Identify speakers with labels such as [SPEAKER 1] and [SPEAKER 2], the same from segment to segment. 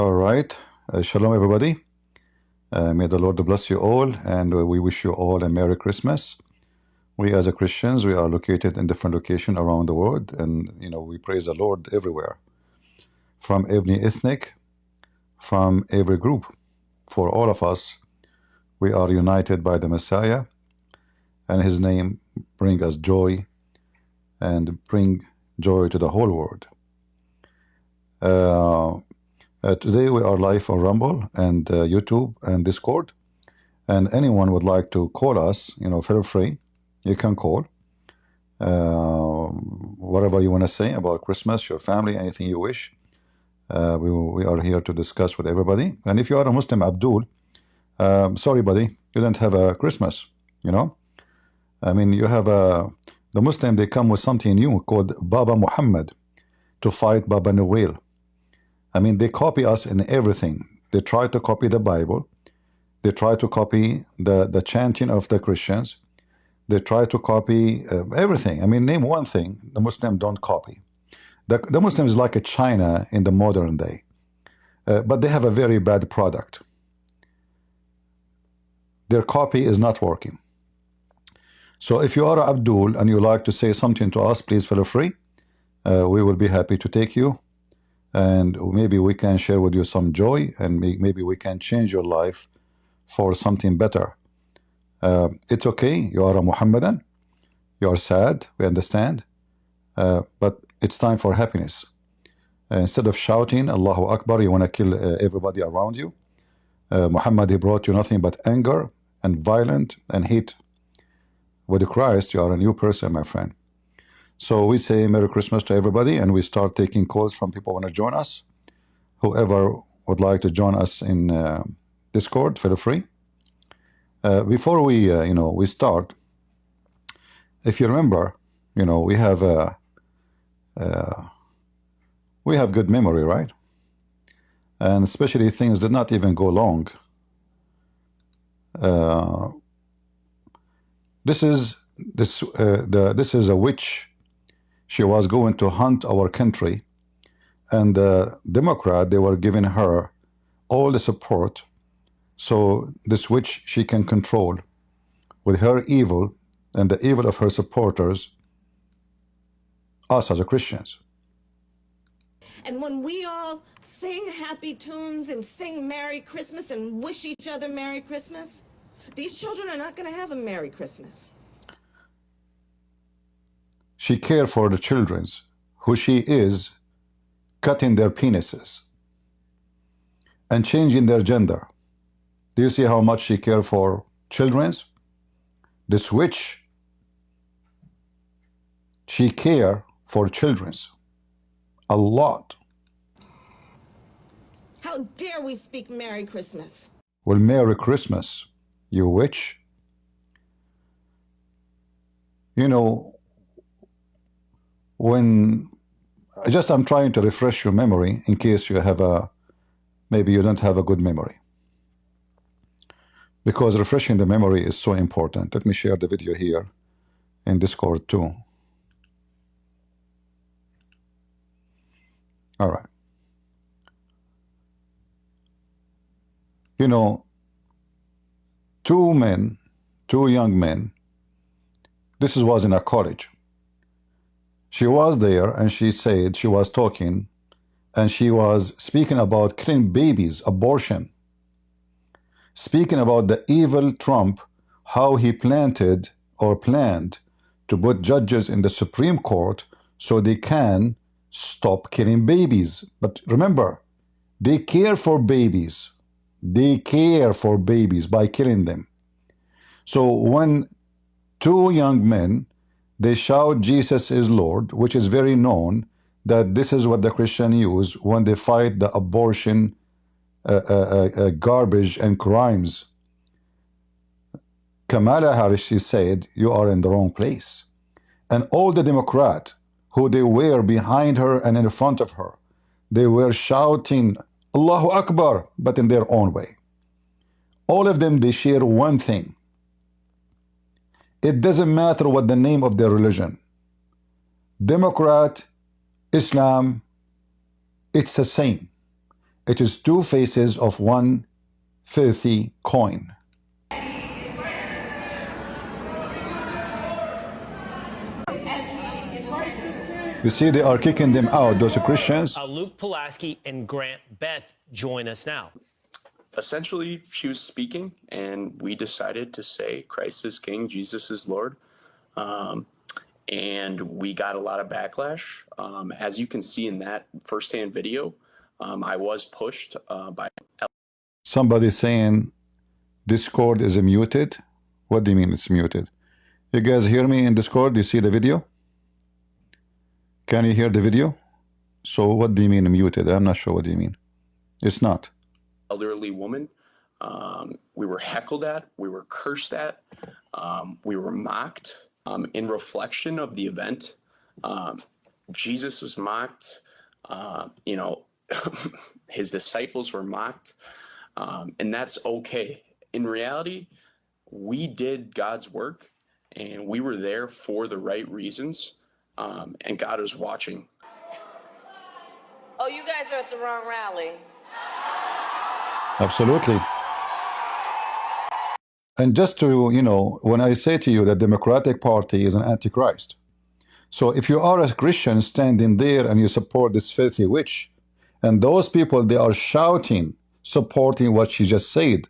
[SPEAKER 1] All right. Shalom, everybody. May the Lord bless you all, and we wish you all a Merry Christmas. We, as a Christians, we are located in different locations around the world, and we praise the Lord everywhere, from every ethnic, from every group. For all of us, we are united by the Messiah, and His name bring us joy, and bring joy to the whole world. Today we are live on Rumble and YouTube and Discord, and anyone would like to call us, feel free. You can call whatever you want to say about Christmas, your family, anything you wish. We are here to discuss with everybody. And if you are a Muslim, Abdul, sorry buddy, you don't have a Christmas. I mean, you have the Muslim, they come with something new called Baba Mohammed to fight Baba Noel. I mean, they copy us in everything. They try to copy the Bible. They try to copy the chanting of the Christians. They try to copy everything. I mean, name one thing the Muslim don't copy. The Muslim is like a China in the modern day. But they have a very bad product. Their copy is not working. So if you are Abdul and you like to say something to us, please feel free. We will be happy to take you. And maybe we can share with you some joy, and maybe we can change your life for something better. It's okay, you are a Muhammadan, you are sad, we understand, but it's time for happiness. Instead of shouting Allahu Akbar, you want to kill everybody around you. Muhammad, he brought you nothing but anger and violence and hate. With Christ, you are a new person, my friend. So we say Merry Christmas to everybody, and we start taking calls from people who want to join us. Whoever would like to join us in Discord, feel free. Before we start, if you remember, we have good memory, right? And especially things did not even go long. This is a witch. She was going to hunt our country, and the Democrat, they were giving her all the support, so this witch she can control with her evil and the evil of her supporters, us as a Christians.
[SPEAKER 2] And when we all sing happy tunes and sing Merry Christmas and wish each other Merry Christmas, these children are not going to have a Merry Christmas.
[SPEAKER 1] She cared for the children, who she is cutting their penises and changing their gender. Do you see how much she cared for children? This witch, she cared for children a lot.
[SPEAKER 2] How dare we speak Merry Christmas?
[SPEAKER 1] Well, Merry Christmas, you witch. When I'm trying to refresh your memory in case you have maybe you don't have a good memory, because refreshing the memory is so important. Let me share the video here in Discord too. All right. Two young men, this was in a college. She was there, and she said, she was talking, and she was speaking about killing babies, abortion, speaking about the evil Trump, how he planned to put judges in the Supreme Court so they can stop killing babies. But remember, they care for babies. They care for babies by killing them. So when two young men, they shout Jesus is Lord, which is very known that this is what the Christian use when they fight the abortion garbage and crimes. Kamala Harris, she said, you are in the wrong place. And all the Democrats who they were behind her and in front of her, they were shouting Allahu Akbar, but in their own way. All of them, they share one thing. It doesn't matter what the name of their religion. Democrat, Islam, it's the same. It is two faces of one filthy coin. You see, they are kicking them out, those Christians.
[SPEAKER 3] Luke Pulaski and Grant Beth join us now.
[SPEAKER 4] Essentially, she was speaking, and we decided to say Christ is King, Jesus is Lord. And we got a lot of backlash. As you can see in that firsthand video, I was pushed by...
[SPEAKER 1] Somebody saying Discord is muted. What do you mean it's muted? You guys hear me in Discord? You see the video? Can you hear the video? So what do you mean muted? I'm not sure what do you mean. It's not.
[SPEAKER 4] Elderly woman. We were heckled at. We were cursed at. We were mocked. In reflection of the event, Jesus was mocked. You know, his disciples were mocked. And that's okay. In reality, we did God's work, and we were there for the right reasons. And God is watching.
[SPEAKER 5] Oh, you guys are at the wrong rally.
[SPEAKER 1] Absolutely. And just to, you know, when I say to you that Democratic Party is an antichrist, so if you are a Christian standing there and you support this filthy witch, and those people, they are shouting, supporting what she just said.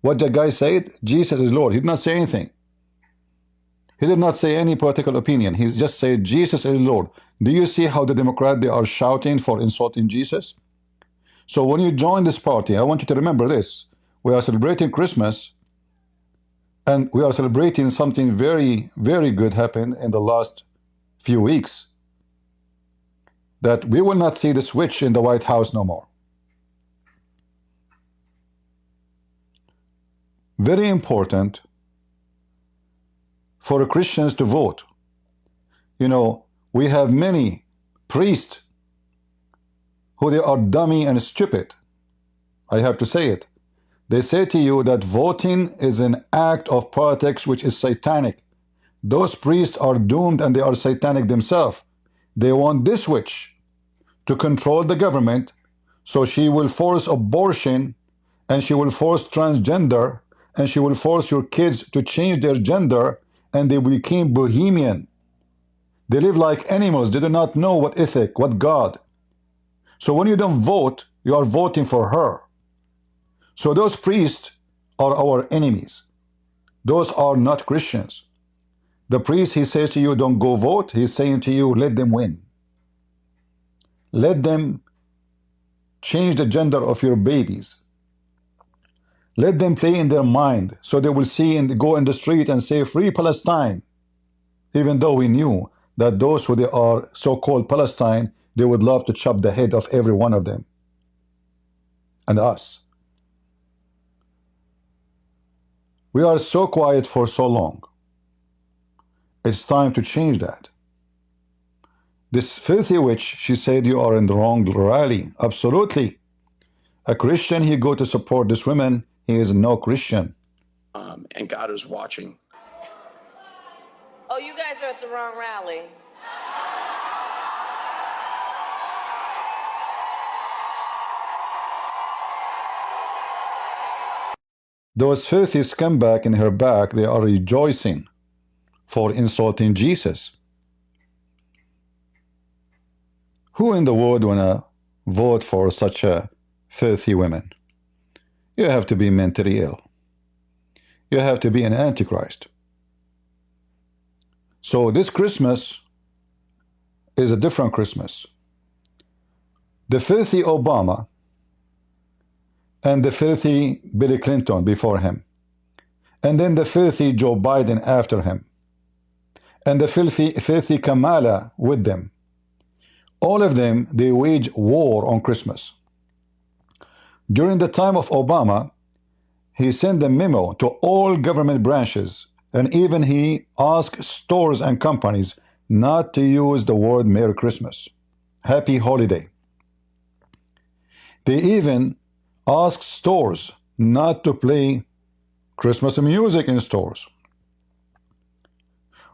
[SPEAKER 1] What the guy said, Jesus is Lord. He did not say anything. He did not say any political opinion. He just said Jesus is Lord. Do you see how the Democrats, they are shouting for insulting Jesus? So when you join this party, I want you to remember this. We are celebrating Christmas, and we are celebrating something very, very good happened in the last few weeks. That we will not see the switch in the White House no more. Very important for Christians to vote. You know, we have many priests who they are dummy and stupid. I have to say it. They say to you that voting is an act of politics which is satanic. Those priests are doomed and they are satanic themselves. They want this witch to control the government, so she will force abortion, and she will force transgender, and she will force your kids to change their gender, and they became bohemian. They live like animals. They do not know what ethic, what God. So when you don't vote, you are voting for her. So those priests are our enemies. Those are not Christians. The priest, he says to you, don't go vote. He's saying to you, let them win. Let them change the gender of your babies. Let them play in their mind, so they will see and go in the street and say, free Palestine. Even though we knew that those who they are so-called Palestine, they would love to chop the head of every one of them. And us. We are so quiet for so long. It's time to change that. This filthy witch, she said you are in the wrong rally. Absolutely. A Christian, he go to support this woman. He is no Christian.
[SPEAKER 4] And God is watching.
[SPEAKER 5] Oh, you guys are at the wrong rally.
[SPEAKER 1] Those filthy scumbags in her back, they are rejoicing for insulting Jesus. Who in the world wanna vote for such a filthy woman? You have to be mentally ill. You have to be an antichrist. So this Christmas is a different Christmas. The filthy Obama and the filthy Bill Clinton before him, and then the filthy Joe Biden after him, and the filthy Kamala with them. All of them, they wage war on Christmas. During the time of Obama, he sent a memo to all government branches, and even he asked stores and companies not to use the word Merry Christmas, Happy Holiday. They even asked stores not to play Christmas music in stores.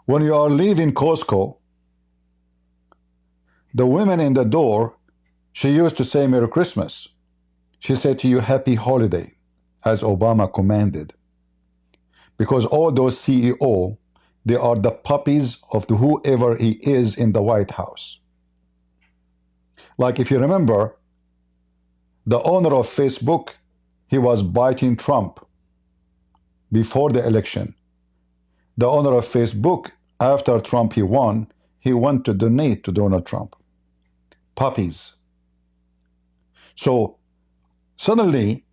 [SPEAKER 1] When you are leaving Costco, the woman in the door, she used to say Merry Christmas. She said to you, happy holiday, as Obama commanded. Because all those CEO, they are the puppies of whoever he is in the White House. Like if you remember, the owner of Facebook, he was biting Trump before the election. The owner of Facebook, after Trump he won, he went to donate to Donald Trump. Puppies. So suddenly,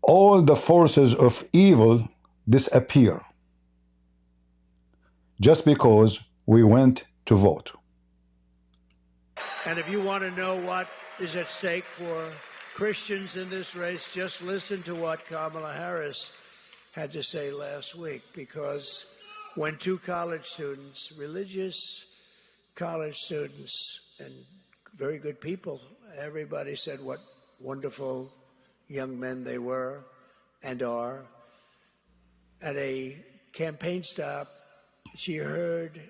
[SPEAKER 1] all the forces of evil disappear just because we went to vote.
[SPEAKER 6] And if you want to know what is at stake for Christians in this race, just listen to what Kamala Harris had to say last week, because when two college students, religious college students, and very good people, everybody said what wonderful young men they were and are. At a campaign stop, she heard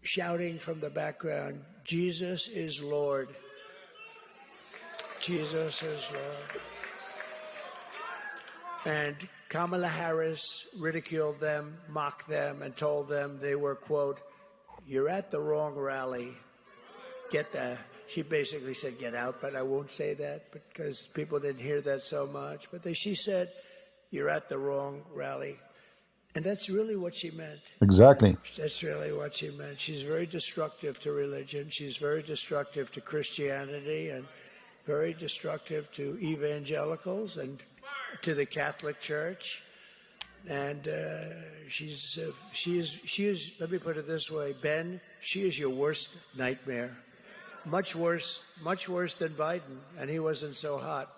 [SPEAKER 6] shouting from the background, Jesus is Lord. Jesus is Lord. And Kamala Harris ridiculed them, mocked them, and told them they were, quote, you're at the wrong rally. She basically said, get out, but I won't say that because people didn't hear that so much. But she said, you're at the wrong rally. And that's really what she meant.
[SPEAKER 1] Exactly.
[SPEAKER 6] That's really what she meant. She's very destructive to religion. She's very destructive to Christianity and very destructive to evangelicals and to the Catholic Church. And she is, let me put it this way, Ben, she is your worst nightmare. Much worse than Biden, and he wasn't so hot.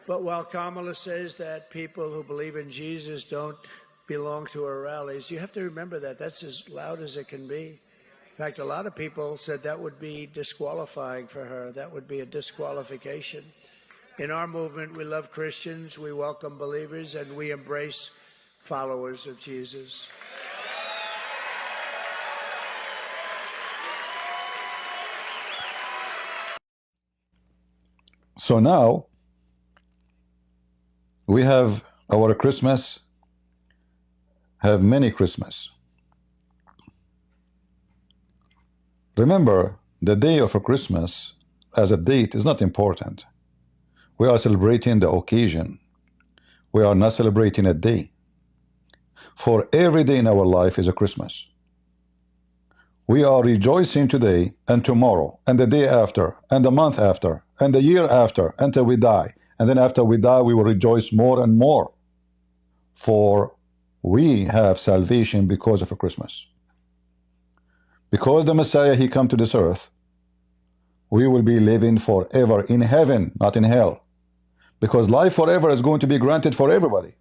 [SPEAKER 6] But while Kamala says that people who believe in Jesus don't belong to her rallies, you have to remember that that's as loud as it can be. In fact, a lot of people said that would be disqualifying for her. That would be a disqualification. In our movement, we love Christians, we welcome believers, and we embrace followers of Jesus.
[SPEAKER 1] So now we have our Christmas, have many Christmas. Remember, the day of a Christmas as a date is not important. We are celebrating the occasion. We are not celebrating a day. For every day in our life is a Christmas. We are rejoicing today and tomorrow and the day after and the month after and the year after until we die. And then after we die, we will rejoice more and more. For we have salvation because of a Christmas. Because the Messiah, he come to this earth, we will be living forever in heaven, not in hell. Because life forever is going to be granted for everybody.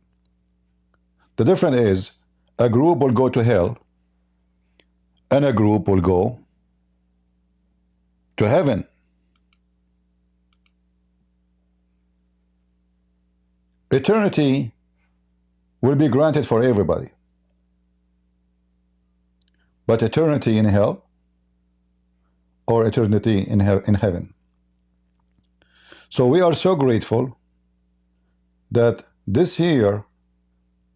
[SPEAKER 1] The difference is, a group will go to hell, and a group will go to heaven. Eternity will be granted for everybody. But eternity in hell or eternity in heaven. So we are so grateful that this year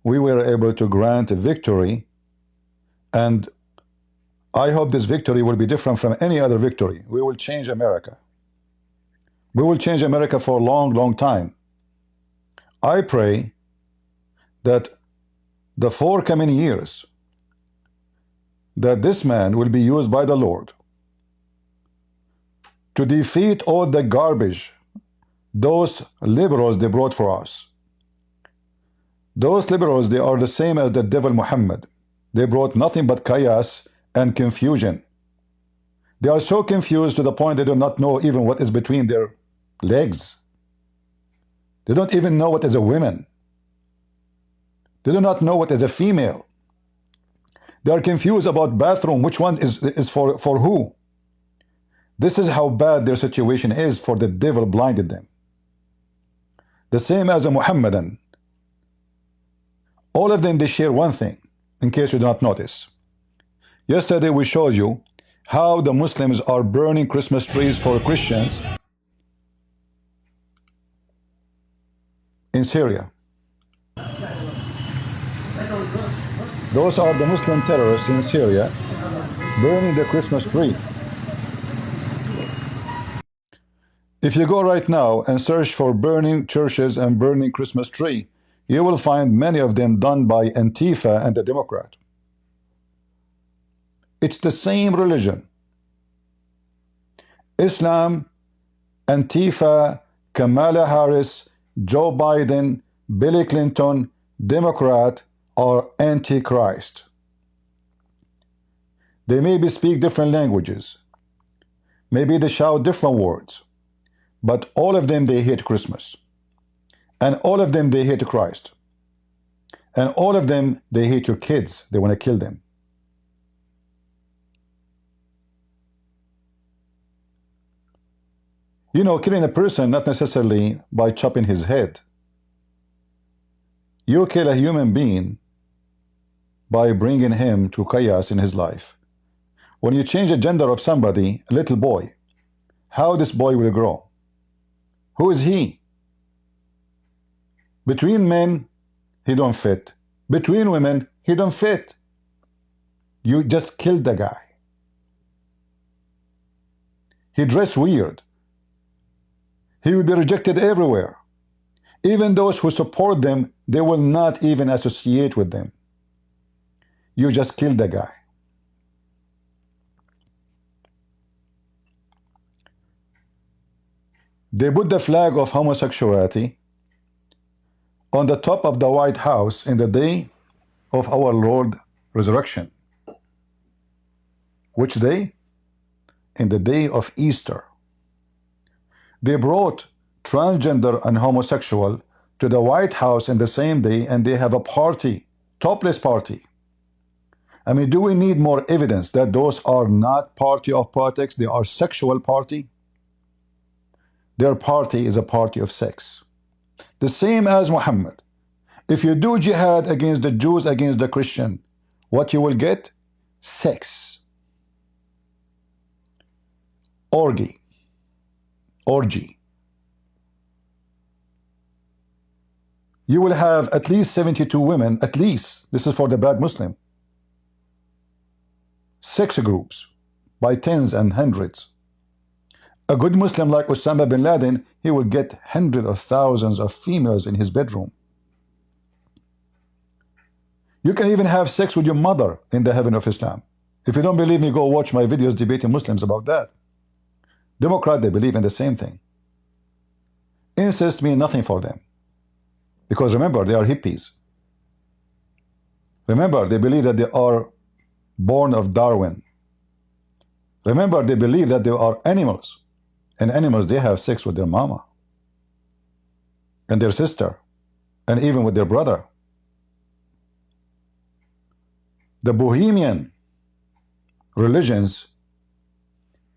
[SPEAKER 1] we were able to grant a victory, and I hope this victory will be different from any other victory. We will change America. We will change America for a long, long time. I pray that the forthcoming years, that this man will be used by the Lord to defeat all the garbage those liberals they brought for us. Those liberals, they are the same as the devil Mohammed. They brought nothing but chaos and confusion. They are so confused to the point they do not know even what is between their legs. They don't even know what is a woman. They do not know what is a female. They are confused about bathroom, which one is for who. This is how bad their situation is, for the devil blinded them. The same as a Muhammadan. All of them, they share one thing, in case you do not notice. Yesterday we showed you how the Muslims are burning Christmas trees for Christians. in Syria. Those are the Muslim terrorists in Syria burning the Christmas tree. If you go right now and search for burning churches and burning Christmas tree, you will find many of them done by Antifa and the Democrat. It's the same religion. Islam, Antifa, Kamala Harris, Joe Biden, Bill Clinton, Democrat are antichrist. They maybe speak different languages. Maybe they shout different words. But all of them, they hate Christmas. And all of them, they hate Christ. And all of them, they hate your kids. They want to kill them. You know, killing a person, not necessarily by chopping his head. You kill a human being by bringing him to chaos in his life. When you change the gender of somebody, a little boy, how this boy will grow? Who is he? Between men, he don't fit. Between women, he don't fit. You just killed the guy. He dressed weird. He will be rejected everywhere. Even those who support them, they will not even associate with them. You just killed the guy. They put the flag of homosexuality on the top of the White House in the day of our Lord resurrection. Which day? In the day of Easter. They brought transgender and homosexual to the White House in the same day, and they have a party, topless party. I mean, do we need more evidence that those are not party of politics? They are sexual party. Their party is a party of sex. The same as Muhammad. If you do jihad against the Jews, against the Christian, what you will get? Sex. Orgy. You will have at least 72 women, at least. This is for the bad Muslim. 6 groups by tens and hundreds. A good Muslim like Osama bin Laden, he will get hundreds of thousands of females in his bedroom. You can even have sex with your mother in the heaven of Islam. If you don't believe me, go watch my videos debating Muslims about that. Democrat, they believe in the same thing. Incest means nothing for them. Because remember, they are hippies. Remember, they believe that they are born of Darwin. Remember, they believe that they are animals. And animals, they have sex with their mama. And their sister. And even with their brother. The Bohemian religions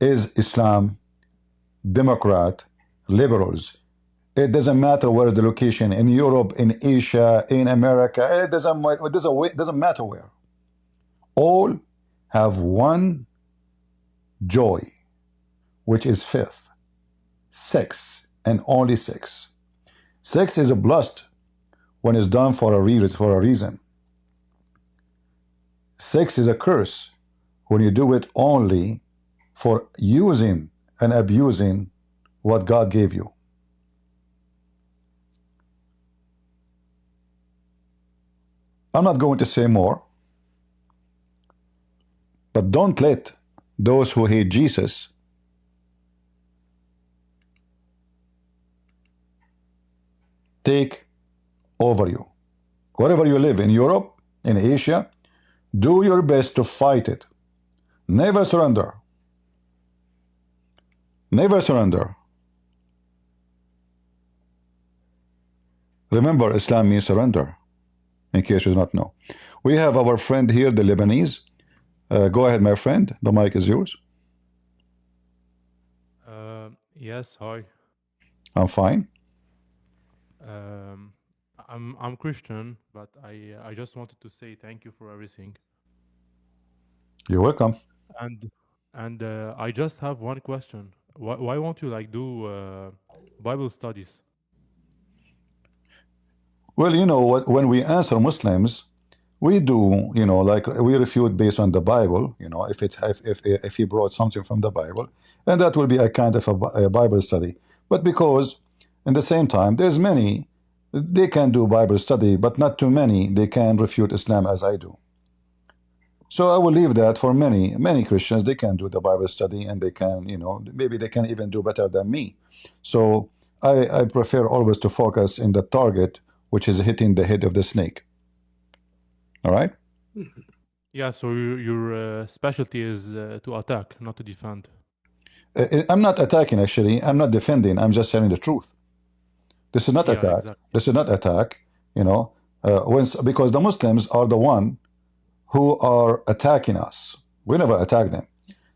[SPEAKER 1] is Islam, Democrat, liberals. It doesn't matter where is the location, in Europe, in Asia, in America. It doesn't matter where. All have one joy, which is fifth, sex, and only sex. Sex is a lust when it's done for a reason. Sex is a curse when you do it only for using and abusing what God gave you. I'm not going to say more, but don't let those who hate Jesus take over you. Wherever you live, in Europe, in Asia, do your best to fight it. Never surrender. Never surrender. Remember, Islam means surrender, in case you do not know. We have our friend here, the Lebanese. Go ahead, my friend. The mic is yours.
[SPEAKER 7] Yes, hi.
[SPEAKER 1] I'm fine.
[SPEAKER 7] I'm Christian, but I just wanted to say thank you for everything.
[SPEAKER 1] You're welcome.
[SPEAKER 7] And I just have one question. Why won't you like do Bible studies?
[SPEAKER 1] Well, you know what? When we answer Muslims, we do, you know, like we refute based on the Bible. You know, if he brought something from the Bible, and that will be a kind of a Bible study. But because, in the same time, there's many they can do Bible study, but not too many they can refute Islam as I do. So I will leave that for many Christians. They can do the Bible study, and they can, you know, maybe they can even do better than me. So I prefer always to focus in the target, which is hitting the head of the snake. All right?
[SPEAKER 7] Yeah, so your specialty is to attack, not to defend.
[SPEAKER 1] I'm not attacking, actually. I'm not defending. I'm just telling the truth. This is not attack.
[SPEAKER 7] Exactly.
[SPEAKER 1] This is not attack, you know, because the Muslims are the one who are attacking us. We never attack them.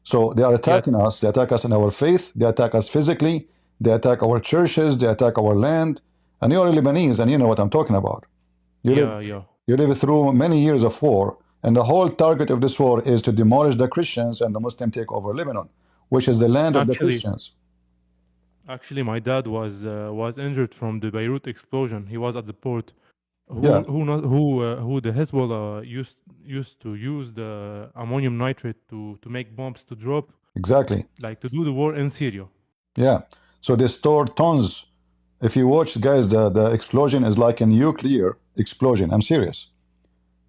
[SPEAKER 1] So they are attacking us. They attack us in our faith. They attack us physically. They attack our churches. They attack our land. And you are Lebanese, and you know what I'm talking about. You live through many years of war, and the whole target of this war is to demolish the Christians and the Muslim take over Lebanon, which is the land of the Christians.
[SPEAKER 7] Actually, my dad was injured from the Beirut explosion. He was at the port. Who the Hezbollah used to use the ammonium nitrate to make bombs to drop.
[SPEAKER 1] Exactly.
[SPEAKER 7] Like to do the war in Syria.
[SPEAKER 1] Yeah. So they store tons. If you watch, guys, the explosion is like a nuclear explosion. I'm serious.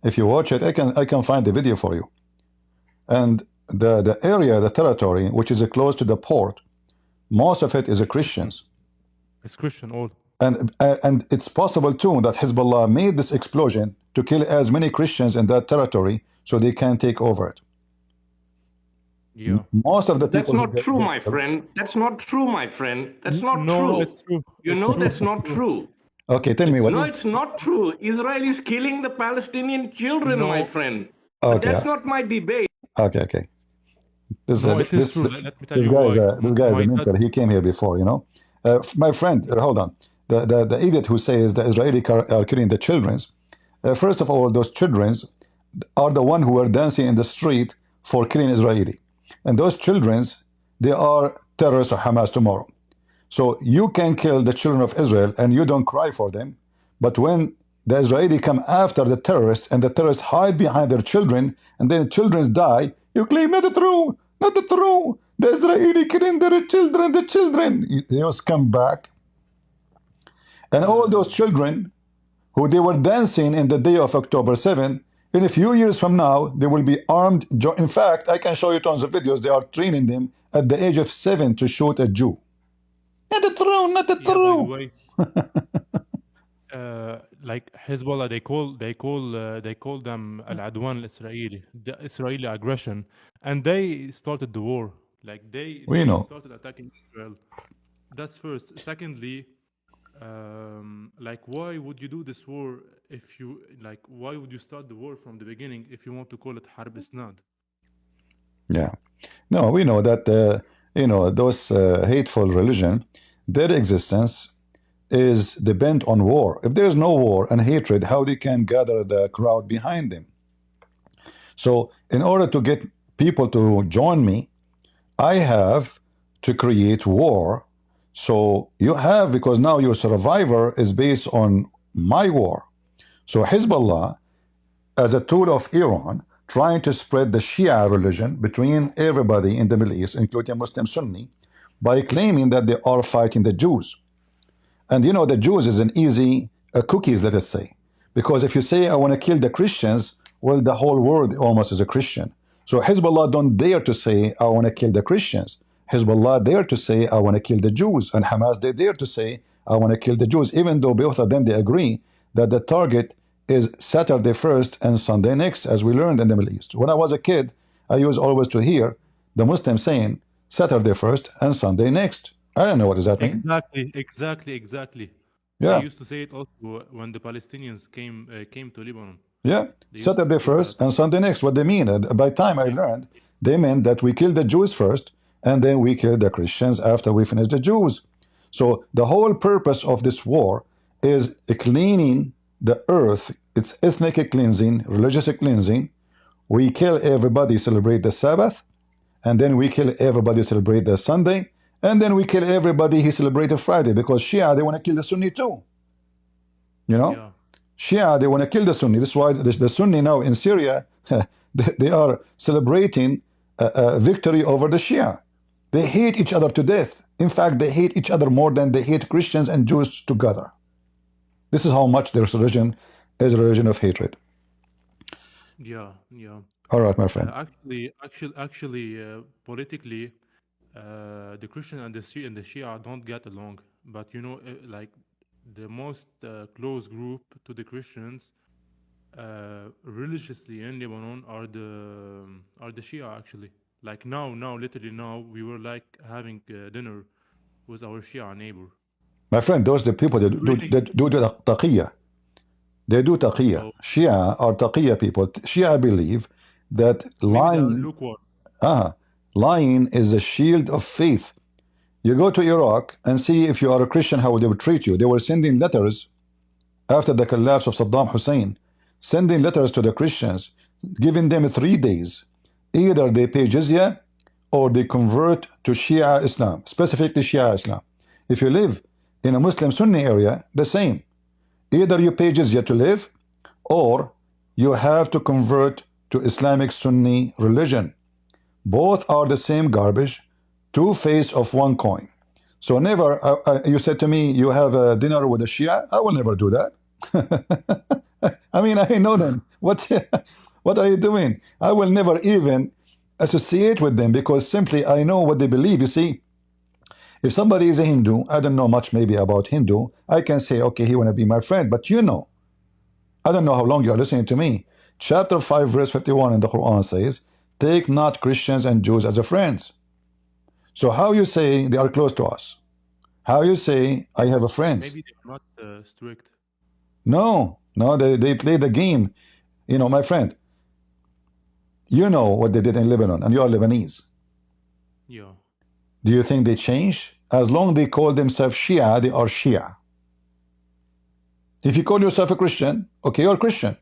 [SPEAKER 1] If you watch it, I can find the video for you. And the area, the territory, which is close to the port, most of it is Christians.
[SPEAKER 7] It's Christian all.
[SPEAKER 1] And it's possible too that Hezbollah made this explosion to kill as many Christians in that territory so they can take over it.
[SPEAKER 7] Yeah.
[SPEAKER 1] Most of the people.
[SPEAKER 8] That's not true, my friend. That's not true, my friend. That's not true.
[SPEAKER 7] No, it's true.
[SPEAKER 8] You know that's not true.
[SPEAKER 1] Okay, tell me what.
[SPEAKER 8] No, it's not true. Israel is killing the Palestinian children, my friend.
[SPEAKER 1] Okay.
[SPEAKER 8] But that's not my debate.
[SPEAKER 1] Okay. This
[SPEAKER 7] true. Let me tell you why.
[SPEAKER 1] This guy is a mentor. He came here before, you know. My friend, hold on. The idiot who says the Israeli are killing the children. First of all, those children are the one who are dancing in the street for killing Israeli. And those children, they are terrorists of Hamas tomorrow. So you can kill the children of Israel and you don't cry for them. But when the Israeli come after the terrorists and the terrorists hide behind their children and then children die, you claim not true, not true. The Israeli killing their children, the children. You just come back. And all those children who they were dancing in the day of October 7, in a few years from now, they will be armed. In fact, I can show you tons of videos. They are training them at the age of 7 to shoot a Jew. Not the true, not the true.
[SPEAKER 7] Like Hezbollah, they call them al-adwan al-Israeli, the Israeli aggression, and they started the war. Like they started attacking Israel. That's first. Secondly, like why would you do this war if you why would you start the war from the beginning if you want to call it harb isnad?
[SPEAKER 1] Yeah, no, we know that you know, those hateful religion, their existence is depend on war. If there is no war and hatred, how they can gather the crowd behind them? So in order to get people to join me, I have to create war. So you have, because now your survivor is based on my war. So Hezbollah, as a tool of Iran, trying to spread the Shia religion between everybody in the Middle East, including Muslim Sunni, by claiming that they are fighting the Jews. And you know, the Jews is an easy cookies, let us say. Because if you say, I want to kill the Christians, well, the whole world almost is a Christian. So Hezbollah don't dare to say, I want to kill the Christians. Hezbollah dare to say, I want to kill the Jews. And Hamas, they dare to say, I want to kill the Jews, even though both of them, they agree that the target is Saturday first and Sunday next, as we learned in the Middle East. When I was a kid, I used always to hear the Muslims saying, Saturday first and Sunday next. I don't know what does that mean.
[SPEAKER 7] Exactly.
[SPEAKER 1] Yeah.
[SPEAKER 7] They used to say it also when the Palestinians came to Lebanon.
[SPEAKER 1] Yeah, Saturday first and Sunday next. What they mean, by the time I learned, they meant that we kill the Jews first and then we kill the Christians after we finish the Jews. So the whole purpose of this war is cleaning the earth. It's ethnic cleansing, religious cleansing. We kill everybody, celebrate the Sabbath, and then we kill everybody, celebrate the Sunday, and then we kill everybody, he celebrated Friday, because Shia, they want to kill the Sunni too. You know?
[SPEAKER 7] Yeah.
[SPEAKER 1] Shia, they want to kill the Sunni. This is why the Sunni now in Syria, they are celebrating a victory over the Shia. They hate each other to death. In fact, they hate each other more than they hate Christians and Jews together. This is how much their religion is a religion of hatred.
[SPEAKER 7] Yeah, yeah.
[SPEAKER 1] All right, my friend.
[SPEAKER 7] Politically, the Christian and the Shia don't get along. But you know, like the most close group to the Christians, religiously in Lebanon, are the Shia actually. Like now, literally now, we were like having dinner with our Shia neighbor.
[SPEAKER 1] My friend, those are the people that do the taqiyya. They do taqiyya.
[SPEAKER 7] Oh.
[SPEAKER 1] Shia are taqiyya people. Shia believe that lying is a shield of faith. You go to Iraq and see if you are a Christian, how they would treat you. They were sending letters after the collapse of Saddam Hussein, sending letters to the Christians, giving them 3 days. Either they pay jizya or they convert to Shia Islam, specifically Shia Islam. If you live in a Muslim Sunni area, the same. Either you pay jizya to live, or you have to convert to Islamic Sunni religion. Both are the same garbage, two faces of one coin. So never, you said to me, you have a dinner with a Shia. I will never do that. I mean, I know them. What are you doing? I will never even associate with them because simply I know what they believe. You see, if somebody is a Hindu, I don't know much maybe about Hindu, I can say, okay, he want to be my friend. But you know, I don't know how long you are listening to me. Chapter 5, verse 51 in the Quran says, take not Christians and Jews as a friends. So how you say they are close to us? How you say I have a friend?
[SPEAKER 7] Maybe they're not strict.
[SPEAKER 1] No, they play the game. You know, my friend, you know what they did in Lebanon, and you are Lebanese.
[SPEAKER 7] Yeah.
[SPEAKER 1] Do you think they change? As long as they call themselves Shia, they are Shia. If you call yourself a Christian, okay, you're a Christian.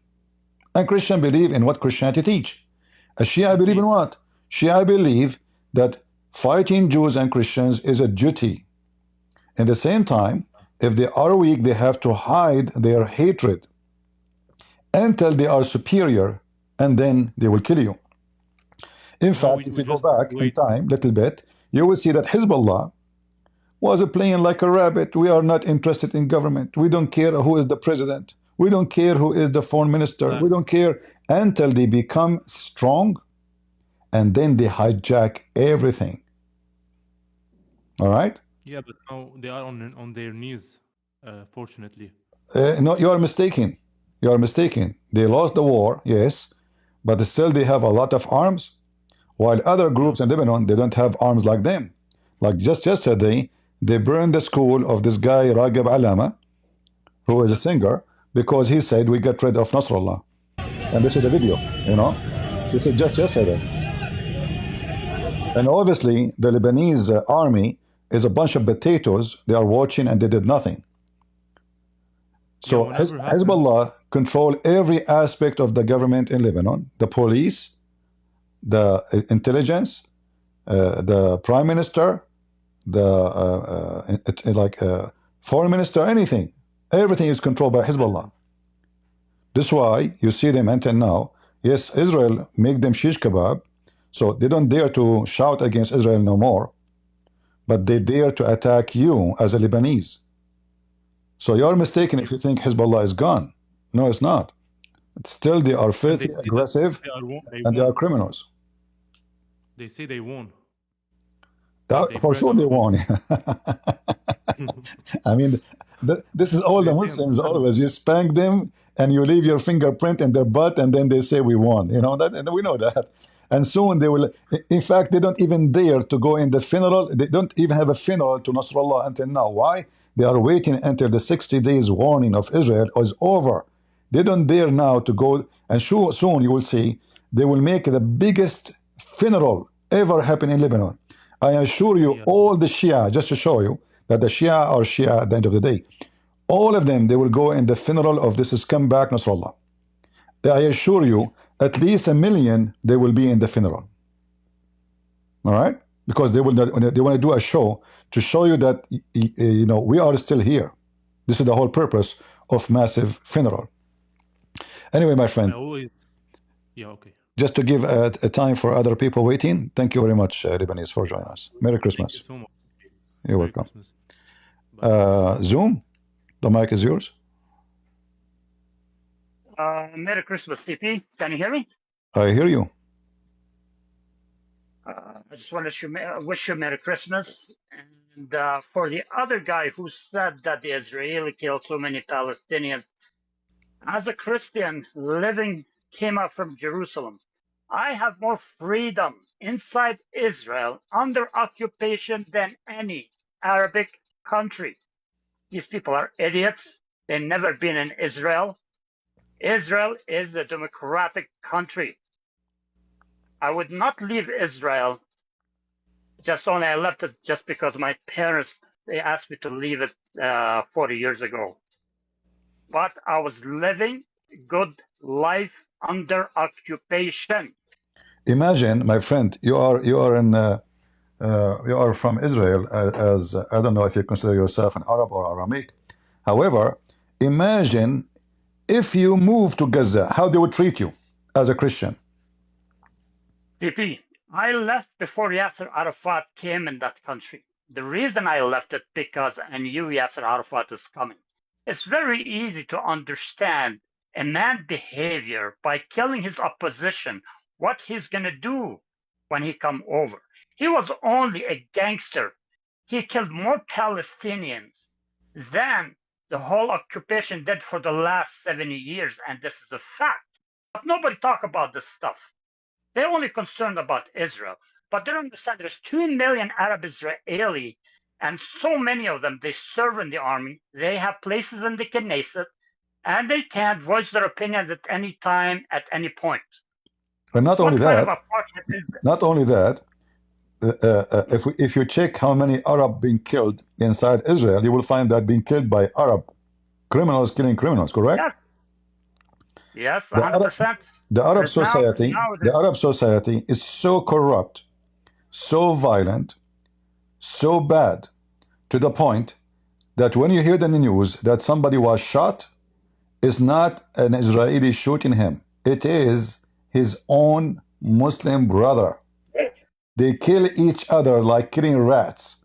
[SPEAKER 1] And Christian believe in what Christianity teach. A Shia believe in what? Shia believe that fighting Jews and Christians is a duty. At the same time, if they are weak, they have to hide their hatred until they are superior, and then they will kill you. In fact, if you go back in time a little bit, you will see that Hezbollah was playing like a rabbit. We are not interested in government. We don't care who is the president. We don't care who is the foreign minister. We don't care until they become strong, and then they hijack everything. All right?
[SPEAKER 7] Yeah, but now they are on their knees, fortunately.
[SPEAKER 1] No, you are mistaken. You are mistaken. They lost the war, yes, but still they have a lot of arms, while other groups in Lebanon, they don't have arms like them. Like just yesterday, they burned the school of this guy, Ragab Alama, who is a singer, because he said we got rid of Nasrallah. And this is the video, you know. This is just yesterday. And obviously, the Lebanese army is a bunch of potatoes. They are watching and they did nothing. So Hezbollah control every aspect of the government in Lebanon, the police, the intelligence, the prime minister, the foreign minister, anything. Everything is controlled by Hezbollah. This is why you see them until now. Yes, Israel make them shish kebab, so they don't dare to shout against Israel no more, but they dare to attack you as a Lebanese. So you're mistaken if you think Hezbollah is gone. No, it's not. Still, they are filthy, aggressive, and they are criminals.
[SPEAKER 7] They say they won.
[SPEAKER 1] For sure they won. I mean, this is all the Muslims always. You spank them and you leave your fingerprint in their butt, and then they say we won. You know that, and we know that. And soon they will. In fact, they don't even dare to go in the funeral. They don't even have a funeral to Nasrallah until now. Why? They are waiting until the 60 days warning of Israel is over. They don't dare now to go. And soon you will see they will make the biggest funeral ever happen in Lebanon. I assure you, all the Shia, just to show you that the Shia are Shia at the end of the day, all of them, they will go in the funeral of this scumbag Nasrallah. I assure you, at least 1 million, they will be in the funeral. All right? Because they want to do a show to show you that, you know, we are still here. This is the whole purpose of massive funeral. Anyway, my
[SPEAKER 7] I
[SPEAKER 1] friend,
[SPEAKER 7] always, yeah, okay.
[SPEAKER 1] just to give a time for other people waiting, thank you very much, Lebanese, for joining us. Merry
[SPEAKER 7] Thank you
[SPEAKER 1] Christmas.
[SPEAKER 7] so much.
[SPEAKER 1] You're
[SPEAKER 7] Merry
[SPEAKER 1] welcome.
[SPEAKER 7] Christmas. Bye.
[SPEAKER 1] Zoom, the mic is yours.
[SPEAKER 9] Merry Christmas, TP. Can you hear me?
[SPEAKER 1] I hear you.
[SPEAKER 9] I just want to wish you Merry Christmas. And for the other guy who said that the Israeli killed so many Palestinians, as a Christian came out from Jerusalem, I have more freedom inside Israel under occupation than any Arabic country. These people are idiots. They've never been in Israel. Israel is a democratic country. I would not leave Israel. I left it just because my parents, they asked me to leave it 40 years ago. But I was living good life under occupation.
[SPEAKER 1] Imagine, my friend, you are from Israel, as I don't know if you consider yourself an Arab or Aramaic. However, imagine if you move to Gaza, how they would treat you as a Christian.
[SPEAKER 9] TP, I left before Yasser Arafat came in that country. The reason I left it because I knew Yasser Arafat is coming. It's very easy to understand a man's behavior by killing his opposition, what he's going to do when he come over. He was only a gangster. He killed more Palestinians than the whole occupation did for the last 70 years, and this is a fact. But nobody talk about this stuff. They're only concerned about Israel. But they don't understand there's 2 million Arab Israeli, and so many of them, they serve in the army. They have places in the Knesset, and they can't voice their opinions at any time, at any point.
[SPEAKER 1] And not only that, if you check how many Arab being killed inside Israel, you will find that being killed by Arab criminals killing criminals, correct?
[SPEAKER 9] Yes, 100%.
[SPEAKER 1] The Arab society is so corrupt, so violent, so bad, to the point that when you hear the news that somebody was shot, it's not an Israeli shooting him. It is his own Muslim brother. They kill each other like killing rats.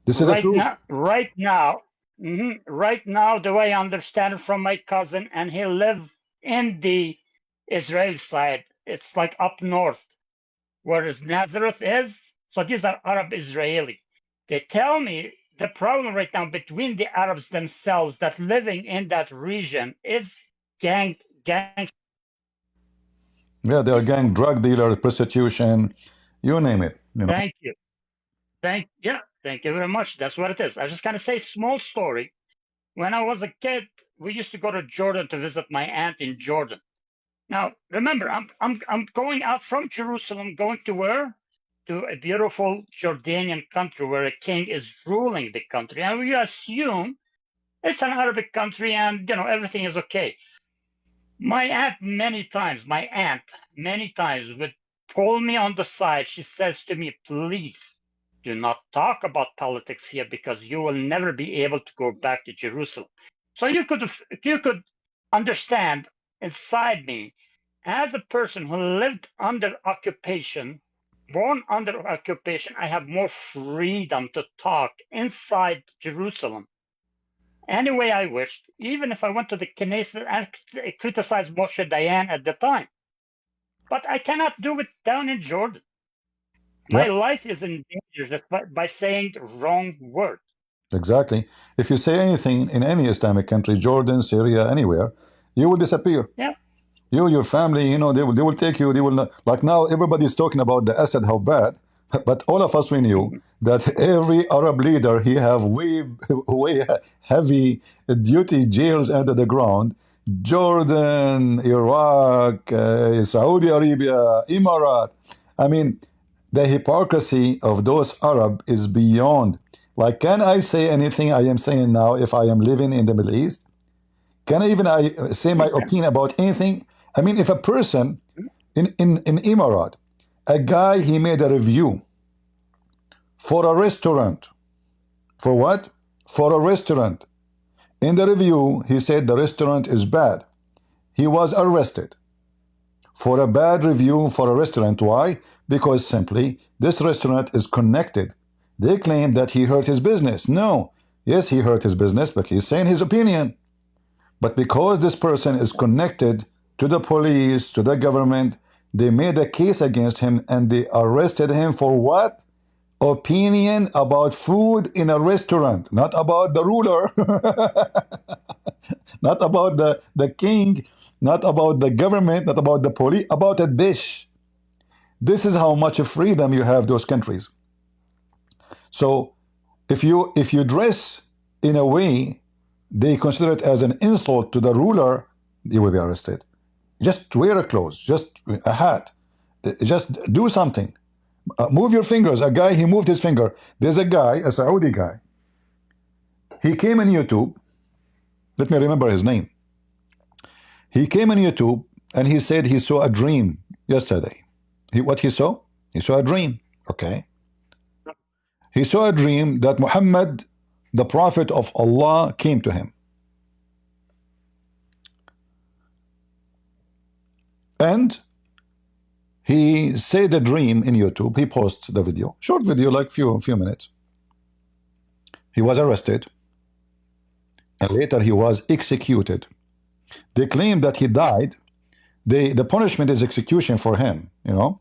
[SPEAKER 1] This is the truth.
[SPEAKER 9] Right now, the way I understand it from my cousin, and he lived in the Israel side, it's like up north, where Nazareth is. So these are Arab Israeli. They tell me the problem right now between the Arabs themselves that living in that region is gang.
[SPEAKER 1] Yeah, they are gang, drug dealer, prostitution, you name it. You know.
[SPEAKER 9] Thank you. Thank you very much. That's what it is. I just kind of say small story. When I was a kid, we used to go to Jordan to visit my aunt in Jordan. Now, remember, I'm going out from Jerusalem, going to where? To a beautiful Jordanian country where a king is ruling the country, and we assume it's an Arabic country, and everything is okay. My aunt many times would pull me on the side. She says to me, "Please do not talk about politics here because you will never be able to go back to Jerusalem." So you could understand inside me, as a person who lived under occupation, born under occupation, I have more freedom to talk inside Jerusalem any way I wished, even if I went to the Knesset and criticized Moshe Dayan at the time. But I cannot do it down in Jordan. My life is in danger just by saying the wrong word.
[SPEAKER 1] Exactly. If you say anything in any Islamic country, Jordan, Syria, anywhere, you will disappear.
[SPEAKER 9] Yeah.
[SPEAKER 1] You, your family, they will take you. They will not, like now everybody's talking about the Assad, how bad, but all of us, we knew that every Arab leader, he have way heavy duty jails under the ground. Jordan, Iraq, Saudi Arabia, Emirat. I mean, the hypocrisy of those Arab is beyond. Like, can I say anything I am saying now if I am living in the Middle East? Can I even say my opinion about anything? I mean, if a person in Emirat, a guy, he made a review for a restaurant. For what? For a restaurant. In the review, he said the restaurant is bad. he was arrested for a bad review for a restaurant. Why? Because simply this restaurant is connected. They claim that he hurt his business. No. Yes, he hurt his business, but he's saying his opinion. But because this person is connected to the police, to the government, they made a case against him and they arrested him for what? Opinion about food in a restaurant, not about the ruler, not about the king, not about the government, not about the police, about a dish. This is how much freedom you have those countries. So if you dress in a way they consider it as an insult to the ruler, you will be arrested. Just wear a clothes, just a hat, just do something. Move your fingers. A guy, he moved his finger. There's a guy, a Saudi guy. He came on YouTube. Let me remember his name. He came on YouTube and he said he saw a dream yesterday. What he saw? He saw a dream. Okay. He saw a dream that Muhammad, the prophet of Allah, came to him. And he said a dream in YouTube. He posted the video, short video, like few minutes. He was arrested, and later he was executed. They claim that he died. The punishment is execution for him, you know.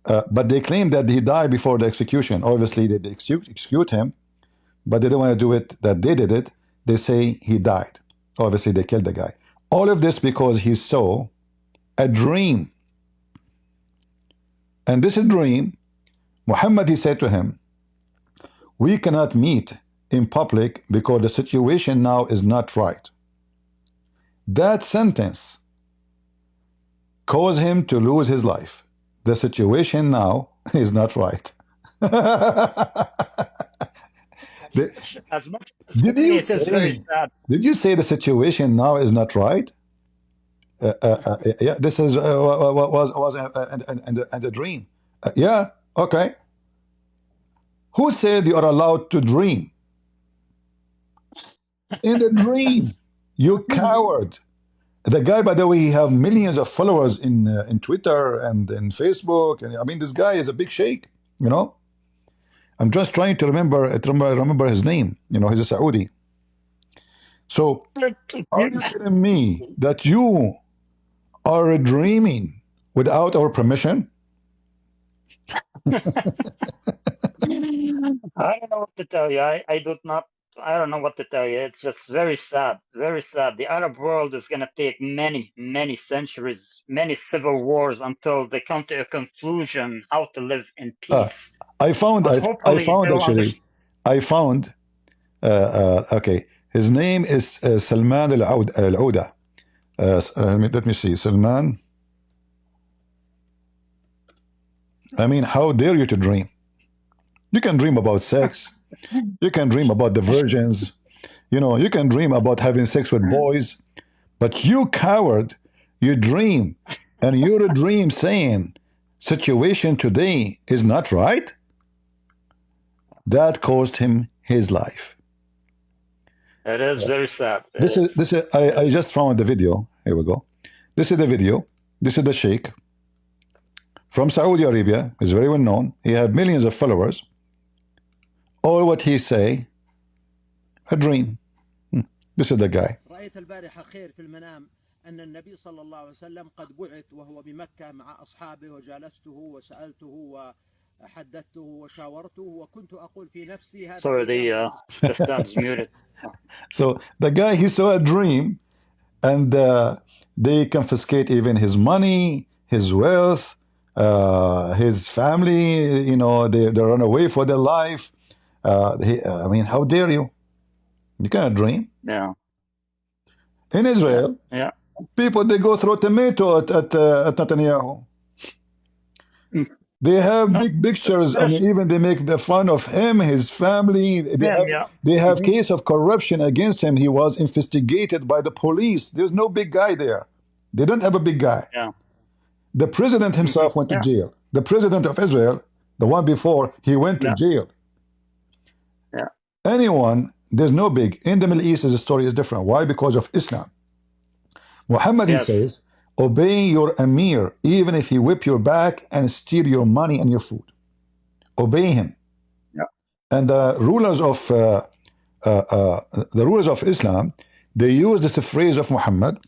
[SPEAKER 1] But they claim that he died before the execution. Obviously, they execute him, but they don't want to do it. That they did it. They say he died. Obviously, they killed the guy. All of this because he saw a dream. And this dream, Muhammad, he said to him, we cannot meet in public because the situation now is not right. That sentence caused him to lose his life. The situation now is not right. Did you say the situation now is not right? Yeah, this is was a dream. Yeah, okay. Who said you are allowed to dream? In the dream, you coward. The guy, by the way, he have millions of followers in Twitter and in Facebook, and I mean, this guy is a big sheikh. You know, I'm just trying to remember his name. You know, he's a Saudi. So, are you telling me that you are dreaming without our permission?
[SPEAKER 9] I don't know what to tell you. I don't know what to tell you. It's just very sad, very sad. The Arab world is going to take many, many centuries, many civil wars until they come to a conclusion how to live in peace.
[SPEAKER 1] I found okay, his name is Salman al-Auda. Let me see, Salman. I mean, how dare you to dream? You can dream about sex. You can dream about the virgins. You know, you can dream about having sex with boys. But you coward, you dream. And your dream saying situation today is not right. That cost him his life.
[SPEAKER 9] It is very sad.
[SPEAKER 1] I just found the video. Here we go. This is the video. This is the sheikh from Saudi Arabia. He's very well known. He had millions of followers. All what he say, a dream. This is the guy.
[SPEAKER 10] رأيت البارحة خير في المنام أن النبي صلى الله عليه وسلم قد بعث وهو بمكة مع أصحابه وجالسته وسألته وحدثته وشاورته وكنت أقول في نفسي هذا.
[SPEAKER 9] Sorry, the sound's muted.
[SPEAKER 1] So the guy, he saw a dream, and they confiscate even his money, his wealth, his family. You know, they run away for their life. I mean, how dare you? You cannot dream.
[SPEAKER 9] Yeah.
[SPEAKER 1] In Israel,
[SPEAKER 9] yeah,
[SPEAKER 1] people, they go throw tomato at Netanyahu. They have big pictures. I mean, even they make the fun of him, his family. They have case of corruption against him. He was investigated by the police. There's no big guy there. They don't have a big guy.
[SPEAKER 9] Yeah.
[SPEAKER 1] The president himself went to jail. The president of Israel, the one before, he went to jail.
[SPEAKER 9] Yeah.
[SPEAKER 1] Anyone, there's no big. In the Middle East, the story is different. Why? Because of Islam. Muhammad, he
[SPEAKER 9] Yes.
[SPEAKER 1] says, obey your Amir, even if he whip your back and steal your money and your food. Obey him.
[SPEAKER 9] Yeah.
[SPEAKER 1] And the rulers of Islam, they use this phrase of Muhammad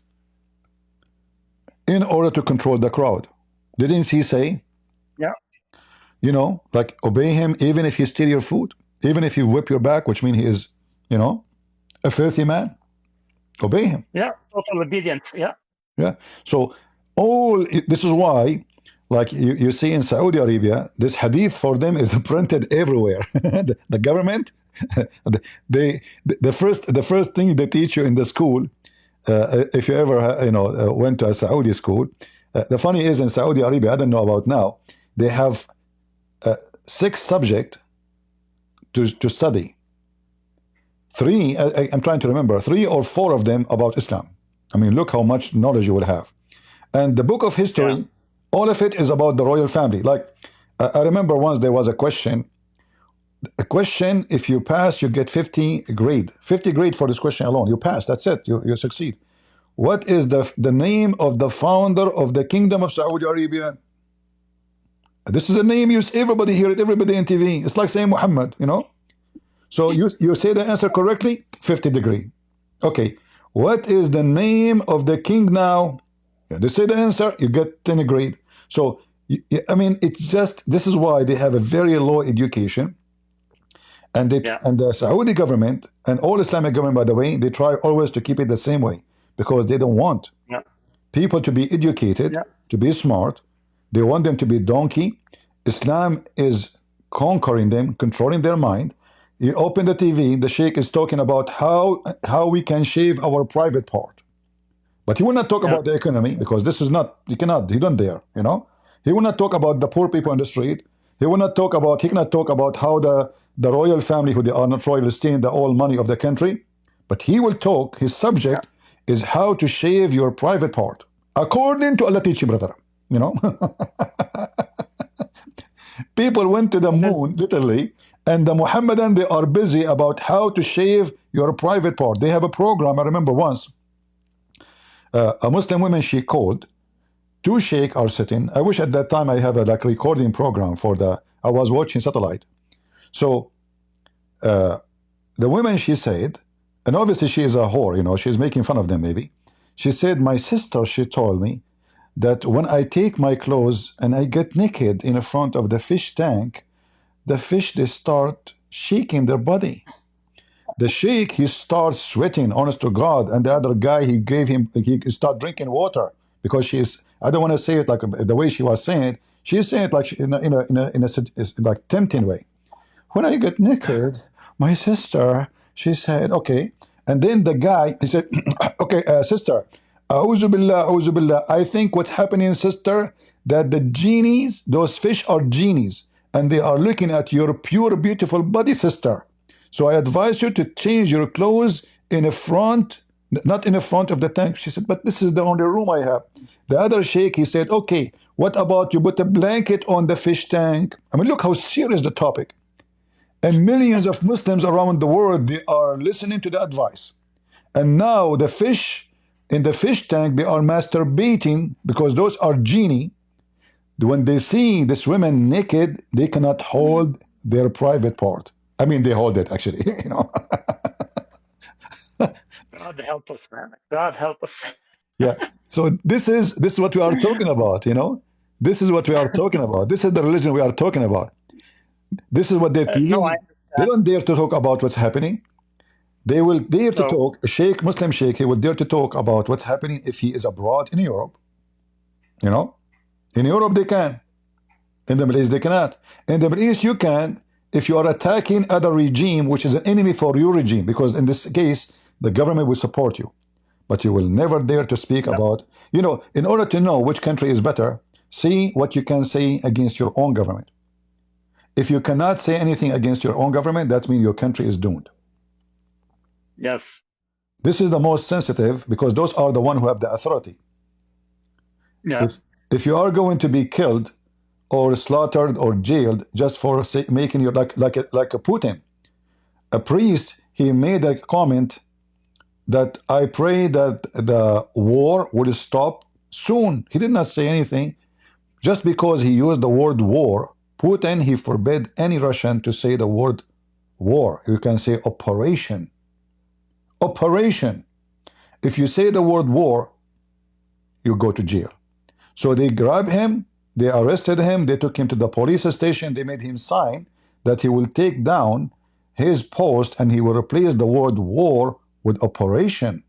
[SPEAKER 1] in order to control the crowd. Didn't he say?
[SPEAKER 9] Yeah.
[SPEAKER 1] You know, like obey him even if he steal your food, even if he whip your back, which means he is, you know, a filthy man. Obey him.
[SPEAKER 9] Yeah. Total obedience. Yeah.
[SPEAKER 1] Yeah. So this is why, like you see in Saudi Arabia, this hadith for them is printed everywhere. the government, the first thing they teach you in the school, if you ever went to a Saudi school, the funny is in Saudi Arabia, I don't know about now, they have 6 subjects to study. 3, I'm trying to remember, 3 or 4 of them about Islam. I mean, look how much knowledge you will have. And the book of history, all of it is about the royal family. Like, I remember once there was a question. A question, if you pass, you get 50 grade. 50 grade for this question alone. You pass, that's it. You succeed. What is the name of the founder of the Kingdom of Saudi Arabia? This is a name everybody hear it, everybody in TV. It's like saying Muhammad, you know. So you say the answer correctly, 50 degree. Okay, what is the name of the king now? They say the answer, you get 10 grade. So I mean, it's just, this is why they have a very low education. And and the Saudi government and all Islamic government, by the way, they try always to keep it the same way because they don't want people to be educated, to be smart. They want them to be donkey. Islam is conquering them, controlling their mind. You open the TV, the sheikh is talking about how we can shave our private part. But he will not talk about the economy because this is not, he don't dare, you know. He will not talk about the poor people on the street. He cannot talk about how the royal family, who they are not royal, stealing the all money of the country. But he will talk, his subject is how to shave your private part. According to Allah teaching, brother, you know. People went to the moon, literally, and the Muhammadan, they are busy about how to shave your private part. They have a program. I remember once, a Muslim woman, she called, 2 sheikh are sitting. I wish at that time I have a recording program I was watching satellite. So the woman, she said, and obviously she is a whore, you know, she's making fun of them maybe. She said, my sister, she told me that when I take my clothes and I get naked in front of the fish tank, the fish, they start shaking their body. The sheikh, he starts sweating, honest to God, and the other guy, he start drinking water because I don't want to say it like the way she was saying it. She's saying it like in a like tempting way. When I get naked, my sister, she said, okay. And then the guy, he said, okay, sister, A'udhu billah, a'udhu billah. I think what's happening, sister, that the genies, those fish are genies, and they are looking at your pure, beautiful body, sister. So I advise you to change your clothes in front, not in front of the tank. She said, but this is the only room I have. The other sheikh, he said, okay, what about you put a blanket on the fish tank? I mean, look how serious the topic. And millions of Muslims around the world, they are listening to the advice. And now the fish in the fish tank, they are masturbating because those are genie. When they see this woman naked, they cannot hold their private part. I mean, they hold it actually, you know.
[SPEAKER 9] God help us, man. God help us.
[SPEAKER 1] Yeah. So this is what we are talking about, you know. This is what we are talking about. This is the religion we are talking about. This is what they're teaching. No, they don't dare to talk about what's happening. They will dare to talk. A sheikh, Muslim sheikh, he will dare to talk about what's happening if he is abroad in Europe. You know, in Europe they can. In the Middle East they cannot. In the Middle East you can if you are attacking other regime which is an enemy for your regime, because in this case the government will support you. But you will never dare to speak about, you know, in order to know which country is better, see what you can say against your own government. If you cannot say anything against your own government, that means your country is doomed.
[SPEAKER 9] Yes.
[SPEAKER 1] This is the most sensitive because those are the ones who have the authority.
[SPEAKER 9] Yeah.
[SPEAKER 1] If you are going to be killed or slaughtered or jailed just for making you like a Putin, a priest, he made a comment that I pray that the war will stop soon. He did not say anything. Just because he used the word war, Putin, he forbid any Russian to say the word war. You can say operation. Operation. If you say the word war, you go to jail. So they grabbed him, they arrested him, they took him to the police station, they made him sign that he will take down his post and he will replace the word war with operation.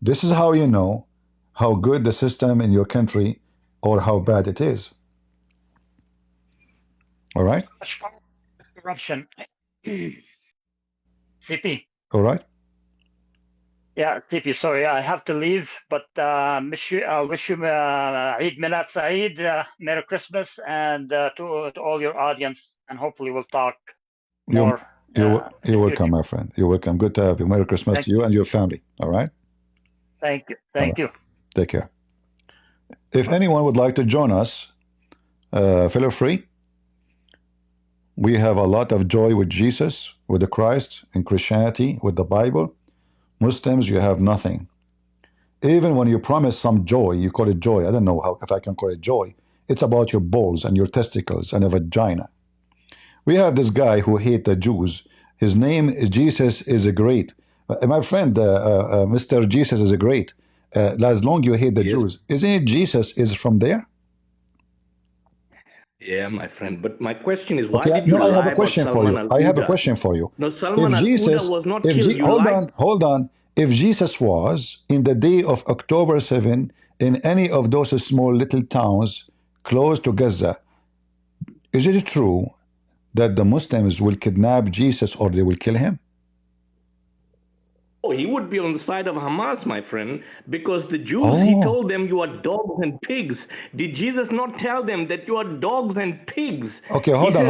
[SPEAKER 1] This is how you know how good the system in your country or how bad it is. All right?
[SPEAKER 9] Corruption. CP.
[SPEAKER 1] All right?
[SPEAKER 9] Yeah, CP, sorry, I have to leave, but wish you Eid Milad Saeed, Merry Christmas, and to all your audience, and hopefully we'll talk more.
[SPEAKER 1] You're welcome, my friend. You're welcome. Good to have you. Merry Christmas to you and your family. All right?
[SPEAKER 9] Thank you. Thank you.
[SPEAKER 1] Take care. If anyone would like to join us, feel free. We have a lot of joy with Jesus, with the Christ, in Christianity, with the Bible. Muslims, you have nothing. Even when you promise some joy, you call it joy. I don't know how if I can call it joy. It's about your balls and your testicles and a vagina. We have this guy who hates the Jews. His name is Jesus is a great. My friend, Mr. Jesus is a great. As long you hate the Jews, isn't it Jesus is from there?
[SPEAKER 8] Yeah, my friend. But my question is, why did
[SPEAKER 1] no,
[SPEAKER 8] you
[SPEAKER 1] I have
[SPEAKER 8] lie
[SPEAKER 1] a question
[SPEAKER 8] about
[SPEAKER 1] for you.
[SPEAKER 8] Salman
[SPEAKER 1] I have a
[SPEAKER 8] al-Huda?
[SPEAKER 1] question for you.
[SPEAKER 8] No, Salman al-Huda was not killed.
[SPEAKER 1] Hold on. If Jesus was in the day of October 7 in any of those small little towns close to Gaza, is it true that the Muslims will kidnap Jesus or they will kill him?
[SPEAKER 8] Oh, he would be on the side of Hamas, my friend, because the Jews, he told them you are dogs and pigs. Did Jesus not tell them that you are dogs and pigs?
[SPEAKER 1] Okay, hold on.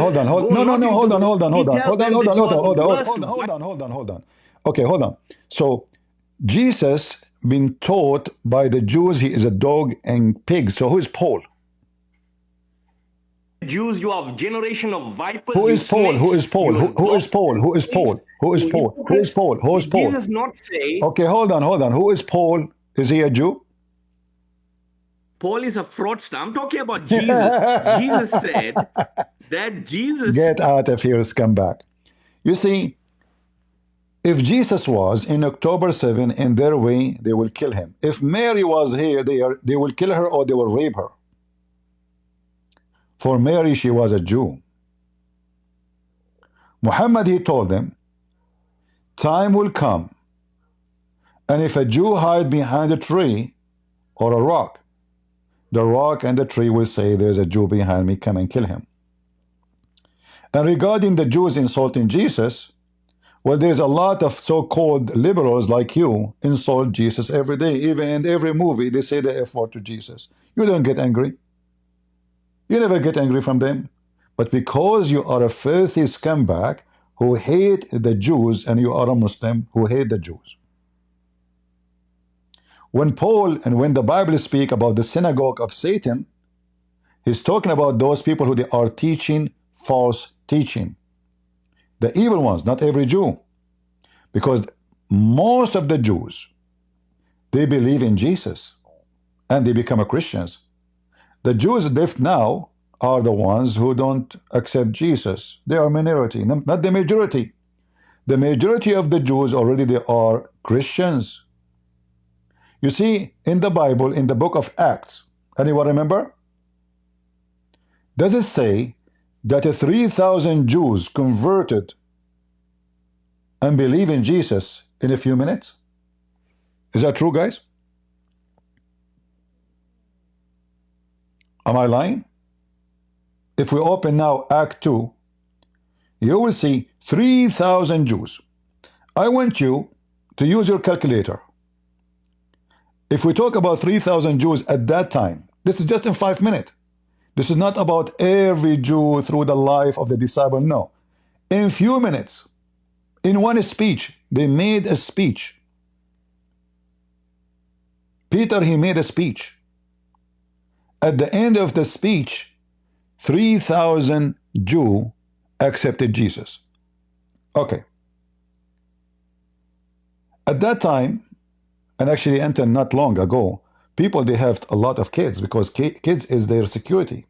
[SPEAKER 1] Okay, hold on. So Jesus been taught by the Jews he is a dog and pig. So who is Paul?
[SPEAKER 8] Jews, you are a generation of vipers.
[SPEAKER 1] Who is Paul? Who is Paul? Who is Paul? Who is Paul? Who is Paul? Who is Paul? Who is Paul?
[SPEAKER 8] Jesus not say.
[SPEAKER 1] Okay, hold on. Who is Paul? Is he a Jew?
[SPEAKER 8] Paul is a fraudster. I'm talking about Jesus. Jesus said that Jesus.
[SPEAKER 1] Get out of here, scumbag. You see, if Jesus was in October 7 in their way, they will kill him. If Mary was here, they will kill her or they will rape her. For Mary, she was a Jew. Muhammad, he told them, time will come, and if a Jew hide behind a tree or a rock, the rock and the tree will say, there's a Jew behind me, come and kill him. And regarding the Jews insulting Jesus, well, there's a lot of so-called liberals like you insult Jesus every day. Even in every movie, they say the F word to Jesus. You don't get angry. You never get angry from them. But because you are a filthy scumbag who hate the Jews and you are a Muslim who hate the Jews. When Paul and when the Bible speak about the synagogue of Satan, he's talking about those people who they are teaching false teaching. The evil ones, not every Jew. Because most of the Jews, they believe in Jesus and they become Christians. The Jews left now are the ones who don't accept Jesus. They are minority, not the majority. The majority of the Jews already they are Christians. You see, in the Bible, in the book of Acts, anyone remember? Does it say that 3,000 Jews converted and believe in Jesus in a few minutes? Is that true, guys? Am I lying? If we open now Act 2, you will see 3,000 Jews. I want you to use your calculator. If we talk about 3,000 Jews at that time, this is just in 5 minutes. This is not about every Jew through the life of the disciple. No. In few minutes, in one speech, they made a speech. Peter, he made a speech. At the end of the speech, 3,000 Jews accepted Jesus. Okay. At that time, and actually until not long ago, people, they have a lot of kids because kids is their security.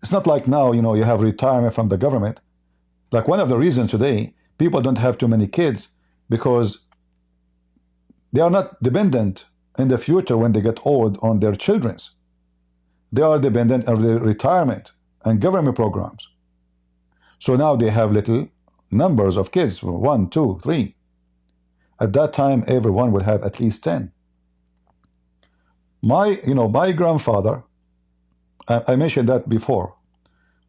[SPEAKER 1] It's not like now, you know, you have retirement from the government. Like one of the reasons today people don't have too many kids because they are not dependent in the future when they get old on their children's. They are dependent on their retirement and government programs. So now they have little numbers of kids, 1, 2, 3. At that time, everyone will have at least 10. My grandfather, I mentioned that before.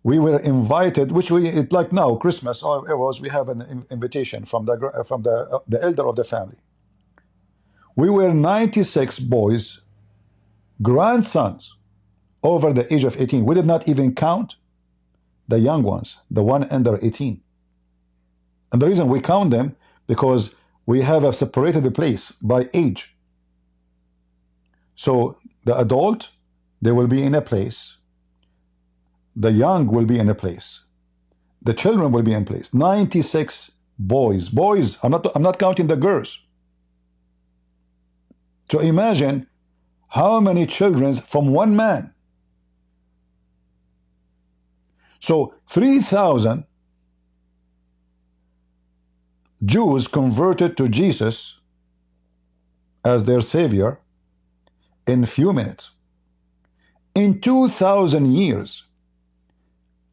[SPEAKER 1] We were invited, which it's like now Christmas or we have an invitation from the elder of the family. We were 96 boys, grandsons, over the age of 18. We did not even count the young ones, the one under 18. And the reason we count them because we have a separated place by age. So the adult, they will be in a place. The young will be in a place. The children will be in place. 96 boys. Boys, I'm not counting the girls. So imagine how many children from one man. So 3,000 Jews converted to Jesus as their savior in few minutes. In 2,000 years,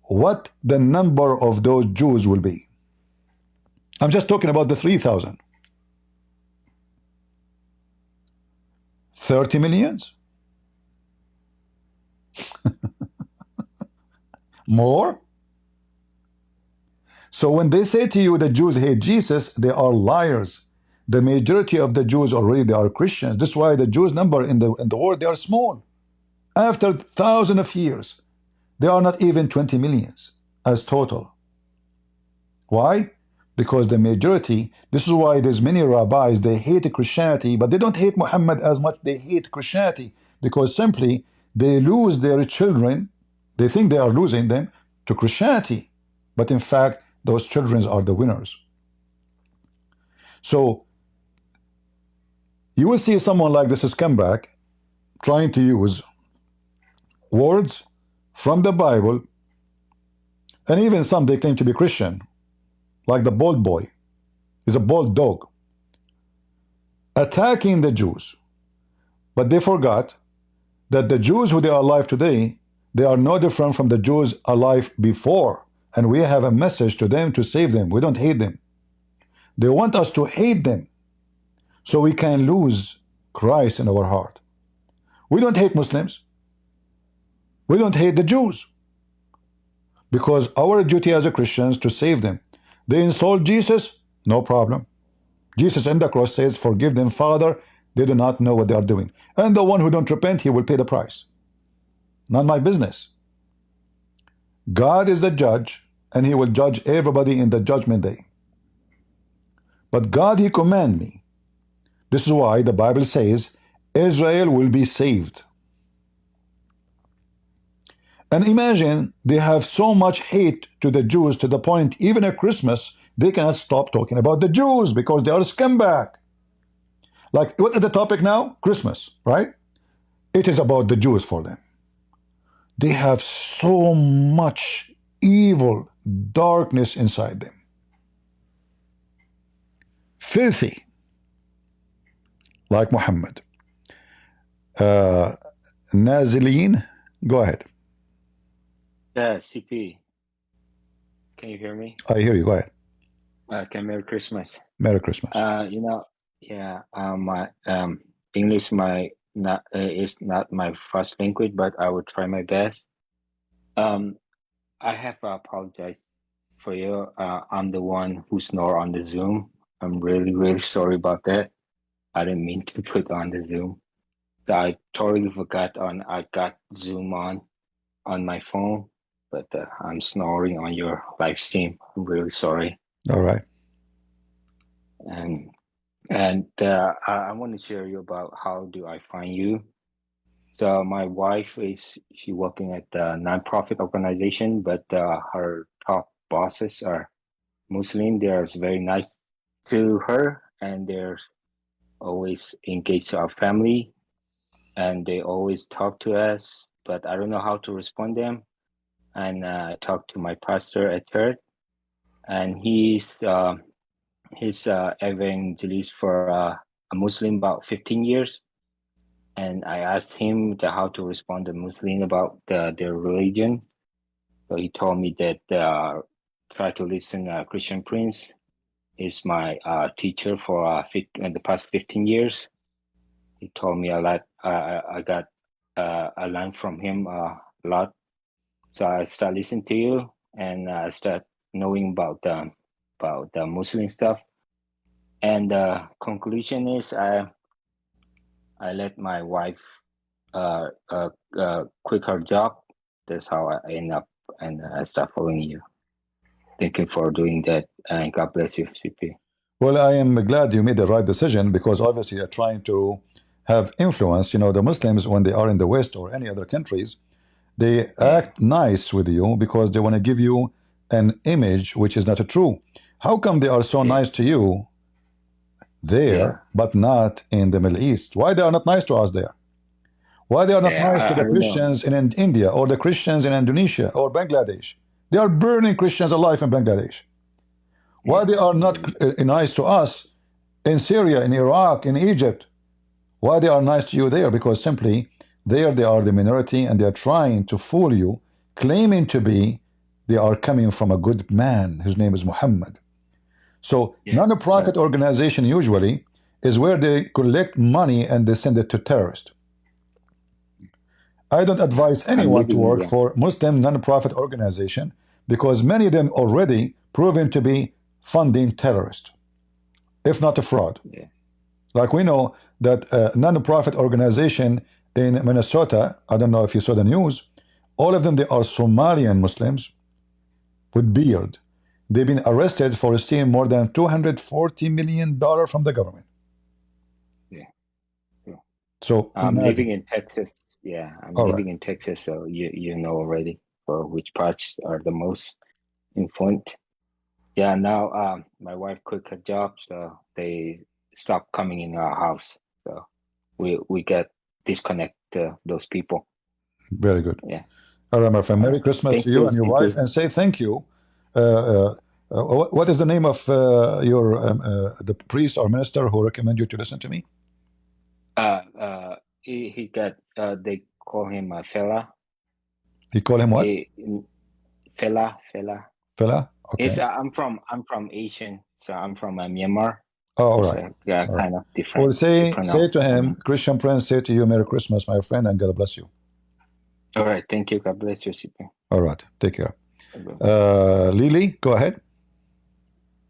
[SPEAKER 1] what the number of those Jews will be? I'm just talking about the 3,000. 30 millions? More? So when they say to you the Jews hate Jesus, they are liars. The majority of the Jews already, they are Christians. This is why the Jews number in the world, they are small. After thousands of years, they are not even 20 millions as total. Why? Because the majority, this is why there's many rabbis, they hate Christianity, but they don't hate Muhammad as much, they hate Christianity, because simply they lose their children, they think they are losing them to Christianity, but in fact, those children are the winners. So, you will see someone like this scumbag trying to use words from the Bible, and even some they claim to be Christian, like the bald boy. He's a bald dog, attacking the Jews. But they forgot that the Jews who they are alive today, they are no different from the Jews alive before. And we have a message to them to save them. We don't hate them. They want us to hate them so we can lose Christ in our heart. We don't hate Muslims. We don't hate the Jews. Because our duty as a Christians to save them. They insult Jesus, no problem. Jesus in the cross says, forgive them, Father, they do not know what they are doing. And the one who don't repent, he will pay the price. Not my business. God is the judge, and he will judge everybody in the judgment day. But God, he command me. This is why the Bible says, Israel will be saved. And imagine they have so much hate to the Jews to the point even at Christmas they cannot stop talking about the Jews because they are scumbag. Like what is the topic now? Christmas, right? It is about the Jews for them. They have so much evil darkness inside them. Filthy. Like Muhammad. Nazilin, go ahead.
[SPEAKER 11] Yeah, CP. Can you hear me?
[SPEAKER 1] I hear you. Go ahead.
[SPEAKER 11] Okay, Merry Christmas.
[SPEAKER 1] Merry Christmas.
[SPEAKER 11] My English is not my first language, but I will try my best. I have to apologize for you. I'm the one who snore on the Zoom. I'm really, really sorry about that. I didn't mean to put on the Zoom. I totally forgot I got Zoom on my phone. But I'm snoring on your live stream. I'm really sorry.
[SPEAKER 1] All right.
[SPEAKER 11] And I want to share you about how do I find you. So my wife she working at a non-profit organization, but her top bosses are Muslim. They are very nice to her, and they're always engaged our family, and they always talk to us, but I don't know how to respond them. And I talked to my pastor at church, and he's evangelist for a Muslim about 15 years. And I asked him how to respond to Muslim about their religion. So he told me that try to listen. Christian Prince is my teacher for the past 15 years. He told me a lot. I learned from him a lot. So I start listening to you, and I start knowing about the Muslim stuff. And the conclusion is I let my wife quit her job. That's how I end up, and I start following you. Thank you for doing that, and God bless you, CP.
[SPEAKER 1] Well, I am glad you made the right decision, because obviously you're trying to have influence. You know, the Muslims, when they are in the West or any other countries, they act nice with you because they want to give you an image which is not true. How come they are so nice to you there, but not in the Middle East? Why they are not nice to us there? Why they are not nice to the Christians in India, or the Christians in Indonesia or Bangladesh? They are burning Christians alive in Bangladesh. Why they are not nice to us in Syria, in Iraq, in Egypt? Why they are nice to you there? Because simply there they are the minority, and they are trying to fool you, claiming to be they are coming from a good man. His name is Mohammed. So non-profit organization usually is where they collect money and they send it to terrorists. I don't advise anyone to work for Muslim non-profit organization, because many of them already proven to be funding terrorists, if not a fraud. Like we know that a non-profit organization in Minnesota, I don't know if you saw the news, all of them, they are Somalian Muslims with beard. They've been arrested for stealing more than $240 million from the government. So
[SPEAKER 11] I'm living in Texas. Yeah, I'm living in Texas, so you know already for which parts are the most influent. Yeah, now my wife quit her job, so they stopped coming in our house. So we get disconnect those people.
[SPEAKER 1] Very good.
[SPEAKER 11] Yeah.
[SPEAKER 1] All right, my friend. Merry Christmas to you and your wife, and say thank you. What is the name of the priest or minister who recommended you to listen to me?
[SPEAKER 11] He got they call him a fella.
[SPEAKER 1] He call him what?
[SPEAKER 11] Fella.
[SPEAKER 1] Fella. Okay.
[SPEAKER 11] I'm from Asian, so I'm from Myanmar.
[SPEAKER 1] Oh, all right.
[SPEAKER 11] Yeah,
[SPEAKER 1] all
[SPEAKER 11] kind of different.
[SPEAKER 1] Well, say to him, Christian Prince, say to you, Merry Christmas, my friend, and God bless you.
[SPEAKER 11] All right, thank you. God bless you, CP.
[SPEAKER 1] All right, take care. Lily, go ahead.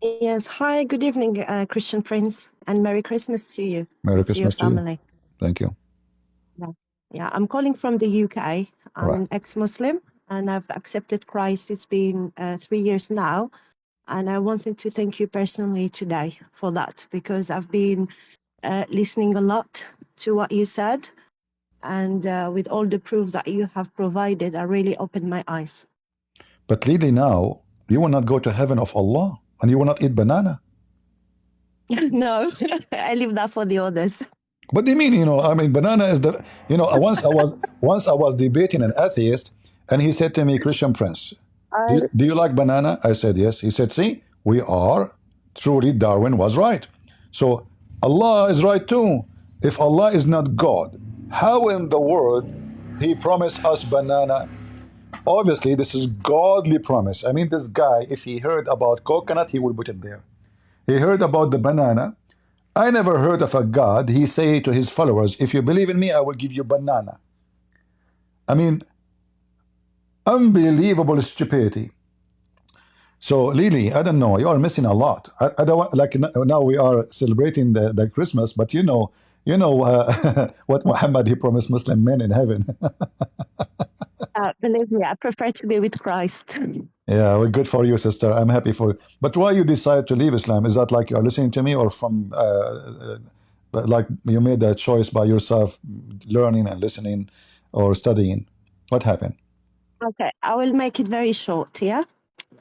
[SPEAKER 12] Yes, hi, good evening, Christian Prince, and Merry Christmas to you.
[SPEAKER 1] Merry
[SPEAKER 12] to your
[SPEAKER 1] Christmas to you.
[SPEAKER 12] family.
[SPEAKER 1] Thank you.
[SPEAKER 12] Yeah, I'm calling from the UK. I'm an ex-Muslim, and I've accepted Christ. It's been 3 years now, and I wanted to thank you personally today for that, because I've been listening a lot to what you said, and with all the proof that you have provided, I really opened my eyes.
[SPEAKER 1] But Lily, now you will not go to heaven of Allah, and you will not eat banana.
[SPEAKER 12] No, I leave that for the others.
[SPEAKER 1] What do you mean? I mean, banana is the. Once I was debating an atheist, and he said to me, Christian Prince, do you like banana? I said yes. He said, see, we are truly, Darwin was right. So Allah is right too. If Allah is not God, how in the world He promised us banana? Obviously, this is godly promise. I mean, this guy, if he heard about coconut, he would put it there. He heard about the banana. I never heard of a God. He say to his followers, if you believe in me, I will give you banana. I mean, unbelievable stupidity. So Lily, I don't know, you are missing a lot. I don't want, like now we are celebrating the Christmas, but you know what Muhammad, he promised Muslim men in heaven.
[SPEAKER 12] Believe me, I prefer to be with Christ.
[SPEAKER 1] Yeah, well, good for you, sister. I'm happy for you. But why you decide to leave Islam? Is that like you are listening to me, or from like you made that choice by yourself, learning and listening or studying? What happened?
[SPEAKER 12] Okay, I will make it very short, yeah?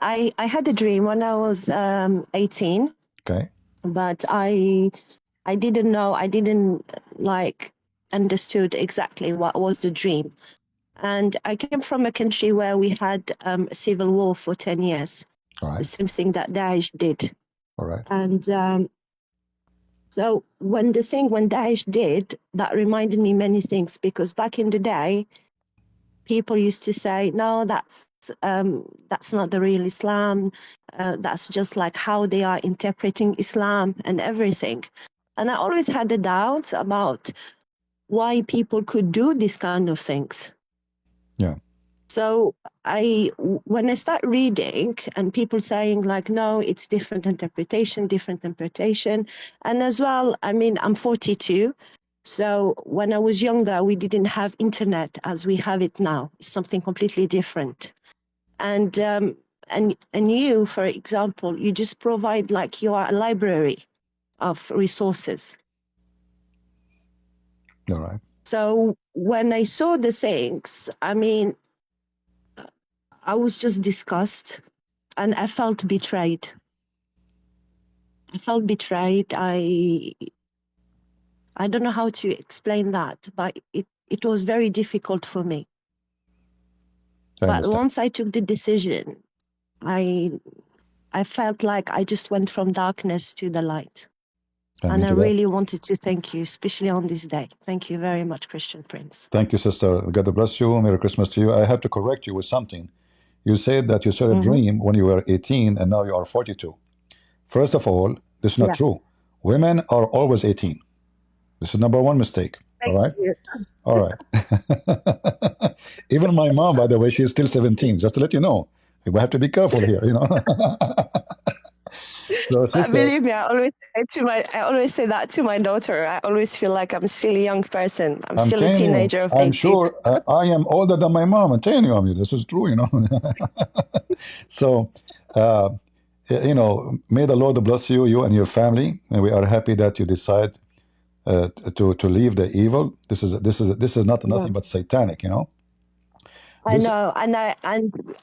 [SPEAKER 12] I had a dream when I was 18.
[SPEAKER 1] Okay.
[SPEAKER 12] but I didn't know. I didn't like understood exactly what was the dream. And I came from a country where we had a civil war for 10 years.
[SPEAKER 1] All right.
[SPEAKER 12] The same thing that Daesh did.
[SPEAKER 1] All right.
[SPEAKER 12] And so when Daesh did, that reminded me many things, because back in the day, people used to say, no, that's not the real Islam. That's just like how they are interpreting Islam and everything. And I always had a doubt about why people could do these kind of things.
[SPEAKER 1] Yeah.
[SPEAKER 12] So when I start reading and people saying like, no, it's different interpretation. And as well, I mean, I'm 42. So when I was younger, we didn't have internet as we have it now. It's something completely different. And you, for example, you just provide like you are a library of resources.
[SPEAKER 1] All right.
[SPEAKER 12] So when I saw the things, I mean, I was just disgusted and I felt betrayed. I don't know how to explain that, but it was very difficult for me. But once I took the decision, I felt like I just went from darkness to the light. And I really wanted to thank you, especially on this day. Thank you very much, Christian Prince.
[SPEAKER 1] Thank you, sister. God bless you. Merry Christmas to you. I have to correct you with something. You said that you saw a dream when you were 18 and now you are 42. First of all, this is not true. Women are always 18. This is number one mistake.
[SPEAKER 12] Thank
[SPEAKER 1] all right?
[SPEAKER 12] you.
[SPEAKER 1] All right. Even my mom, by the way, she is still 17, just to let you know. We have to be careful here, you know. So, sister,
[SPEAKER 12] believe me, I always say that to my daughter. I always feel like I'm still a young person. I'm still a teenager of 18.
[SPEAKER 1] I'm sure I am older than my mom. I'm telling you, this is true, you know. So, you know, may the Lord bless you, you and your family, and we are happy that you decide to leave the evil. This is not nothing but satanic, you know.
[SPEAKER 12] I know,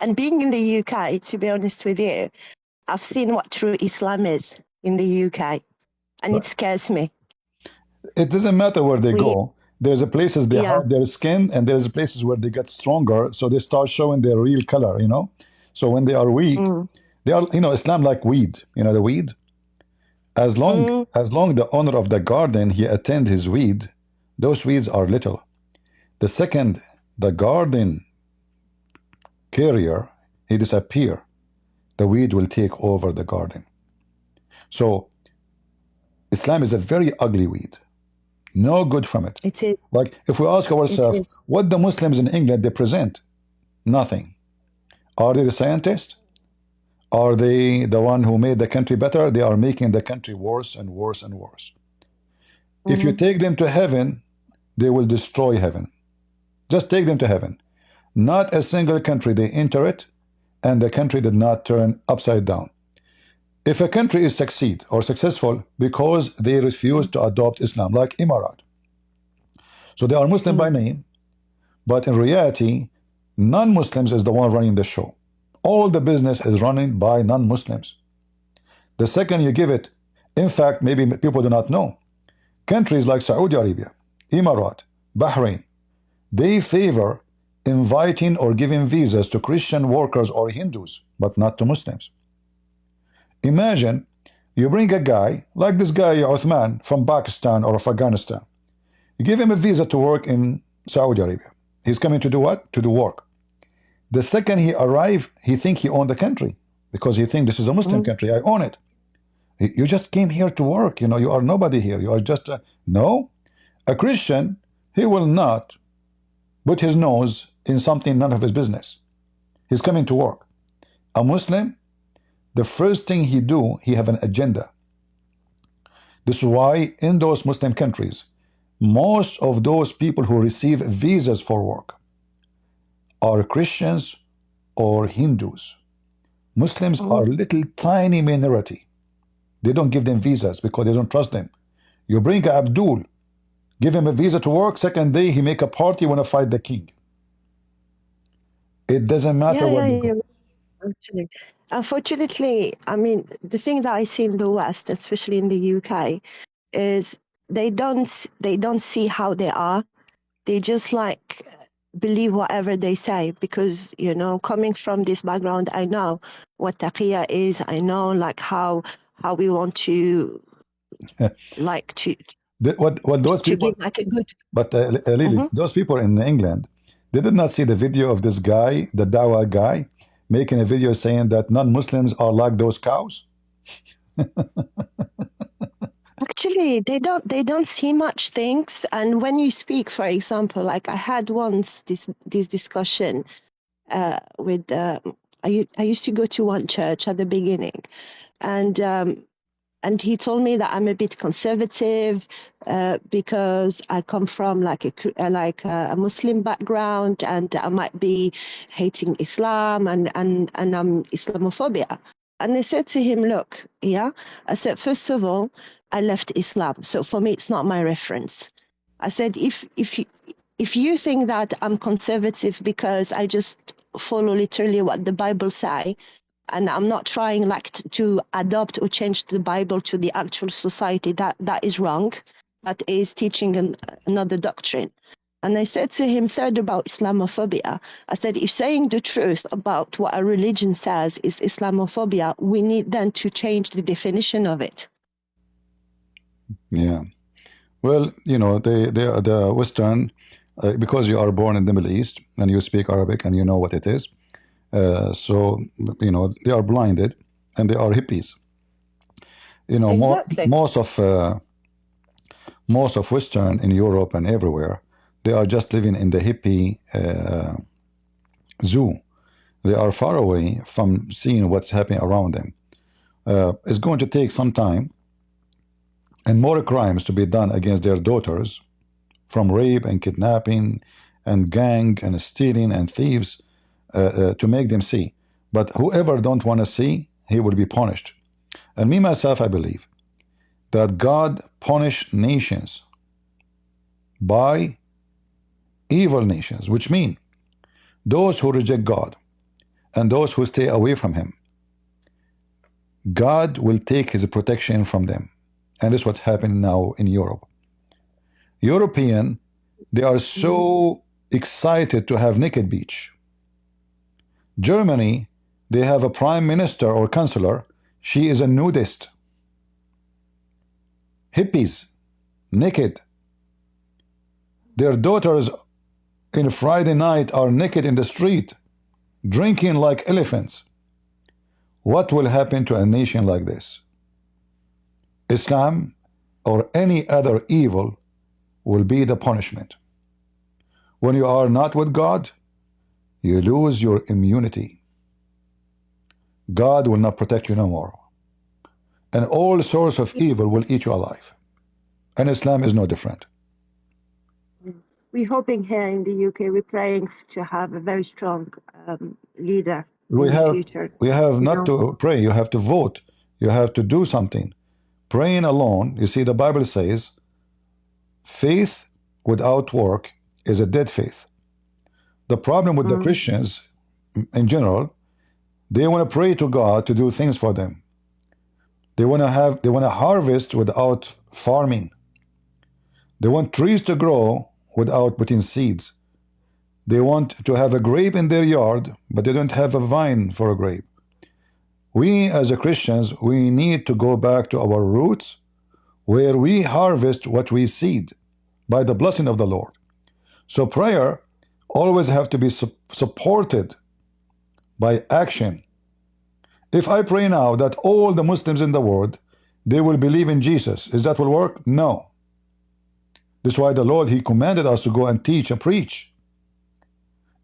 [SPEAKER 12] and being in the UK, to be honest with you, I've seen what true Islam is in the UK, and it scares me.
[SPEAKER 1] It doesn't matter where they go. There's places they hide their skin, and there's places where they get stronger, so they start showing their real color, you know. So when they are weak, they are, you know, Islam like weed, you know, the weed. As long the owner of the garden, he attend his weed, those weeds are little. The second the garden carrier, he disappear, the weed will take over the garden. So Islam is a very ugly weed. No good from it.
[SPEAKER 12] It is.
[SPEAKER 1] Like if we ask ourselves, what the Muslims in England they present? Nothing. Are they the scientists? Are they the one who made the country better? They are making the country worse and worse and worse. If you take them to heaven, they will destroy heaven. Just take them to heaven. Not a single country they enter it, and the country did not turn upside down. If a country is succeed or successful because they refuse to adopt Islam, like Emirat. So they are Muslim by name, but in reality, non-Muslims is the one running the show. All the business is running by non-Muslims. The second you give it, in fact, maybe people do not know, countries like Saudi Arabia, Emirat, Bahrain, they favor inviting or giving visas to Christian workers or Hindus, but not to Muslims. Imagine you bring a guy like this guy Uthman from Pakistan or Afghanistan. You give him a visa to work in Saudi Arabia. He's coming to do what? To do work. The second he arrives, he think he owned the country because he think this is a Muslim country. I own it. You just came here to work. You know, you are nobody here. You are just no. A Christian, he will not put his nose in something none of his business. He's coming to work. A Muslim, the first thing he do, he have an agenda. This is why in those Muslim countries, most of those people who receive visas for work are Christians or Hindus. Muslims are little tiny minority. They don't give them visas because they don't trust them. You bring Abdul, give him a visa to work, second day he make a party, want to fight the king. It doesn't matter where you go.
[SPEAKER 12] Actually, unfortunately, I mean, the thing that I see in the West, especially in the UK, is they don't see how they are. They just like believe whatever they say because, you know, coming from this background, I know what taqiyya is. I know like how we want to like to
[SPEAKER 1] what those
[SPEAKER 12] to
[SPEAKER 1] people,
[SPEAKER 12] give like a good.
[SPEAKER 1] but Lily, those people in England, they did not see the video of this guy, the Dawah guy, making a video saying that non-Muslims are like those cows.
[SPEAKER 12] Actually, they don't see much things. And when you speak, for example, like I had once this discussion with I used to go to one church at the beginning, and he told me that I'm a bit conservative because I come from like a Muslim background, and I might be hating Islam and I'm Islamophobia. And I said to him, look, yeah, I said, first of all, I left Islam, so for me it's not my reference. I said, if you think that I'm conservative because I just follow literally what the Bible say, and I'm not trying like to adopt or change the Bible to the actual society, that is wrong. That is teaching another doctrine. And I said to him, third, about Islamophobia, I said, if saying the truth about what a religion says is Islamophobia, we need then to change the definition of it.
[SPEAKER 1] Yeah. Well, you know, they are the Western, because you are born in the Middle East and you speak Arabic and you know what it is. So, you know, they are blinded and they are hippies. You know,
[SPEAKER 12] Exactly.
[SPEAKER 1] most of Western in Europe and everywhere, they are just living in the hippie zoo. They are far away from seeing what's happening around them. It's going to take some time and more crimes to be done against their daughters, from rape and kidnapping and gang and stealing and thieves, to make them see. But whoever don't want to see, he will be punished. And me myself, I believe that God punished nations by evil nations, which mean those who reject God and those who stay away from him. God will take his protection from them. And this is what's happening now in Europe. European, they are so excited to have naked beach. Germany, they have a prime minister or chancellor. She is a nudist. Hippies, naked. Their daughters in Friday night are naked in the street, drinking like elephants. What will happen to a nation like this? Islam or any other evil will be the punishment. When you are not with God, you lose your immunity. God will not protect you no more. And all sorts of evil will eat you alive. And Islam is no different.
[SPEAKER 12] We're hoping here in the UK, we're praying to have a very strong leader
[SPEAKER 1] We
[SPEAKER 12] in the
[SPEAKER 1] have
[SPEAKER 12] future.
[SPEAKER 1] not to pray, you have to vote. You have to do something. Praying alone, you see, the Bible says, faith without work is a dead faith. The problem with the Christians in general, they want to pray to God to do things for them. They want to harvest without farming. They want trees to grow without putting seeds. They want to have a grape in their yard, but they don't have a vine for a grape. We as a Christians, we need to go back to our roots, where we harvest what we seed by the blessing of the Lord. So prayer always have to be supported by action. If I pray now that all the Muslims in the world, they will believe in Jesus, is that will work? No. This is why the Lord, he commanded us to go and teach and preach.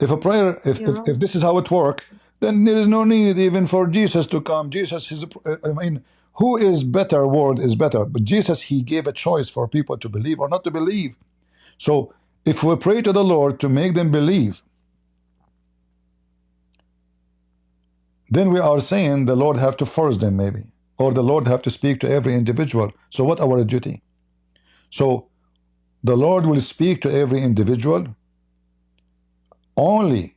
[SPEAKER 1] If a prayer, if this is how it works, then there is no need even for Jesus to come. Jesus is, I mean, who is better? Word is better. But Jesus, he gave a choice for people to believe or not to believe. So if we pray to the Lord to make them believe, then we are saying the Lord have to force them maybe, or the Lord have to speak to every individual. So what our duty? So the Lord will speak to every individual only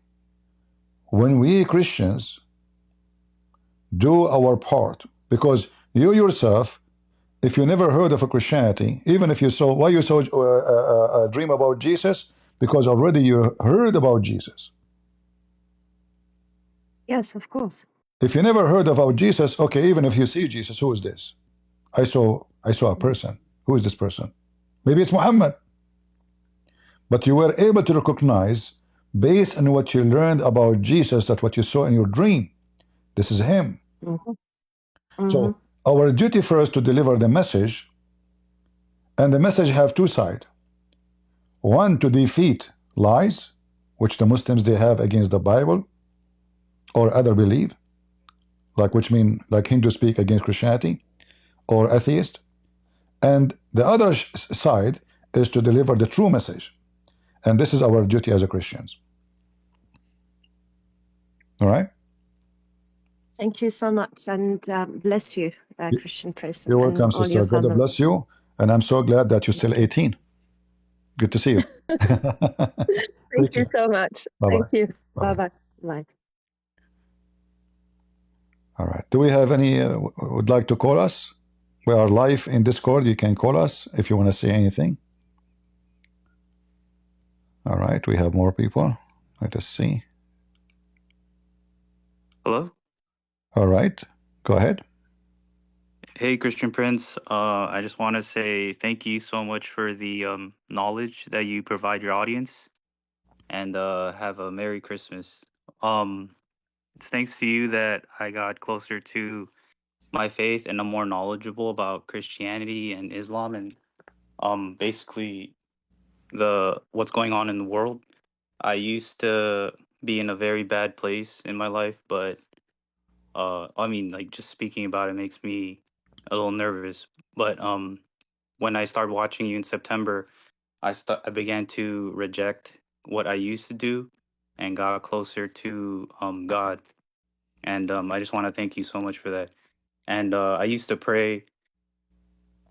[SPEAKER 1] when we Christians do our part, because you yourself, if you never heard of a Christianity, even if you saw, why you saw a dream about Jesus? Because already you heard about Jesus.
[SPEAKER 12] Yes, of course.
[SPEAKER 1] If you never heard about Jesus, okay, even if you see Jesus, who is this? I saw a person. Who is this person? Maybe it's Mohammed. But you were able to recognize, based on what you learned about Jesus, that what you saw in your dream, this is him. So our duty first to deliver the message, and the message have two sides. One, to defeat lies, which the Muslims they have against the Bible or other belief, like which mean like Hindu speak against Christianity or atheist. And the other side is to deliver the true message. And this is our duty as a Christians. All right?
[SPEAKER 12] Thank you so much, and bless you, Christian Prince.
[SPEAKER 1] You're welcome,
[SPEAKER 12] and all
[SPEAKER 1] sister.
[SPEAKER 12] your
[SPEAKER 1] God
[SPEAKER 12] family.
[SPEAKER 1] bless you. And I'm so glad that you're still 18. Good to see you.
[SPEAKER 12] Thank you so much.
[SPEAKER 1] Bye-bye.
[SPEAKER 12] Thank you.
[SPEAKER 1] Bye-bye.
[SPEAKER 12] Bye-bye. Bye.
[SPEAKER 1] All right. Do we have any would like to call us? We are live in Discord. You can call us if you want to say anything. All right. We have more people. Let us see.
[SPEAKER 13] Hello?
[SPEAKER 1] All right. Go ahead.
[SPEAKER 13] Hey, Christian Prince. I just want to say thank you so much for the knowledge that you provide your audience, and have a Merry Christmas. It's thanks to you that I got closer to my faith and I'm more knowledgeable about Christianity and Islam and basically what's going on in the world. I used to be in a very bad place in my life, but I mean, like, just speaking about it makes me a little nervous. But when I started watching you in September, I began to reject what I used to do and got closer to God. And I just want to thank you so much for that. And I used to pray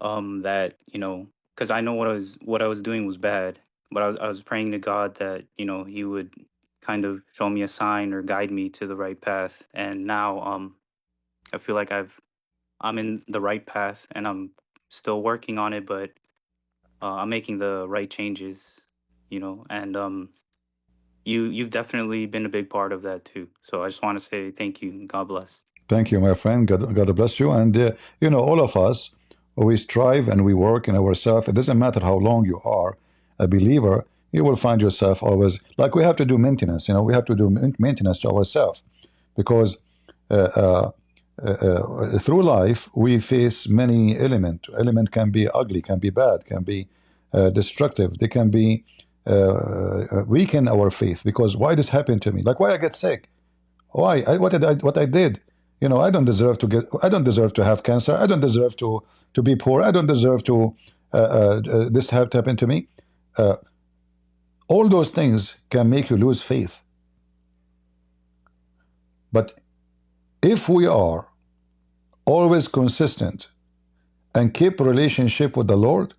[SPEAKER 13] that, because I know what I was doing was bad, but I was praying to God that, he would kind of show me a sign or guide me to the right path. And now I feel like I'm in the right path and I'm still working on it, but I'm making the right changes, and you've definitely been a big part of that too. So I just want to say thank you. God bless.
[SPEAKER 1] Thank you, my friend. God bless you. And all of us, we strive and we work in ourselves. It doesn't matter how long you are a believer, you will find yourself always like we have to do maintenance. We have to do maintenance to ourselves, because through life we face many elements. Element can be ugly, can be bad, can be destructive. They can be weaken our faith. Because why this happened to me? Like, why I get sick? Why? What I did? I don't deserve to have cancer. I don't deserve to be poor. I don't deserve to this to happen to me. All those things can make you lose faith. But if we are always consistent and keep relationship with the Lord,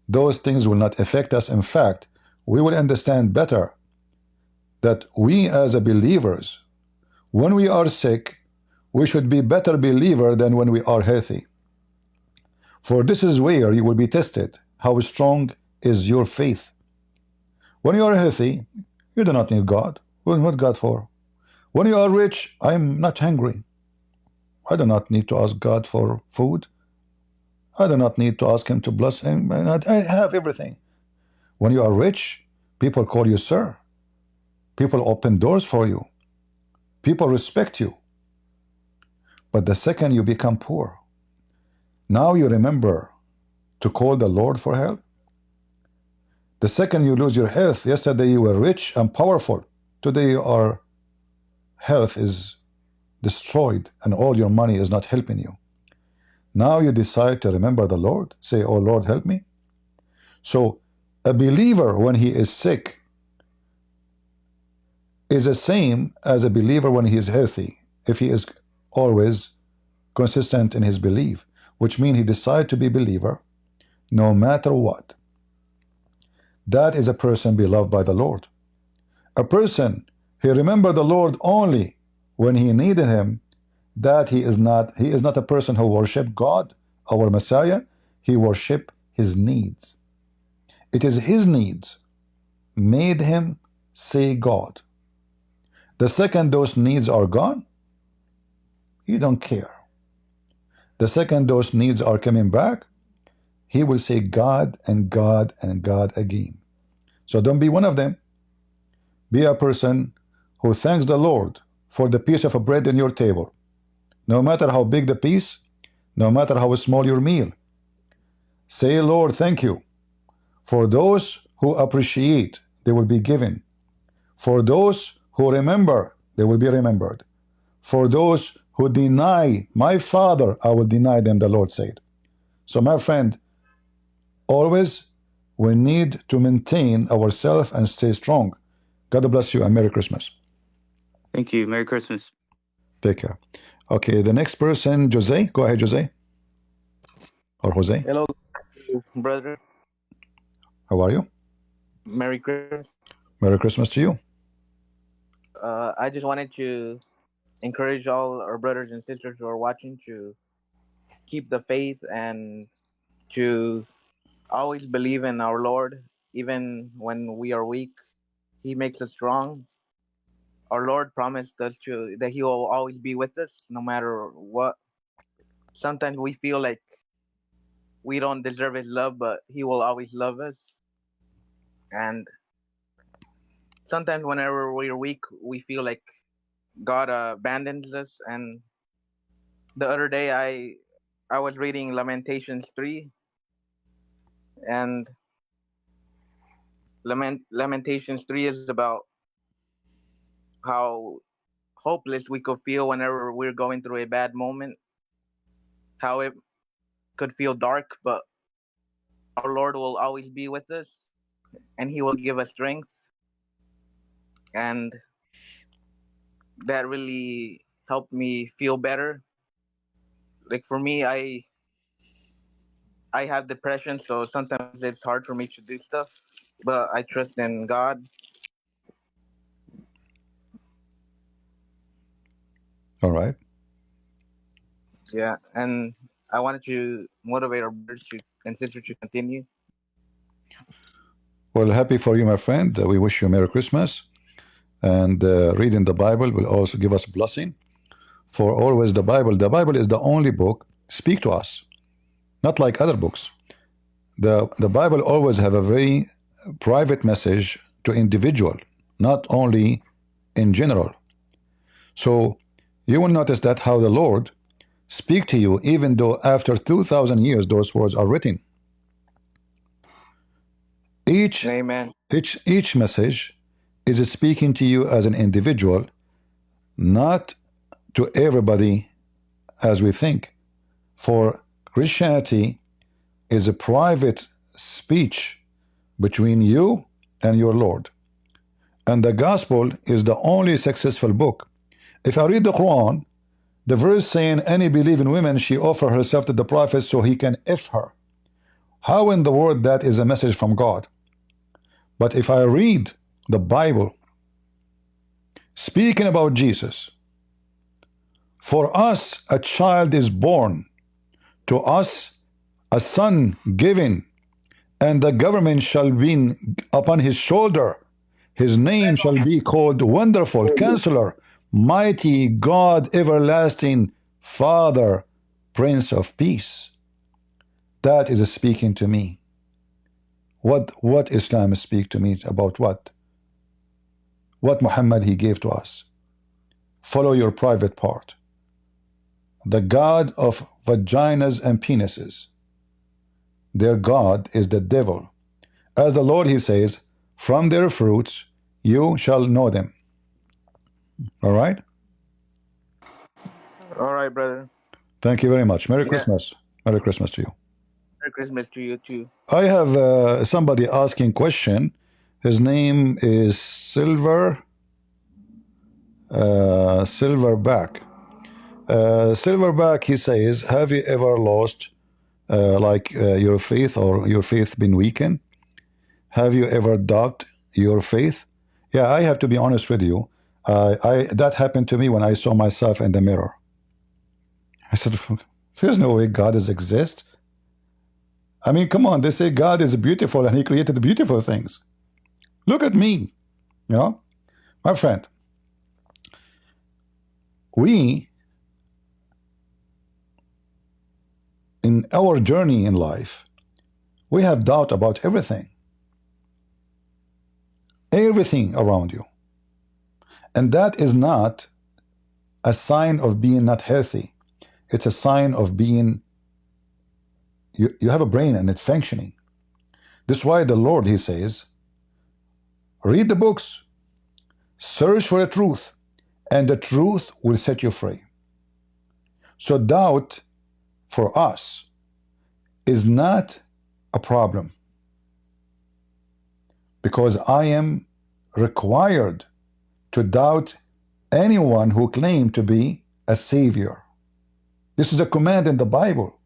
[SPEAKER 1] those things will not affect us. In fact, we will understand better that we as a believers, when we are sick, we should be better believer than when we are healthy. For this is where you will be tested. How strong is your faith? When you are healthy, you do not need God. What need God for? When you are rich, I am not hungry. I do not need to ask God for food. I do not need to ask him to bless him. I have everything. When you are rich, people call you sir. People open doors for you. People respect you. But the second you become poor, now you remember to call the Lord for help. The second you lose your health, yesterday you were rich and powerful. Today your health is destroyed and all your money is not helping you. Now you decide to remember the Lord. Say, oh Lord, help me. So a believer, when he is sick, is the same as a believer when he is healthy, if he is always consistent in his belief, which means he decides to be believer no matter what. That is a person beloved by the Lord. A person, he remembered the Lord only when he needed him that he is not a person who worship God, our Messiah. He worship his needs. It is his needs made him say God. The second those needs are gone, he don't care. The second those needs are coming back, he will say God and God and God again. So don't be one of them. Be a person who thanks the Lord for the piece of bread in your table. No matter how big the piece, no matter how small your meal. Say, Lord, thank you. For those who appreciate, they will be given. For those who remember, they will be remembered. For those who deny my Father, I will deny them, the Lord said. So my friend, always we need to maintain ourselves and stay strong. God bless you and Merry Christmas.
[SPEAKER 13] Thank you. Merry Christmas.
[SPEAKER 1] Take care. Okay, the next person, Jose. Go ahead, Jose. Or Jose.
[SPEAKER 14] Hello, brother.
[SPEAKER 1] How are you?
[SPEAKER 14] Merry Christmas.
[SPEAKER 1] Merry Christmas to you.
[SPEAKER 14] I just wanted to encourage all our brothers and sisters who are watching to keep the faith and to always believe in our Lord, even when we are weak. He makes us strong. Our Lord promised us that He will always be with us, no matter what. Sometimes we feel like we don't deserve His love, but He will always love us. And sometimes whenever we're weak, we feel like God abandons us. And the other day, I was reading Lamentations 3, and Lamentations 3 is about how hopeless we could feel whenever we're going through a bad moment, how it could feel dark, but our Lord will always be with us, and He will give us strength. And that really helped me feel better. Like for me, I have depression, so sometimes it's hard for me to do stuff, but I trust in God.
[SPEAKER 1] All right.
[SPEAKER 14] Yeah, and I wanted to motivate our brothers and sisters to continue.
[SPEAKER 1] Well, happy for you, my friend. We wish you a Merry Christmas. And reading the Bible will also give us blessing. For always the Bible is the only book speak to us, not like other books. The Bible always have a very private message to individual, not only in general. So you will notice that how the Lord speak to you, even though after 2,000 years those words are written.
[SPEAKER 14] Amen.
[SPEAKER 1] Each message is speaking to you as an individual, not to everybody as we think. For Christianity is a private speech between you and your Lord. And the gospel is the only successful book. If I read the Quran, the verse saying any believing woman, she offer herself to the prophet so he can F her. How in the world that is a message from God? But if I read the Bible speaking about Jesus, for us a child is born, to us a son given, and the government shall be upon his shoulder. His name shall be called Wonderful Counselor, Mighty God, Everlasting Father, Prince of Peace. That is speaking to me. What Islam speak to me about what? What Muhammad he gave to us. Follow your private part. The God of vaginas and penises. Their God is the devil. As the Lord he says, from their fruits you shall know them. All right?
[SPEAKER 14] All right, brother.
[SPEAKER 1] Thank you very much. Merry Christmas. Merry Christmas to you.
[SPEAKER 14] Merry Christmas to you too.
[SPEAKER 1] I have somebody asking question. His name is Silverback. Silverback, he says, have you ever lost your faith, or your faith been weakened? Have you ever doubted your faith? Yeah, I have to be honest with you. That happened to me when I saw myself in the mirror. I said, there's no way God exists. I mean, come on, they say God is beautiful and he created beautiful things. Look at me, you know, my friend. We, in our journey in life, we have doubt about everything. Everything around you. And that is not a sign of being not healthy. It's a sign of being, you have a brain and it's functioning. This is why the Lord, he says, read the books, search for the truth, and the truth will set you free. So doubt for us is not a problem, because I am required to doubt anyone who claims to be a savior. This is a command in the Bible.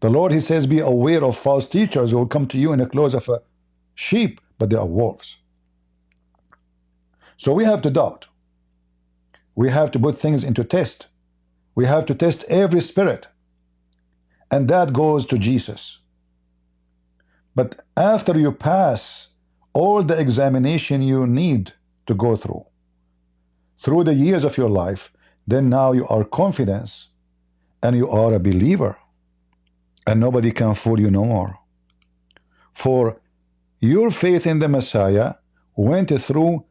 [SPEAKER 1] The Lord, he says, be aware of false teachers who will come to you in the clothes of a sheep, but they are wolves. So we have to doubt. We have to put things into test. We have to test every spirit. And that goes to Jesus. But after you pass all the examination you need to go through the years of your life, then now you are confident and you are a believer. And nobody can fool you no more. For your faith in the Messiah went through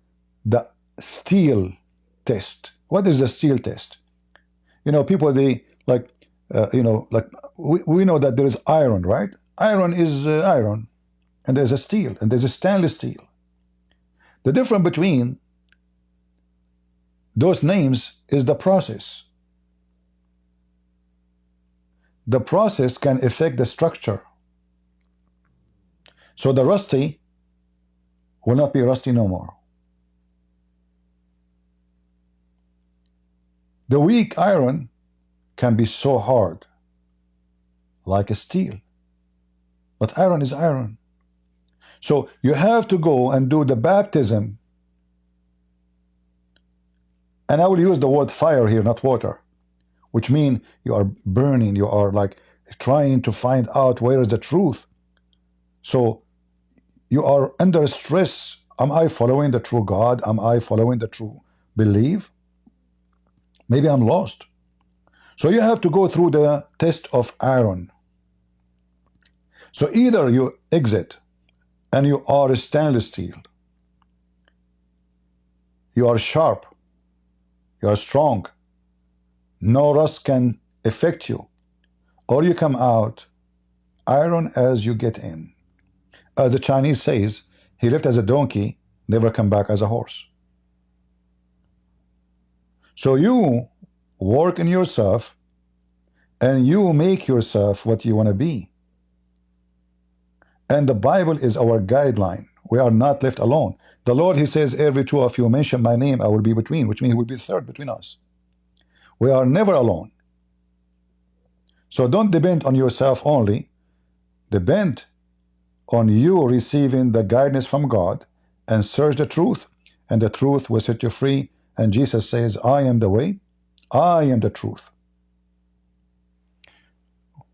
[SPEAKER 1] the steel test. What is the steel test? You know, people, they like, we know that there is iron, right? Iron is iron. And there's a steel, and there's a stainless steel. The difference between those names is the process. The process can affect the structure. So the rusty will not be rusty no more. The weak iron can be so hard, like a steel. But iron is iron. So you have to go and do the baptism. And I will use the word fire here, not water, which means you are burning, you are like trying to find out where is the truth. So you are under stress. Am I following the true God? Am I following the true belief? Maybe I'm lost. So you have to go through the test of iron. So either you exit and you are stainless steel. You are sharp. You are strong. No rust can affect you. Or you come out iron as you get in. As the Chinese says, he left as a donkey, never come back as a horse. So you work in yourself and you make yourself what you want to be. And the Bible is our guideline. We are not left alone. The Lord, he says, every two of you mention my name, I will be between, which means he will be third between us. We are never alone. So don't depend on yourself only. Depend on you receiving the guidance from God and search the truth, and the truth will set you free. And Jesus says, I am the way, I am the truth.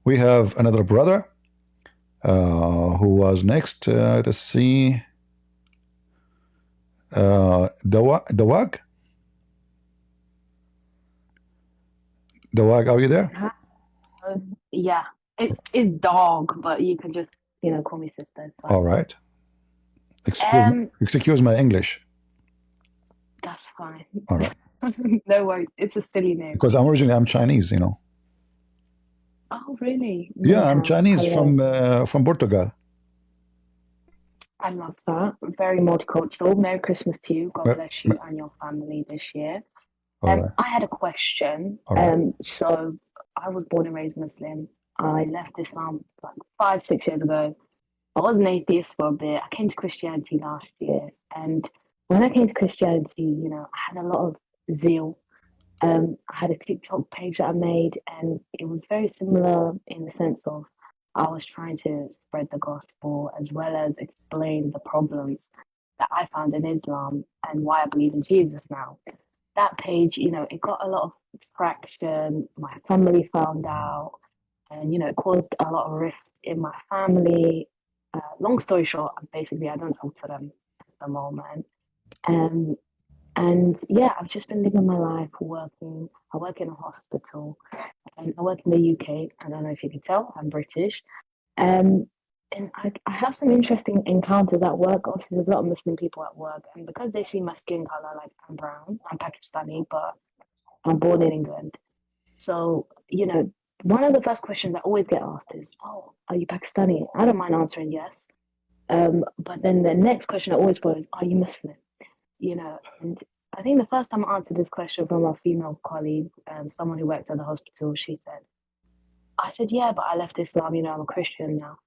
[SPEAKER 1] We have another brother who was next. Let's see. Dawah. Dawah, are you there?
[SPEAKER 15] Yeah, it's dog, but you can just call me sister. It's fine.
[SPEAKER 1] All right. Excuse my English.
[SPEAKER 15] That's fine.
[SPEAKER 1] All right.
[SPEAKER 15] No worries. It's a silly name.
[SPEAKER 1] Because I'm Chinese, you know.
[SPEAKER 15] Oh, really?
[SPEAKER 1] Yeah, I'm Chinese from Portugal.
[SPEAKER 15] I love that. Very multicultural. Merry Christmas to you. God bless you and your family this year.
[SPEAKER 1] Right.
[SPEAKER 15] I had a question.
[SPEAKER 1] Right.
[SPEAKER 15] So I was born and raised Muslim. I left Islam like 5-6 years ago. I was an atheist for a bit. I came to Christianity last year. And when I came to Christianity, I had a lot of zeal. I had a TikTok page that I made, and it was very similar in the sense of I was trying to spread the gospel as well as explain the problems that I found in Islam and why I believe in Jesus now. That page, it got a lot of fraction. My family found out, and it caused a lot of rifts in my family. Long story short, basically I don't talk to them at the moment. And yeah, I've just been living my life working. I work in a hospital, and I work in the UK. I don't know if you can tell, I'm British. And I have some interesting encounters at work. Obviously, there's a lot of Muslim people at work, and because they see my skin color, like I'm brown, I'm Pakistani, but I'm born in England. So, one of the first questions I always get asked is, "Oh, are you Pakistani?" I don't mind answering yes. But then the next question I always pose is, "Are you Muslim?" And I think the first time I answered this question from a female colleague, someone who worked at the hospital, I said, yeah, but I left Islam, I'm a Christian now.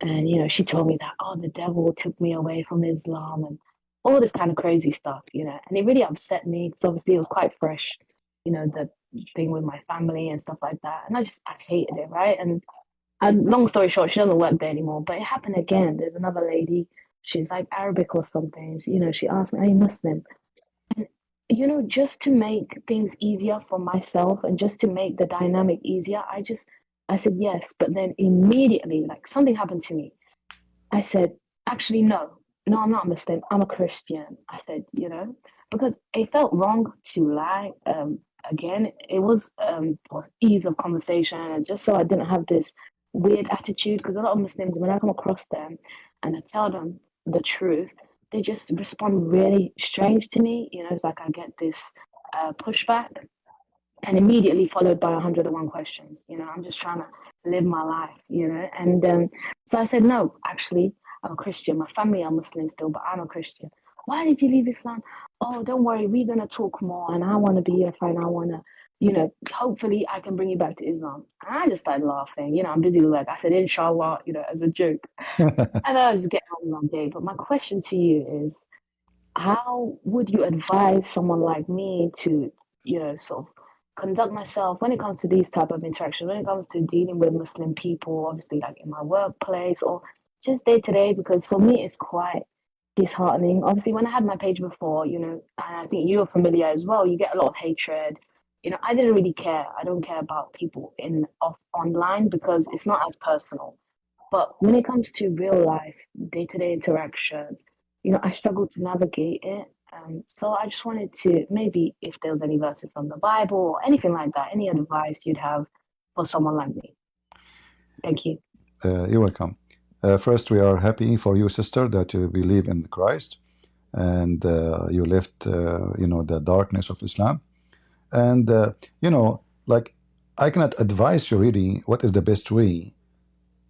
[SPEAKER 15] And, she told me that, oh, the devil took me away from Islam and all this kind of crazy stuff, and it really upset me because obviously it was quite fresh, the thing with my family and stuff like that. And I hated it, right? And long story short, she doesn't work there anymore, but it happened again. There's another lady, she's like Arabic or something. She asked me, are you Muslim? And, just to make things easier for myself and just to make the dynamic easier, I said yes. But then immediately, like something happened to me. I said, actually, no, I'm not Muslim. I'm a Christian. I said, because it felt wrong to lie. Again, it was for ease of conversation and just so I didn't have this weird attitude, because a lot of Muslims, when I come across them and I tell them the truth, they just respond really strange to me. It's like I get this pushback and immediately followed by 101 questions. I'm just trying to live my life, And so I said, no, actually, I'm a Christian. My family are Muslim still, but I'm a Christian. Why did you leave Islam? Oh, don't worry, we're going to talk more and I want to be your friend. I want to, hopefully I can bring you back to Islam. And I just started laughing. I'm busy with work. I said, inshallah, as a joke. And then I just get on one day. But my question to you is, how would you advise someone like me to, sort of conduct myself when it comes to these type of interactions, when it comes to dealing with Muslim people, obviously like in my workplace or just day to day? Because for me, it's quite disheartening. Obviously, when I had my page before, and I think you're familiar as well, you get a lot of hatred. I didn't really care. I don't care about people online because it's not as personal. But when it comes to real life, day-to-day interactions, I struggle to navigate it. So I just wanted to maybe if there was any verses from the Bible or anything like that, any advice you'd have for someone like me. Thank you.
[SPEAKER 1] You're welcome. First, we are happy for you, sister, that you believe in Christ and you left, the darkness of Islam. And, like, I cannot advise you really what is the best way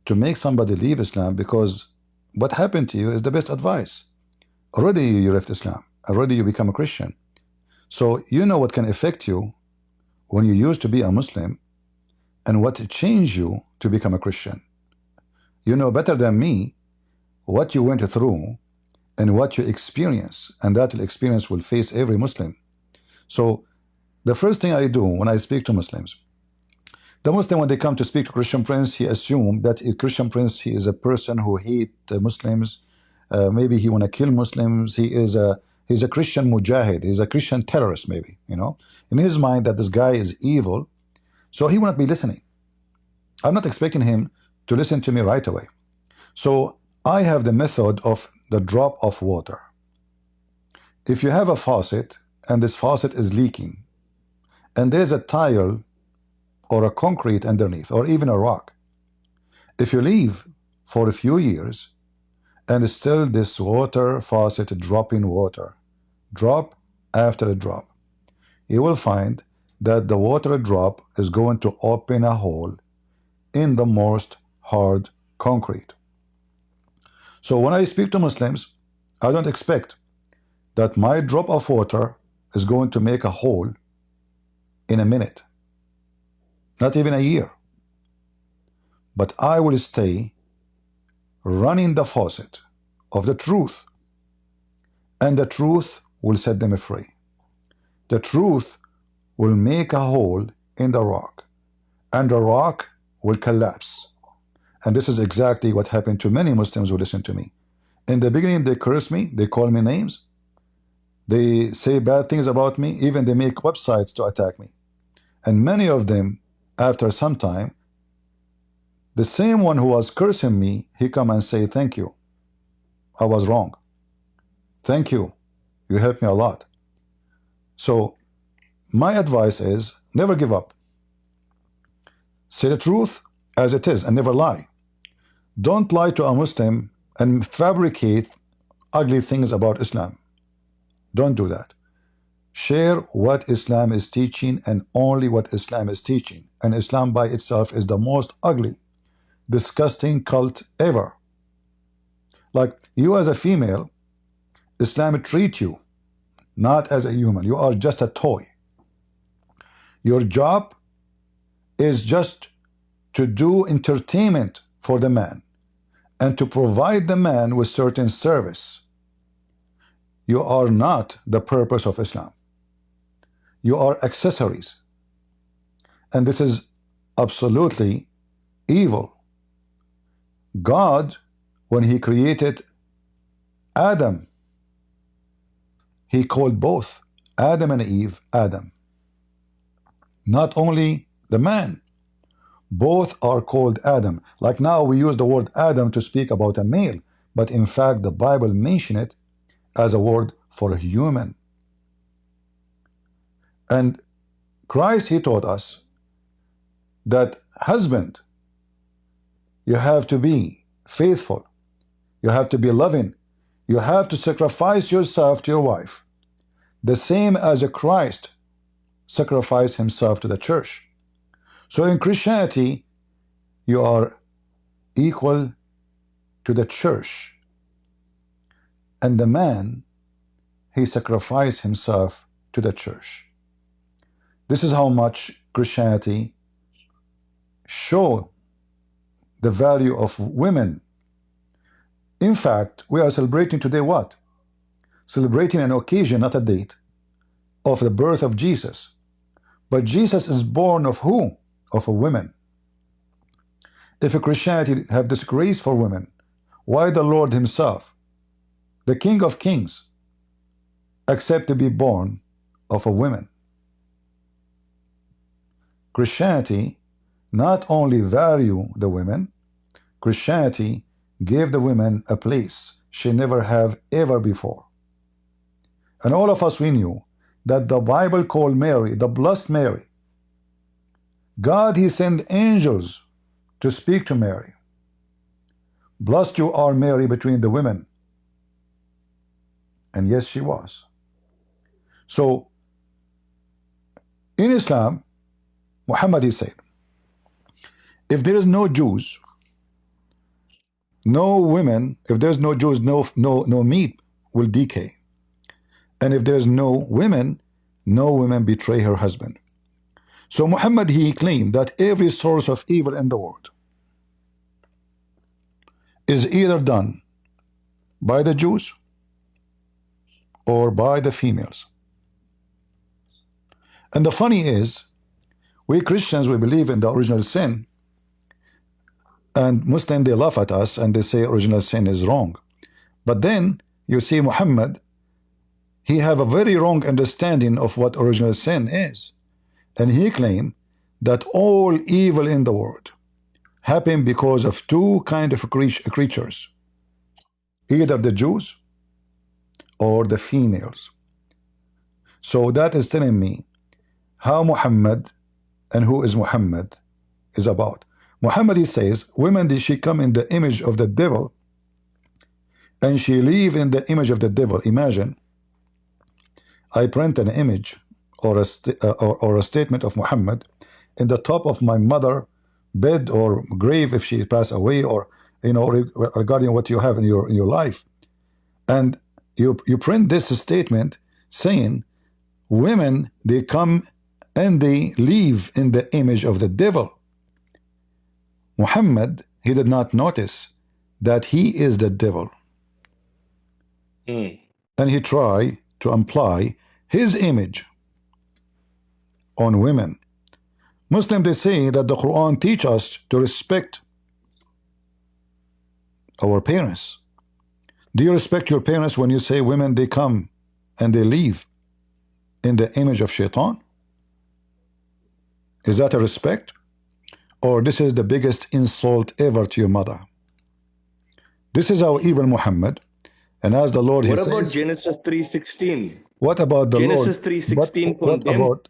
[SPEAKER 1] to make somebody leave Islam, because what happened to you is the best advice. Already you left Islam. Already you become a Christian. So you know what can affect you when you used to be a Muslim and what changed you to become a Christian. You know better than me what you went through and what you experience, and that experience will face every Muslim. So the first thing I do when I speak to Muslims, the Muslim, when they come to speak to Christian Prince, he assumes that a Christian Prince, he is a person who hates Muslims. Maybe he want to kill Muslims. He's a Christian mujahid. He's a Christian terrorist, maybe, in his mind that this guy is evil. So he will not be listening. I'm not expecting him to listen to me right away. So I have the method of the drop of water. If you have a faucet and this faucet is leaking and there's a tile or a concrete underneath or even a rock, if you leave for a few years and still this water faucet dropping water, drop after drop, you will find that the water drop is going to open a hole in the most hard concrete. So when I speak to Muslims, I don't expect that my drop of water is going to make a hole in a minute, not even a year. But I will stay running the faucet of the truth, and the truth will set them free. The truth will make a hole in the rock, and the rock will collapse. And this is exactly what happened to many Muslims who listen to me. In the beginning, they curse me, they call me names, they say bad things about me, even they make websites to attack me. And many of them, after some time, the same one who was cursing me, he come and say, thank you. I was wrong. Thank you. You helped me a lot. So my advice is never give up. Say the truth as it is and never lie. Don't lie to a Muslim and fabricate ugly things about Islam. Don't do that. Share what Islam is teaching and only what Islam is teaching. And Islam by itself is the most ugly, disgusting cult ever. Like you as a female, Islam treat you not as a human. You are just a toy. Your job is just to do entertainment for the man and to provide the man with certain service. You are not the purpose of Islam. You are accessories. And this is absolutely evil. God, when he created Adam, he called both Adam and Eve Adam. Not only the man. Both are called Adam. Like now we use the word Adam to speak about a male, but in fact the Bible mentions it as a word for a human. And Christ, he taught us that husband, you have to be faithful. You have to be loving. You have to sacrifice yourself to your wife. The same as a Christ sacrificed himself to the church. So in Christianity, you are equal to the church. And the man, he sacrificed himself to the church. This is how much Christianity show the value of women. In fact, we are celebrating today what? Celebrating an occasion, not a date, of the birth of Jesus. But Jesus is born of who? Of a woman. If a Christianity have this grace for women, why the Lord himself, the King of Kings, accept to be born of a woman? Christianity not only value the women, Christianity gave the women a place she never have ever before. And all of us, we knew that the Bible called Mary, the blessed Mary. God, he sent angels to speak to Mary. Blessed you are, Mary, between the women. And yes, she was. So, in Islam, Muhammad, he said, if there is no Jews, no women, if there's no Jews, no meat will decay. And if there's no women betray her husband. So Muhammad, he claimed that every source of evil in the world is either done by the Jews or by the females. And the funny is, we Christians, we believe in the original sin, and Muslims, they laugh at us and they say original sin is wrong. But then you see Muhammad, he have a very wrong understanding of what original sin is. And he claimed that all evil in the world happened because of two kinds of creatures, either the Jews or the females. So that is telling me how Muhammad and who is Muhammad is about. Muhammad, he says, women, she come in the image of the devil and she live in the image of the devil. Imagine, I print an image or a statement of Muhammad in the top of my mother bed or grave if she passed away, or regarding what you have in your life, and you print this statement saying women, they come and they live in the image of the devil. Muhammad, he did not notice that he is the devil, and he tried to imply his image on women. Muslims, they say that the Quran teach us to respect our parents. Do you respect your parents when you say women, they come and they live in the image of shaitan? Is that a respect? Or this is the biggest insult ever to your mother? This is our evil Muhammad. And as the Lord, he
[SPEAKER 8] What about
[SPEAKER 1] says,
[SPEAKER 8] Genesis 3:16?
[SPEAKER 1] what about the
[SPEAKER 8] Genesis
[SPEAKER 1] Lord?
[SPEAKER 8] 3:16
[SPEAKER 1] What
[SPEAKER 8] condemned.
[SPEAKER 1] about,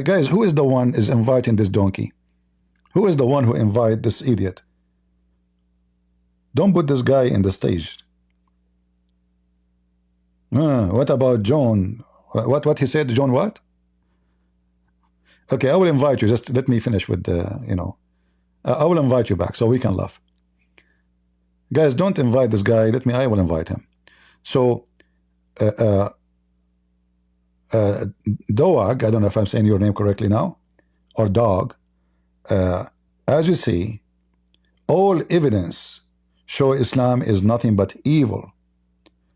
[SPEAKER 1] guys, who is the one is inviting this donkey? Who is the one who invite this idiot? Don't put this guy in the stage. What about John? What he said, John what? Okay, I will invite you. Just let me finish with the, you know. I will invite you back so we can laugh. Guys, don't invite this guy. I will invite him. So, Dawah, I don't know if I'm saying your name correctly now, or dog, as you see, all evidence show Islam is nothing but evil.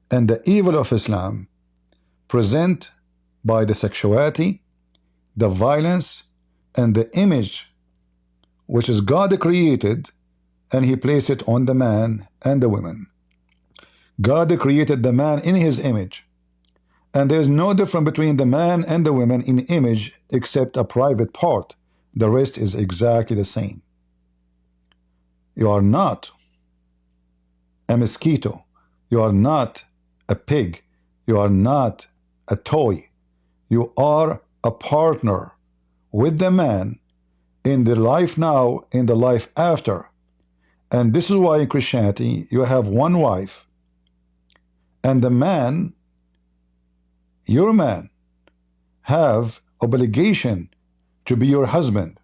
[SPEAKER 1] And the evil of Islam present by the sexuality, the violence, and the image which is God created, and he placed it on the man and the women. God created the man in his image, and there is no difference between the man and the women in image except a private part. The rest is exactly the same. You are not a mosquito. You are not a pig. You are not a toy. You are a partner with the man in the life now, in the life after. And this is why in Christianity you have one wife, and the man, your man, have obligation to be your husband.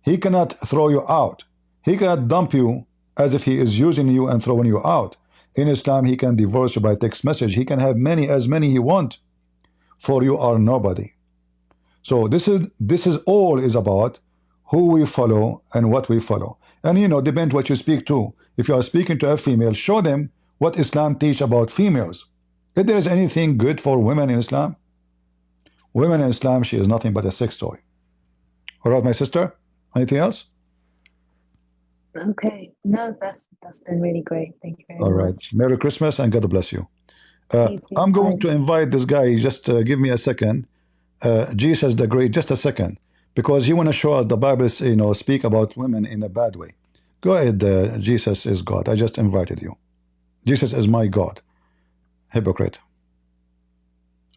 [SPEAKER 1] He cannot throw you out. He cannot dump you as if he is using you and throwing you out. In Islam, he can divorce you by text message. He can have as many he want, for you are nobody. So this is all is about who we follow and what we follow. And you know, depend what you speak to. If you are speaking to a female, show them what Islam teach about females. If there is anything good for women in Islam, women in Islam, she is nothing but a sex toy. All right, my sister. Anything else?
[SPEAKER 15] Okay. No, that's been really great. Thank you very
[SPEAKER 1] All
[SPEAKER 15] much.
[SPEAKER 1] right. Merry Christmas and God bless you.
[SPEAKER 15] You too.
[SPEAKER 1] I'm going
[SPEAKER 15] Bye.
[SPEAKER 1] to invite this guy. Just give me a second. Jesus the Great. Just a second, because he want to show us the Bible, you know, speak about women in a bad way. Go ahead. Jesus is God. I just invited you. Jesus is my God. Hypocrite.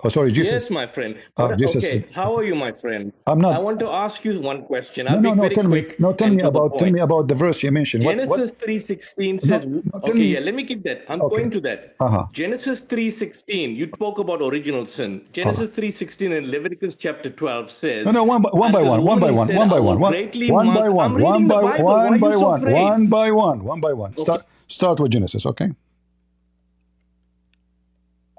[SPEAKER 1] Oh, sorry, Jesus.
[SPEAKER 8] Yes, my friend.
[SPEAKER 1] Jesus.
[SPEAKER 8] Okay, how are you, my friend?
[SPEAKER 1] I'm not.
[SPEAKER 8] I want to ask you one question.
[SPEAKER 1] No,
[SPEAKER 8] I'll
[SPEAKER 1] no,
[SPEAKER 8] be
[SPEAKER 1] no.
[SPEAKER 8] very
[SPEAKER 1] Tell me.
[SPEAKER 8] quick
[SPEAKER 1] No, tell
[SPEAKER 8] and
[SPEAKER 1] me
[SPEAKER 8] to the
[SPEAKER 1] about. Tell
[SPEAKER 8] point.
[SPEAKER 1] me about the verse you mentioned.
[SPEAKER 8] Genesis 3:16 says.
[SPEAKER 1] No, tell
[SPEAKER 8] Okay,
[SPEAKER 1] me.
[SPEAKER 8] yeah. Let me keep that. I'm
[SPEAKER 1] Okay.
[SPEAKER 8] going to that. Genesis 3:16. You spoke about original sin. Genesis 3:16 in Leviticus chapter 12 says.
[SPEAKER 1] No, one by one. One by one.
[SPEAKER 8] I'm reading the Bible. Why are you so afraid?
[SPEAKER 1] One by one.
[SPEAKER 8] Okay.
[SPEAKER 1] Start with Genesis. Okay.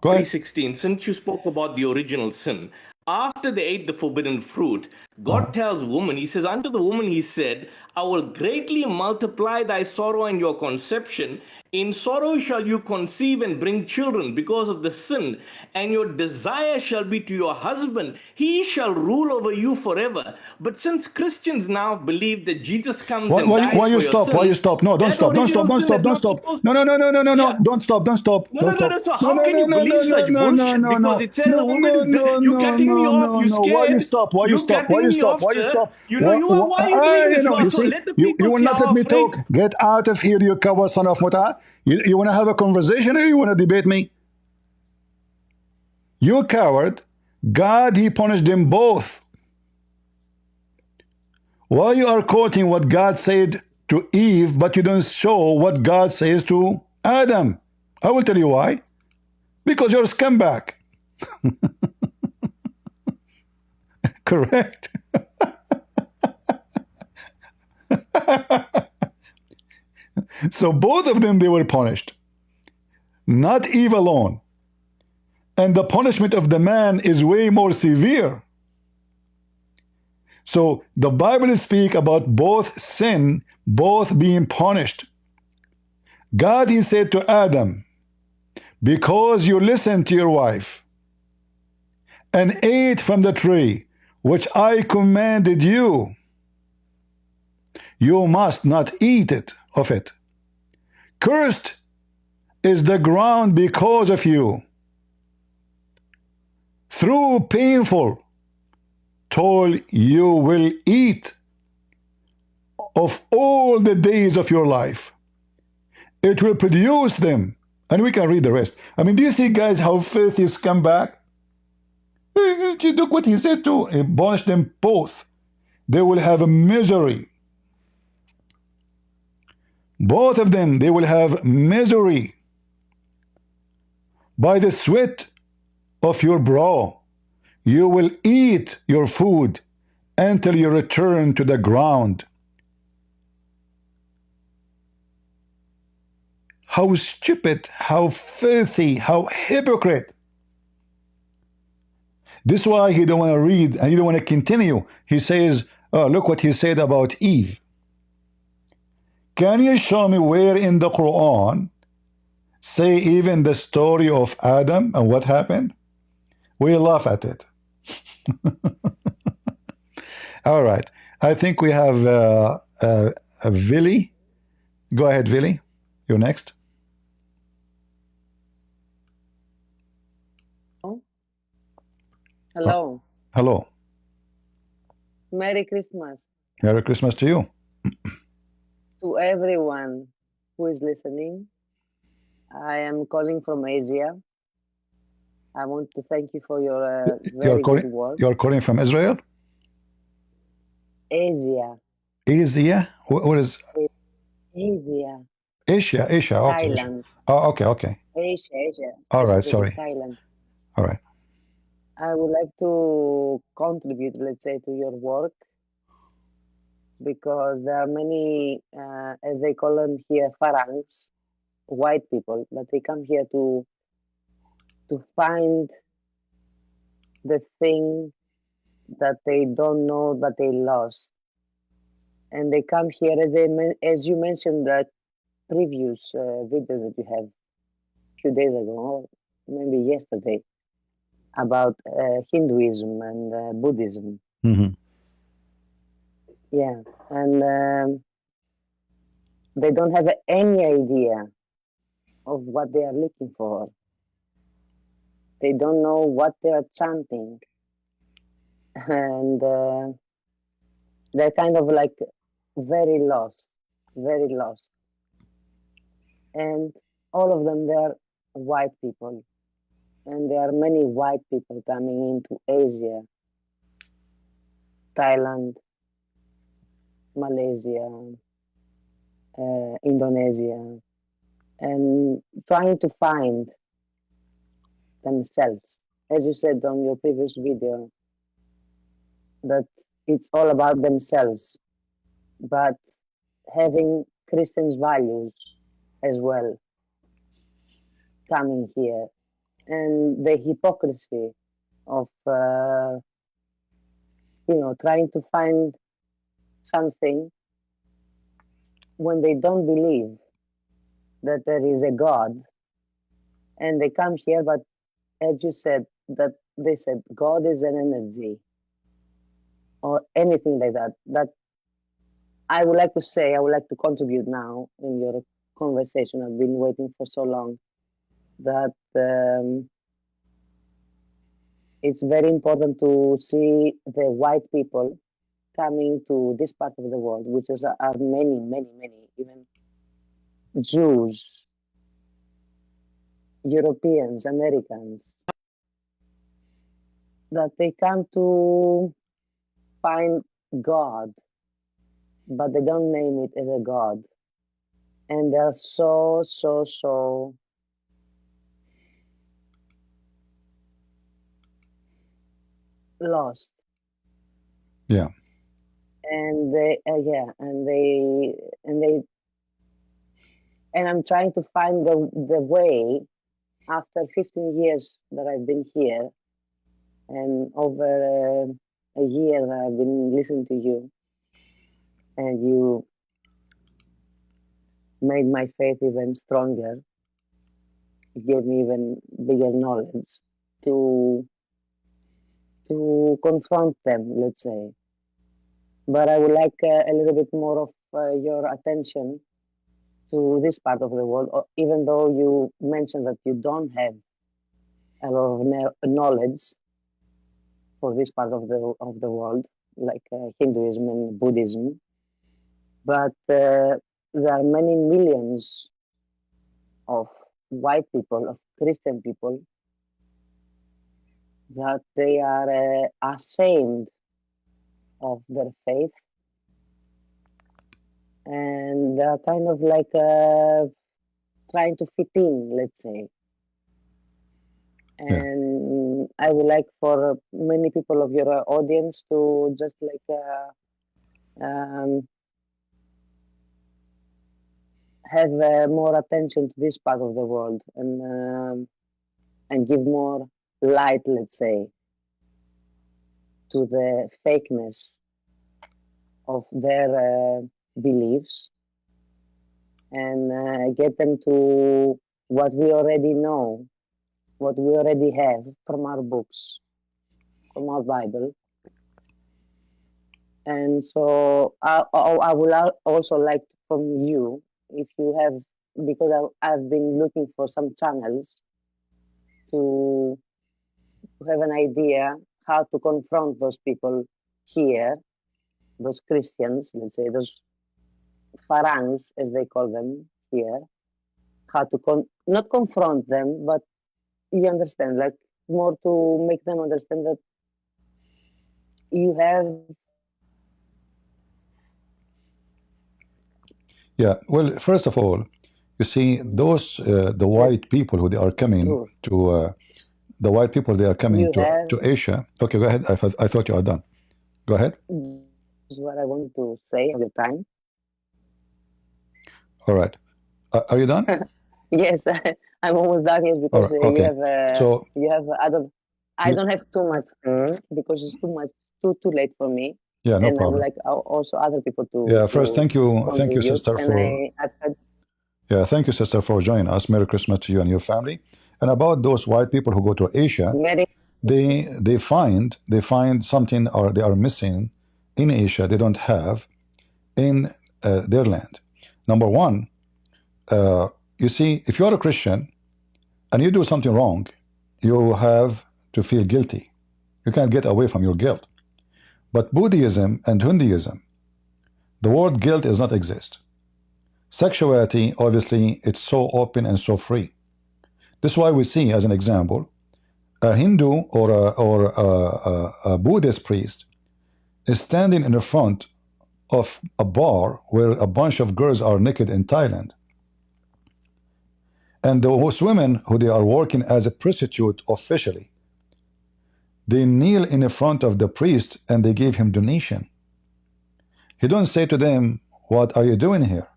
[SPEAKER 1] Go ahead.
[SPEAKER 8] 3:16. Since you spoke about the original sin, after they ate the forbidden fruit, God tells woman, he says, unto the woman he said, I will greatly multiply thy sorrow and your conception. In sorrow shall you conceive and bring children because of the sin, and your desire shall be to your husband. He shall rule over you forever. But since Christians now believe that Jesus comes and dies
[SPEAKER 1] Why you
[SPEAKER 8] for your
[SPEAKER 1] stop?
[SPEAKER 8] sins,
[SPEAKER 1] Why you stop? No, don't
[SPEAKER 8] that
[SPEAKER 1] stop. Don't stop.
[SPEAKER 8] original
[SPEAKER 1] Don't
[SPEAKER 8] sin
[SPEAKER 1] stop.
[SPEAKER 8] is
[SPEAKER 1] Don't
[SPEAKER 8] not
[SPEAKER 1] stop.
[SPEAKER 8] supposed-
[SPEAKER 1] No.
[SPEAKER 8] Yeah.
[SPEAKER 1] Don't stop. Don't stop.
[SPEAKER 8] No.
[SPEAKER 1] Don't stop.
[SPEAKER 8] So how can you believe such bullshit? Because it says the woman is dead. You're cutting me off. You scared.
[SPEAKER 1] Why you stop? Why you stop? Why you stop? Why you stop?
[SPEAKER 8] You know why are you doing this?
[SPEAKER 1] You
[SPEAKER 8] So
[SPEAKER 1] see,
[SPEAKER 8] let the
[SPEAKER 1] you
[SPEAKER 8] people
[SPEAKER 1] will
[SPEAKER 8] see
[SPEAKER 1] not
[SPEAKER 8] how
[SPEAKER 1] let me
[SPEAKER 8] afraid-
[SPEAKER 1] talk. Get out of here, you coward son of Muta. You want to have a conversation or you want to debate me? You coward. God, he punished them both. Why you are quoting what God said to Eve, but you don't show what God says to Adam? I will tell you why. Because you're a scumbag. Correct. So both of them, they were punished. Not Eve alone. And the punishment of the man is way more severe. So the Bible speaks about both sin, both being punished. God, he said to Adam, because you listened to your wife and ate from the tree which I commanded you, you must not eat of it. Cursed is the ground because of you. Through painful told you will eat of all the days of your life. It will produce them. And we can read the rest. I mean, do you see, guys, how filthy scumbag? Look what he said too. He punished them both. They will have a misery. Both of them, they will have misery. By the sweat of your brow, you will eat your food until you return to the ground. How stupid, how filthy, how hypocrite. This is why he don't want to read and he don't want to continue. He says, oh, look what he said about Eve. Can you show me where in the Quran say even the story of Adam and what happened? We laugh at it. All right. I think we have Vili. Go ahead, Vili. You're next.
[SPEAKER 16] Hello.
[SPEAKER 1] Hello.
[SPEAKER 16] Merry Christmas
[SPEAKER 1] Merry Christmas to you.
[SPEAKER 16] to everyone who is listening. I am calling from Asia. I want to thank you for your very good work.
[SPEAKER 1] You're calling from Israel?
[SPEAKER 16] Asia.
[SPEAKER 1] Asia? What is?
[SPEAKER 16] Asia.
[SPEAKER 1] Asia. Okay.
[SPEAKER 16] Thailand.
[SPEAKER 1] Oh, okay.
[SPEAKER 16] Asia.
[SPEAKER 1] All right,
[SPEAKER 16] Specifically
[SPEAKER 1] sorry.
[SPEAKER 16] Thailand.
[SPEAKER 1] All right.
[SPEAKER 16] I would like to contribute, let's say, to your work because there are many, as they call them here, Farangs, white people, that they come here to find the thing that they don't know that they lost, and they come here as you mentioned that previous videos that you have a few days ago, or maybe yesterday, about Hinduism and Buddhism.
[SPEAKER 1] Mm-hmm.
[SPEAKER 16] Yeah, and they don't have any idea of what they are looking for. They don't know what they are chanting, and they're kind of like very lost. And all of them, they're white people, and there are many white people coming into Asia, Thailand, Malaysia, Indonesia, and trying to find themselves. As you said on your previous video, that it's all about themselves, but having Christian values as well coming here, and the hypocrisy of trying to find something when they don't believe that there is a God, and they come here, but as you said, that they said God is an energy or anything like that. That I would like to contribute now in your conversation. I've been waiting for so long that it's very important to see the white people coming to this part of the world, which are many, even Jews, Europeans, Americans, that they come to find God, but they don't name it as a God. And they're so lost.
[SPEAKER 1] Yeah.
[SPEAKER 16] And I'm trying to find the way after 15 years that I've been here, and over a year that I've been listening to you, and you made my faith even stronger. It gave me even bigger knowledge to confront them, let's say. But I would like a little bit more of your attention to this part of the world, even though you mentioned that you don't have a lot of knowledge. for this part of the world, like Hinduism and Buddhism. But there are many millions of white people, of Christian people, that they are ashamed of their faith, and they're kind of like trying to fit in, let's say. And I would like for many people of your audience to just like have more attention to this part of the world, and give more light, let's say, to the fakeness of their beliefs, and get them to what we already know, what we already have from our books, from our Bible. And so I would also like from you, if you have, because I've been looking for some channels to have an idea how to confront those people here, those Christians, let's say, those Farangs, as they call them here, how to not confront them, but you understand, like more to make them understand that you have.
[SPEAKER 1] Yeah, well, first of all, you see, those the white people who they are coming to the white people they are coming to Asia. Okay, go ahead. I thought you are done. Go ahead.
[SPEAKER 16] This is what I wanted to say at the time.
[SPEAKER 1] All right. Are you done?
[SPEAKER 16] Yes, I'm almost done here because
[SPEAKER 1] All right, okay.
[SPEAKER 16] you have other. I don't have too much because it's too late for me.
[SPEAKER 1] Yeah, no
[SPEAKER 16] and
[SPEAKER 1] problem.
[SPEAKER 16] I would like also other people to.
[SPEAKER 1] Yeah, first, thank you, sister,
[SPEAKER 16] for.
[SPEAKER 1] Thank you, sister, for joining us. Merry Christmas to you and your family. And about those white people who go to Asia, they find something, or they are missing in Asia they don't have in their land. Number one, you see, if you're a Christian and you do something wrong, you have to feel guilty. You can't get away from your guilt. But Buddhism and Hinduism, the word guilt does not exist. Sexuality, obviously, it's so open and so free. This is why we see, as an example, a Hindu or a Buddhist priest is standing in the front of a bar where a bunch of girls are naked in Thailand. And those women who they are working as a prostitute officially, they kneel in the front of the priest and they give him donation. He don't say to them, what are you doing here?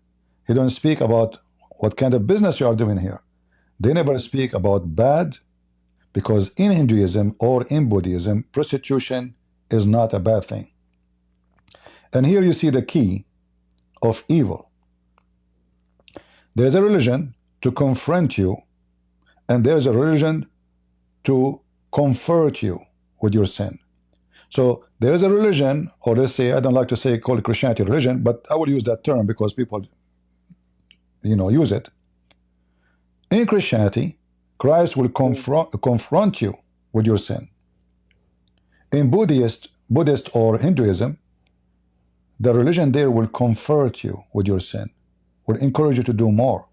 [SPEAKER 1] He don't speak about what kind of business you are doing here. They never speak about bad, because in Hinduism or in Buddhism, prostitution is not a bad thing. And here you see the key of evil. There's a religion to confront you, and there's a religion to comfort you with your sin. So there is a religion, or let's say, I don't like to say call it Christianity religion, but I will use that term because people, use it. In Christianity, Christ will confront you with your sin. In Buddhist or Hinduism, the religion there will comfort you with your sin, will encourage you to do more.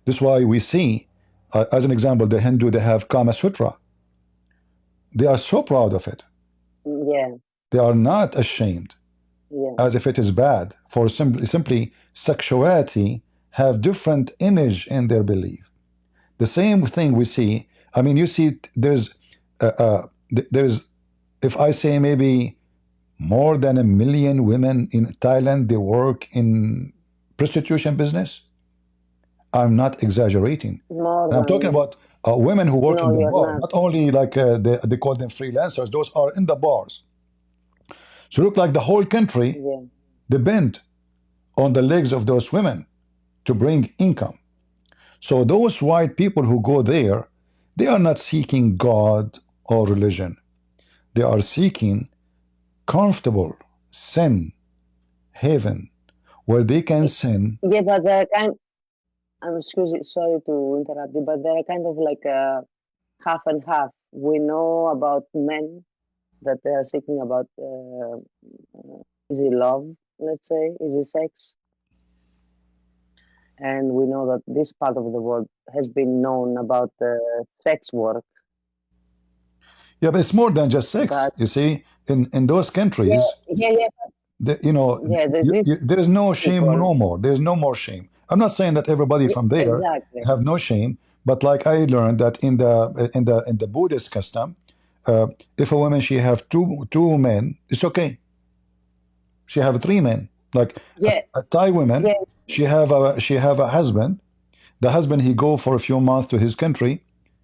[SPEAKER 1] This is why we see, as an example, the Hindu, they have Kama Sutra. They are so proud of it.
[SPEAKER 16] Yeah.
[SPEAKER 1] They are not ashamed, as if it is bad. For simply sexuality have different image in their belief. The same thing we see. I mean, you see, there's, if I say maybe more than 1 million women in Thailand, they work in prostitution business. I'm not exaggerating. I'm talking about women who work in the bar, not only like they call them freelancers. Those are in the bars. So look like the whole country depend on the legs of those women to bring income. So those white people who go there, they are not seeking God or religion. They are seeking comfortable sin, heaven, where they can sin.
[SPEAKER 16] Yeah, but they're sorry to interrupt you, but they're kind of like half and half. We know about men that they are seeking about is it love, let's say, is it sex? And we know that this part of the world has been known about sex work.
[SPEAKER 1] Yeah, but it's more than just sex.
[SPEAKER 16] But
[SPEAKER 1] you see, in those countries,
[SPEAKER 16] yeah.
[SPEAKER 1] there is no shame
[SPEAKER 16] people,
[SPEAKER 1] no more. There's no more shame. I'm not saying that everybody from there
[SPEAKER 16] exactly.
[SPEAKER 1] have no shame, but like I learned that in the Buddhist custom, if a woman she have two men, it's okay. She have three men. Like a Thai woman, she have a husband. The husband he go for a few months to his country.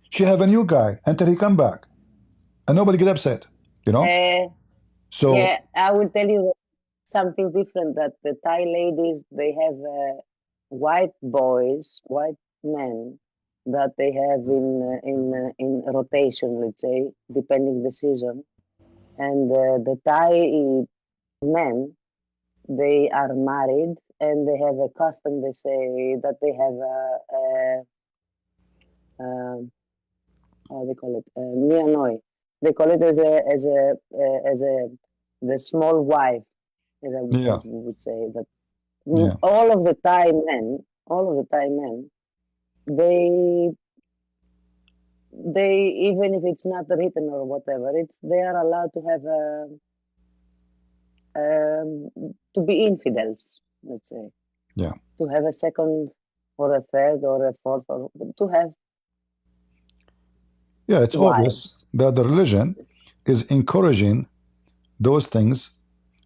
[SPEAKER 1] She have a new guy until he come back, and nobody get upset. You know. So
[SPEAKER 16] yeah, I will tell you something different. That the Thai ladies, they have white boys, white men that they have in rotation, let's say, depending the season. And the Thai men, they are married and they have a custom. They say that they have how they call it, mianoi. They call it as a the small wife, as we would say that. All of the Thai men, they even if it's not written or whatever, they are allowed to have to be infidels, let's say.
[SPEAKER 1] Yeah.
[SPEAKER 16] To have a second or a third or a fourth, or to have.
[SPEAKER 1] Yeah, it's obvious that the religion is encouraging those things,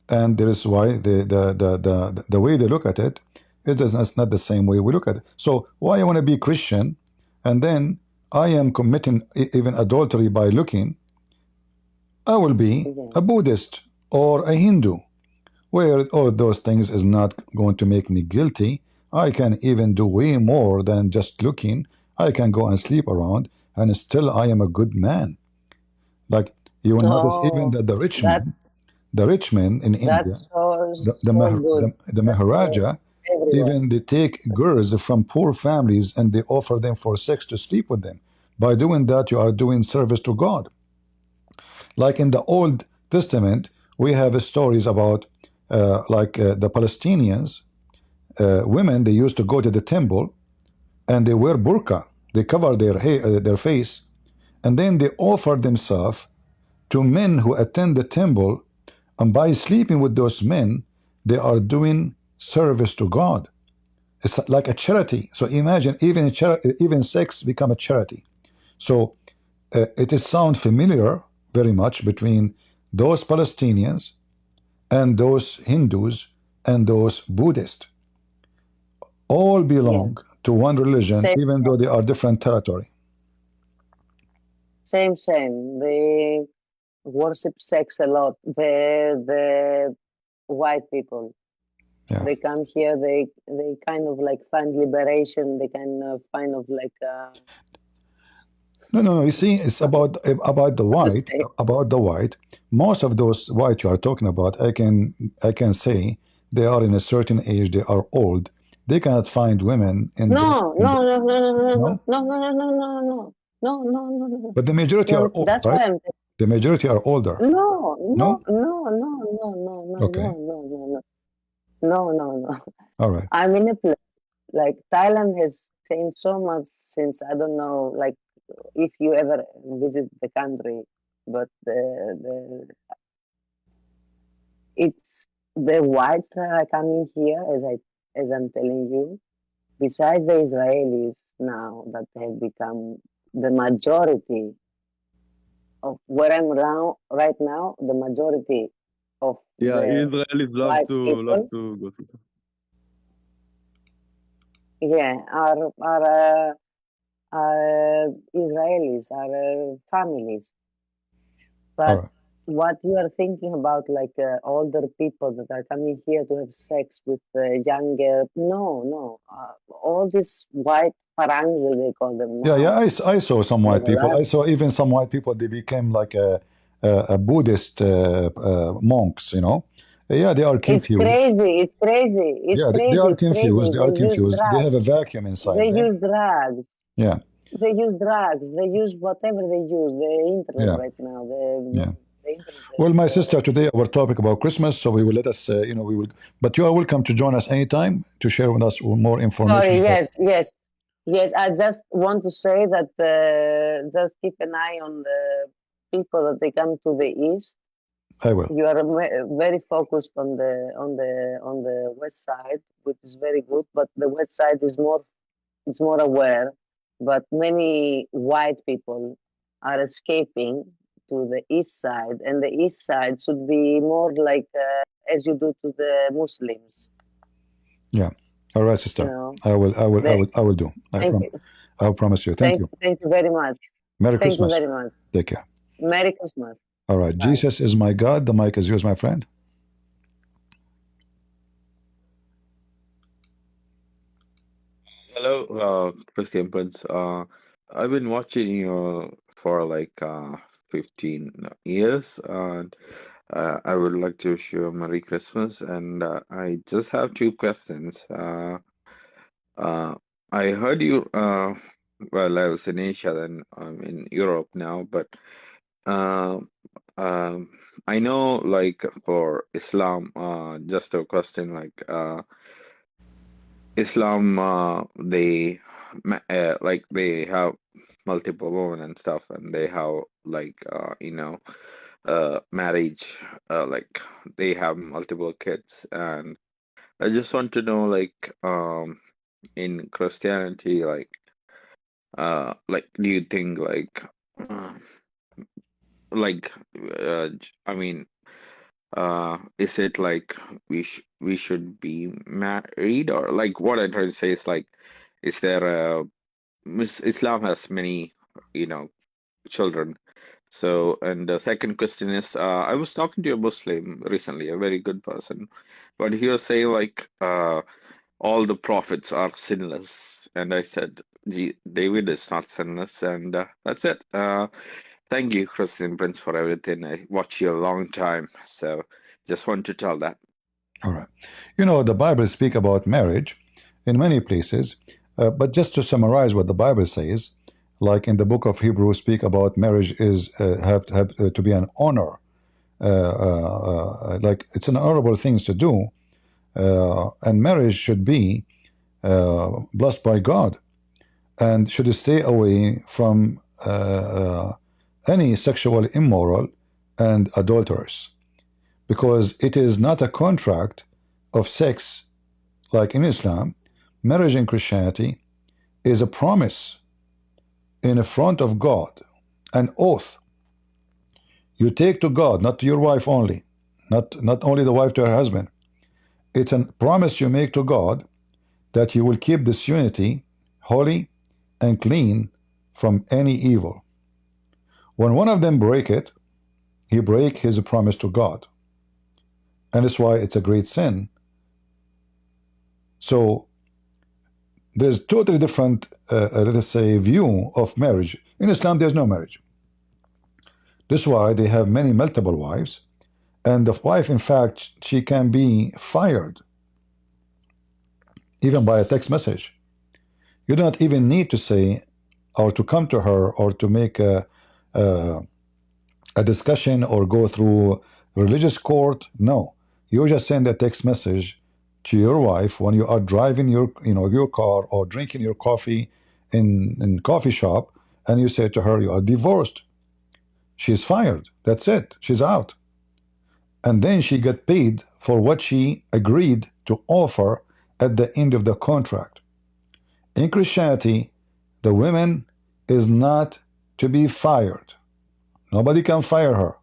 [SPEAKER 1] and there is why the way they look at it is not the same way we look at it. So why I want to be Christian, and then I am committing even adultery by looking, I will be a Buddhist or a Hindu, where all those things is not going to make me guilty. I can even do way more than just looking. I can go and sleep around, and still I am a good man. Like you will notice even that the rich men in India, the Maharaja, even they take girls from poor families and they offer them for sex to sleep with them. By doing that, you are doing service to God. Like in the Old Testament, we have stories about the Palestinians, women, they used to go to the temple and they wear burqa. They cover their hair, their face, and then they offer themselves to men who attend the temple, and by sleeping with those men, they are doing service to God. It's like a charity. So imagine even sex become a charity. So it is sound familiar very much between those Palestinians and those Hindus and those Buddhists. All belong to one religion, even though they are different territory.
[SPEAKER 16] Same. They worship sex a lot. The white people.
[SPEAKER 1] Yeah.
[SPEAKER 16] They come here. They kind of like find liberation. They kind of find of like.
[SPEAKER 1] No. You see, it's about the white. About the white. Most of those white you are talking about, I can say they are in a certain age. They are old. They cannot find women in.
[SPEAKER 16] No.
[SPEAKER 1] But the majority are old,
[SPEAKER 16] that's
[SPEAKER 1] right?
[SPEAKER 16] why I'm.
[SPEAKER 1] The majority are older.
[SPEAKER 16] No.
[SPEAKER 1] Okay.
[SPEAKER 16] No.
[SPEAKER 1] All right.
[SPEAKER 16] I'm in a place like Thailand has changed so much since I don't know, like if you ever visit the country, but it's the whites that are coming here, as I'm telling you. Besides the Israelis now that have become the majority of where I'm now, right now, the majority of the
[SPEAKER 17] Israelis
[SPEAKER 16] white people,
[SPEAKER 17] love to go to.
[SPEAKER 16] yeah, are Israelis, are families. But what you are thinking about, like older people that are coming here to have sex with younger, no. All these white parangs, they call them now.
[SPEAKER 1] Yeah. I saw some white people. I saw even some white people. They became like a Buddhist monks. You know. Yeah, they are confused.
[SPEAKER 16] It's crazy.
[SPEAKER 1] They are confused. They are confused. They have a vacuum inside
[SPEAKER 16] them.
[SPEAKER 1] They
[SPEAKER 16] use drugs.
[SPEAKER 1] Yeah.
[SPEAKER 16] They use drugs. They use whatever they use. The internet right now.
[SPEAKER 1] Well, my sister, today our topic about Christmas, so we will let us, we will. But you are welcome to join us anytime to share with us more information.
[SPEAKER 16] Sorry, yes. I just want to say that just keep an eye on the people that they come to the east.
[SPEAKER 1] I will.
[SPEAKER 16] You are very focused on the west side, which is very good. But the west side is more aware. But many white people are escaping to the east side, and the east side should be more like as you do to the Muslims.
[SPEAKER 1] Yeah. All right, sister.
[SPEAKER 16] You know,
[SPEAKER 1] I will do. I promise you. Thank you.
[SPEAKER 16] Thank you very much.
[SPEAKER 1] Merry
[SPEAKER 16] Thank
[SPEAKER 1] Christmas.
[SPEAKER 16] you very much.
[SPEAKER 1] Take care.
[SPEAKER 16] Merry Christmas.
[SPEAKER 1] All right.
[SPEAKER 16] Bye.
[SPEAKER 1] Jesus is my God. The mic is yours, my friend.
[SPEAKER 17] Hello, Christian Prince. I've been watching you for like 15 years, and I would like to wish you a Merry Christmas. And I just have two questions. I heard you, well, I was in Asia, then I'm in Europe now, but uh, I know, like, for Islam, just a question, like, Islam, like they have multiple women and stuff, and they have like marriage, like they have multiple kids, and I just want to know, like, in Christianity, like, do you think like, I mean, is it like we should be married, or like what I'm trying to say is like, is there a Islam has many, children. So, and the second question is, I was talking to a Muslim recently, a very good person, but he was saying like, all the prophets are sinless, and I said, David is not sinless, and that's it. Thank you, Christian Prince, for everything. I watch you a long time, so just want to tell that.
[SPEAKER 1] All right. The Bible speak about marriage in many places, but just to summarize what the Bible says, like in the book of Hebrews, speak about marriage is have to be an honor, like it's an honorable things to do, and marriage should be blessed by God, and should stay away from any sexual immoral and adulterers, because it is not a contract of sex like in Islam. Marriage in Christianity is a promise in front of God, an oath you take to God, not to your wife only, not only the wife to her husband. It's a promise you make to God that you will keep this unity holy and clean from any evil. When one of them break it, he break his promise to God, and that's why it's a great sin. So there's totally different, let us say, view of marriage. In Islam, there's no marriage. That's why they have many multiple wives, and the wife, in fact, she can be fired even by a text message. You do not even need to say, or to come to her, or to make a discussion, or go through religious court. No, you just send a text message to your wife when you are driving your car, or drinking your coffee in coffee shop, and you say to her, you are divorced, she's fired, that's it, she's out, and then she get paid for what she agreed to offer at the end of the contract. In Christianity, the woman is not to be fired. Nobody can fire her,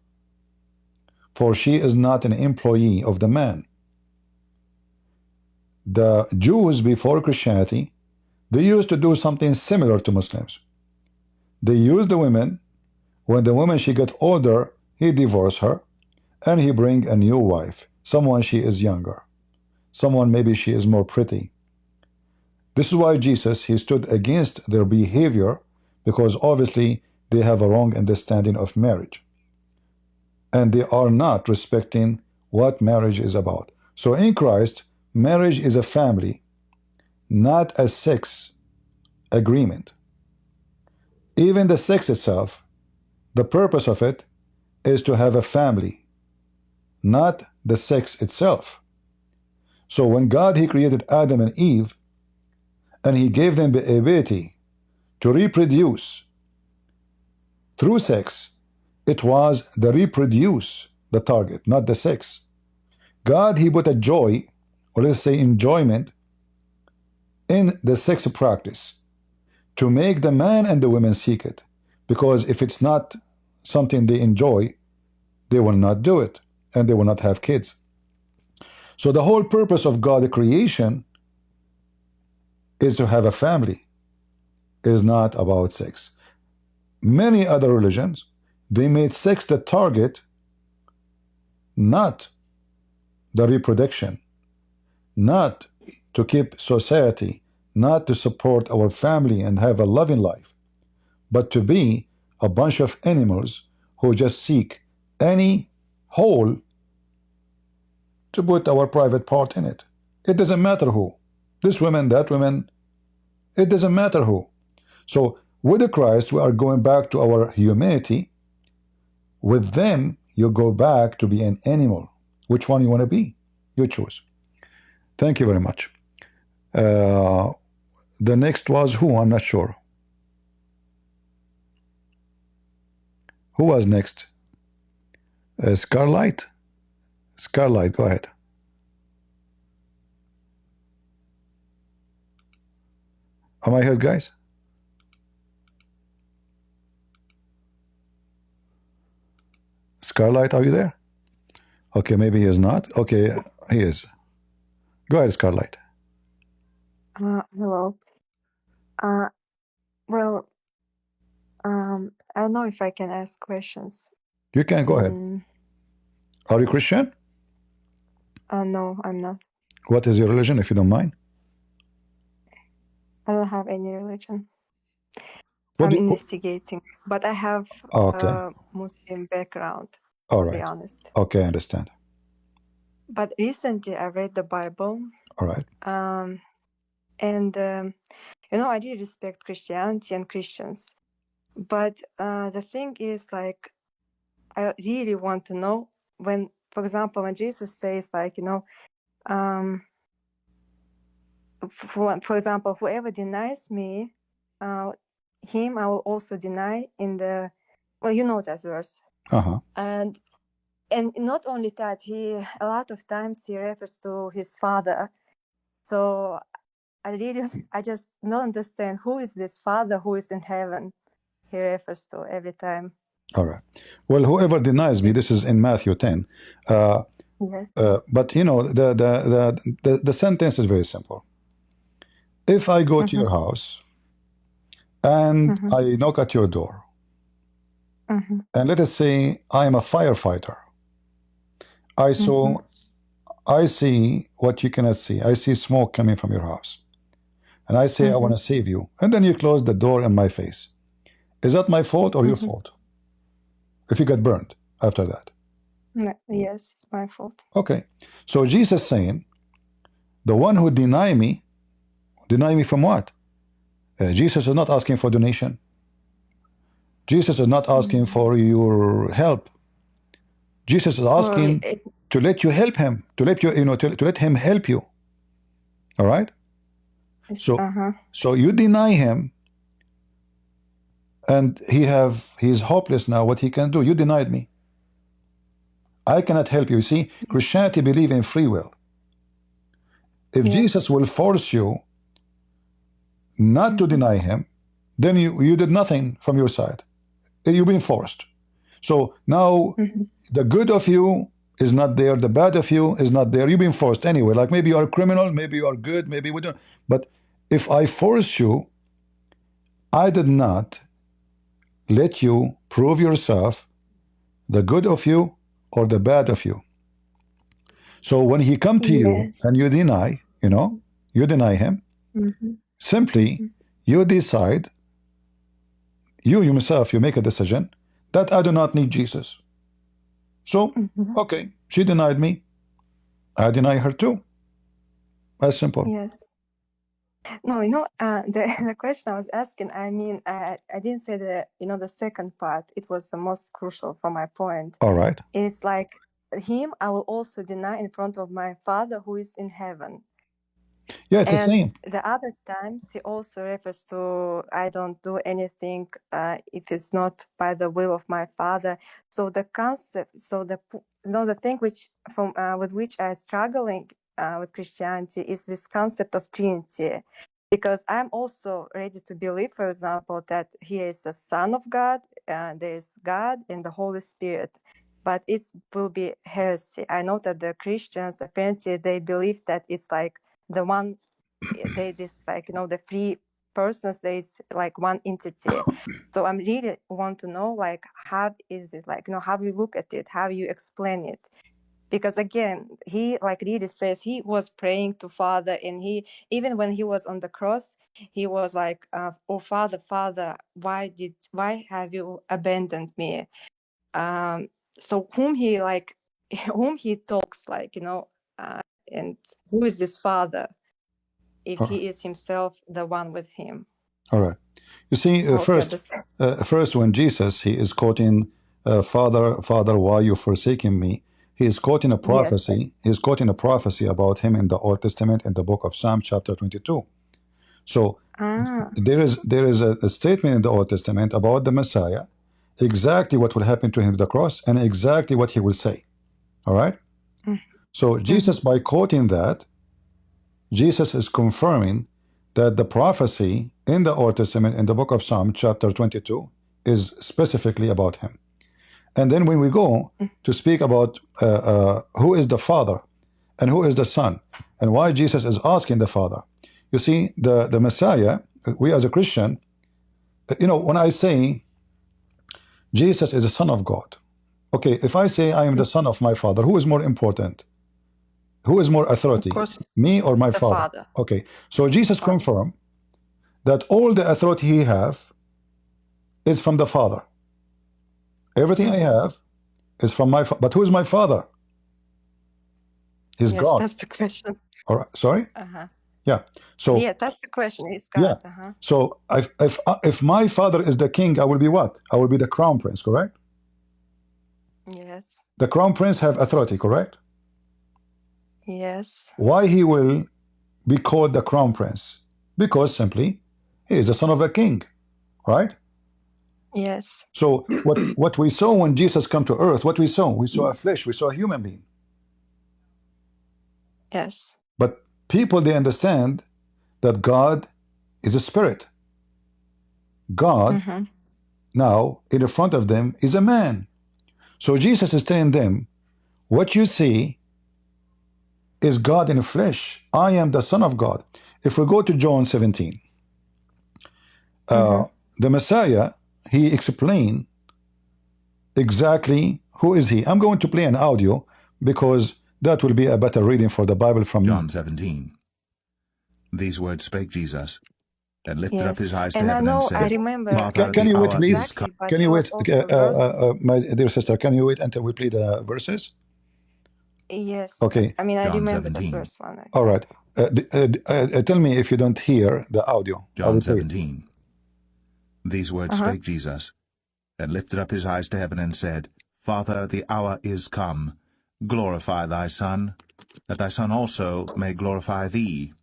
[SPEAKER 1] for she is not an employee of the man. The Jews before Christianity, they used to do something similar to Muslims. They used the women. When the woman she got older, he divorced her, and he bring a new wife, someone she is younger, someone maybe she is more pretty. This is why Jesus, he stood against their behavior, because obviously they have a wrong understanding of marriage, and they are not respecting what marriage is about. So in Christ, marriage is a family, not a sex agreement. Even the sex itself, the purpose of it is to have a family, not the sex itself. So when God, he created Adam and Eve, and he gave them the ability to reproduce through sex, it was the reproduce the target, not the sex. God, he put a joy, or let's say enjoyment, in the sex practice to make the man and the women seek it. Because if it's not something they enjoy, they will not do it, and they will not have kids. So the whole purpose of God's creation is to have a family, is not about sex. Many other religions, they made sex the target, not the reproduction, not to keep society, not to support our family and have a loving life, but to be a bunch of animals who just seek any hole to put our private part in it. It doesn't matter who. This woman, that woman, it doesn't matter who. So with the Christ, we are going back to our humanity. With them, you go back to be an animal. Which one you want to be? You choose. Thank you very much. The next was who? I'm not sure. Who was next? Scarlight? Scarlight, go ahead. Am I heard, guys? Scarlight, are you there? Okay, maybe he is not. Okay, he is. Go ahead, Scarlight.
[SPEAKER 18] Hello. Well, I don't know if I can ask questions.
[SPEAKER 1] You can go ahead. Are you Christian?
[SPEAKER 18] No, I'm not.
[SPEAKER 1] What is your religion, if you don't mind?
[SPEAKER 18] I don't have any religion. I'm investigating, but I have a Muslim background, to be honest.
[SPEAKER 1] Okay, I understand.
[SPEAKER 18] But recently I read the Bible.
[SPEAKER 1] All right.
[SPEAKER 18] And, you know, I really respect Christianity and Christians. But the thing is, like, I really want to know when, for example, when Jesus says, like, you know, for example, whoever denies me, him I will also deny in the, well, you know that verse. And not only that, a lot of times he refers to his father. So I just don't understand who is this father who is in heaven he refers to every time.
[SPEAKER 1] All right. Well, whoever denies me, this is in Matthew 10.
[SPEAKER 18] Yes.
[SPEAKER 1] But you know, the sentence is very simple. If I go to your house and I knock at your door, and let us say I am a firefighter, I see what you cannot see. I see smoke coming from your house, and I say I want to save you, and then you close the door in my face. Is that my fault or your fault? If you get burned after that?
[SPEAKER 18] No, yes, it's my fault.
[SPEAKER 1] Okay. So Jesus saying, the one who deny me from what? Jesus is not asking for donation. Jesus is not asking for your help. Jesus is asking to let you help him, to let you, to let him help you. All right? So you deny him, and he's hopeless now. What he can do? You denied me. I cannot help you. You see, Christianity believes in free will. If Jesus will force you not to deny him, then you did nothing from your side. You've been forced. So now the good of you is not there, the bad of you is not there. You've been forced anyway. Like maybe you are a criminal, maybe you are good, maybe we don't. But if I force you, I did not let you prove yourself the good of you or the bad of you. So when he come to you and you deny, you deny him, simply you decide, you yourself, you make a decision that I do not need Jesus. So, okay, she denied me, I deny her too. As simple.
[SPEAKER 18] Yes. No, the question I was asking, I mean, I didn't say the second part. It was the most crucial for my point.
[SPEAKER 1] All right.
[SPEAKER 18] It's like him, I will also deny in front of my Father who is in heaven.
[SPEAKER 1] Yeah, it's the same.
[SPEAKER 18] The other times he also refers to, I don't do anything if it's not by the will of my Father. So the concept, the thing which with which I'm struggling with Christianity is this concept of Trinity, because I'm also ready to believe, for example, that he is the Son of God, there is God and the Holy Spirit. But it will be heresy. I know that the Christians apparently they believe that it's like the one, the three persons, there is like one entity. So I'm really want to know, like, how is it, like, how you look at it, how you explain it, because again, he like really says he was praying to Father, and he, even when he was on the cross, he was like, oh Father, Father, why have you abandoned me? So whom he talks like, and who is this Father, if he is himself the one with him?
[SPEAKER 1] All right. You see, first when Jesus, he is quoting, Father, Father, why you forsaking me? He is quoting a prophecy. Yes. He is quoting a prophecy about him in the Old Testament in the book of Psalm chapter 22. So there is a statement in the Old Testament about the Messiah, exactly what will happen to him at the cross, and exactly what he will say. All right. So Jesus, by quoting that, Jesus is confirming that the prophecy in the Old Testament in the book of Psalm chapter 22 is specifically about him. And then when we go to speak about who is the Father and who is the Son and why Jesus is asking the Father, you see, the Messiah, we as a Christian, when I say Jesus is the Son of God, okay, if I say I am the Son of my Father, who is more important? Who is more authority, me or my Father? Okay, so Jesus confirmed that all the authority he have is from the Father. Everything I have is from my Father. But who is my Father? He's God.
[SPEAKER 18] That's the question.
[SPEAKER 1] All right. Sorry? Yeah. So
[SPEAKER 18] yeah, that's the question. He's God.
[SPEAKER 1] Yeah. So if my Father is the king, I will be what? I will be the crown prince, correct?
[SPEAKER 18] Yes.
[SPEAKER 1] The crown prince have authority, correct?
[SPEAKER 18] Yes.
[SPEAKER 1] Why he will be called the crown prince? Because simply he is the son of a king, right?
[SPEAKER 18] Yes.
[SPEAKER 1] So what we saw when Jesus came to earth, what we saw a flesh, we saw a human being.
[SPEAKER 18] Yes.
[SPEAKER 1] But people, they understand that God is a spirit. God now in front of them is a man. So Jesus is telling them, what you see is God in flesh. I am the Son of God. If we go to John 17, the Messiah, he explained exactly who is he. I'm going to play an audio because that will be a better reading for the Bible from
[SPEAKER 19] John 17. These words spake Jesus, and lifted up his eyes to
[SPEAKER 18] and
[SPEAKER 19] heaven and said,
[SPEAKER 18] I remember.
[SPEAKER 1] Can you wait, please?
[SPEAKER 18] Exactly,
[SPEAKER 1] can you wait, my dear sister? Can you wait until we play the verses?
[SPEAKER 18] Yes.
[SPEAKER 1] Okay.
[SPEAKER 18] I mean, I remember that verse one.
[SPEAKER 1] All right. Tell me if you don't hear the audio.
[SPEAKER 19] John 17. These words spake Jesus, and lifted up his eyes to heaven and said, Father, the hour is come. Glorify thy Son, that thy Son also may glorify thee,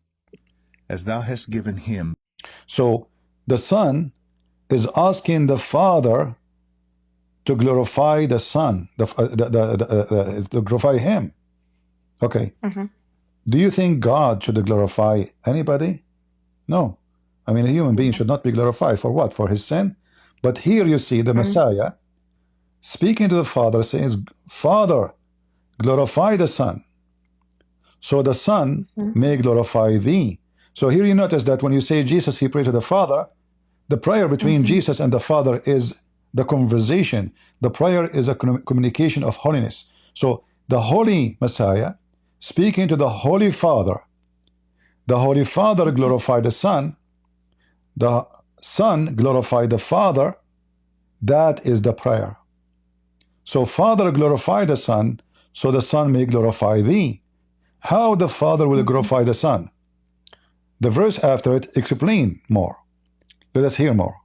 [SPEAKER 19] as thou hast given him.
[SPEAKER 1] So the Son is asking the Father to glorify the Son, to glorify him. Okay. Do you think God should glorify anybody? No. I mean, a human being should not be glorified. For what? For his sin? But here you see the Messiah speaking to the Father, says, Father, glorify the Son, so the Son may glorify thee. So here you notice that when you say Jesus, he prayed to the Father, the prayer between Jesus and the Father is the conversation. The prayer is a communication of holiness. So the Holy Messiah speaking to the Holy Father, the Holy Father glorified the Son glorified the Father. That is the prayer. So Father, glorify the Son, so the Son may glorify thee. How the Father will glorify the Son? the verse after it explain more. Let us hear more.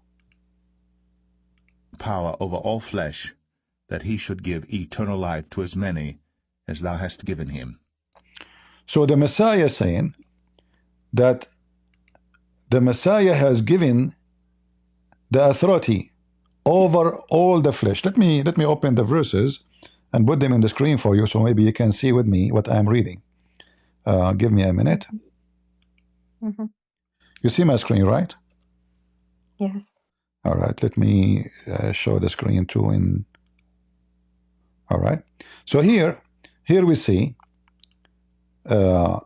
[SPEAKER 19] Power over all flesh, that he should give eternal life to as many as thou hast given him.
[SPEAKER 1] So the Messiah saying that the Messiah has given the authority over all the flesh. Let me open the verses and put them in the screen for you, so maybe you can see with me what I'm reading. Give me a minute.
[SPEAKER 18] Mm-hmm.
[SPEAKER 1] You see my screen, right?
[SPEAKER 18] Yes.
[SPEAKER 1] All right, let me show the screen too. All right, so here we see the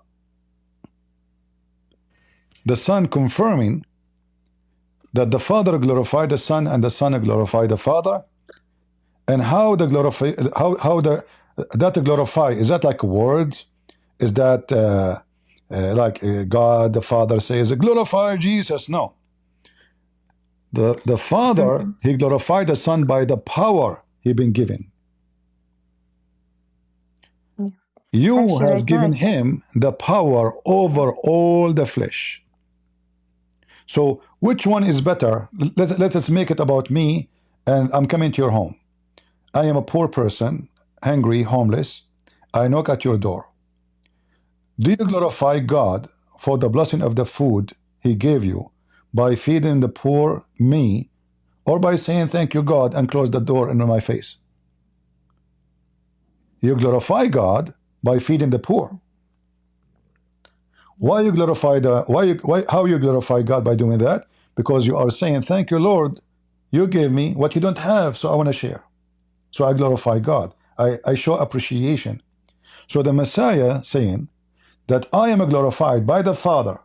[SPEAKER 1] Son confirming that the Father glorified the Son and the Son glorified the Father. And how the glorify, that glorify, is that like words? Is that like God the Father says glorify Jesus? No. The Father, he glorified the Son by the power he been given. You
[SPEAKER 18] Actually,
[SPEAKER 1] has
[SPEAKER 18] right
[SPEAKER 1] given
[SPEAKER 18] now,
[SPEAKER 1] him the power over all the flesh. So which one is better? Let's make it about me, and I'm coming to your home. I am a poor person, hungry, homeless. I knock at your door. Do you glorify God for the blessing of the food he gave you by feeding the poor, me, or by saying thank you God and close the door in my face? You glorify God by feeding the poor. Why you glorify how you glorify God by doing that? Because you are saying thank you Lord, you gave me what you don't have, so I want to share. So I glorify God. I show appreciation. So the Messiah saying that I am glorified by the Father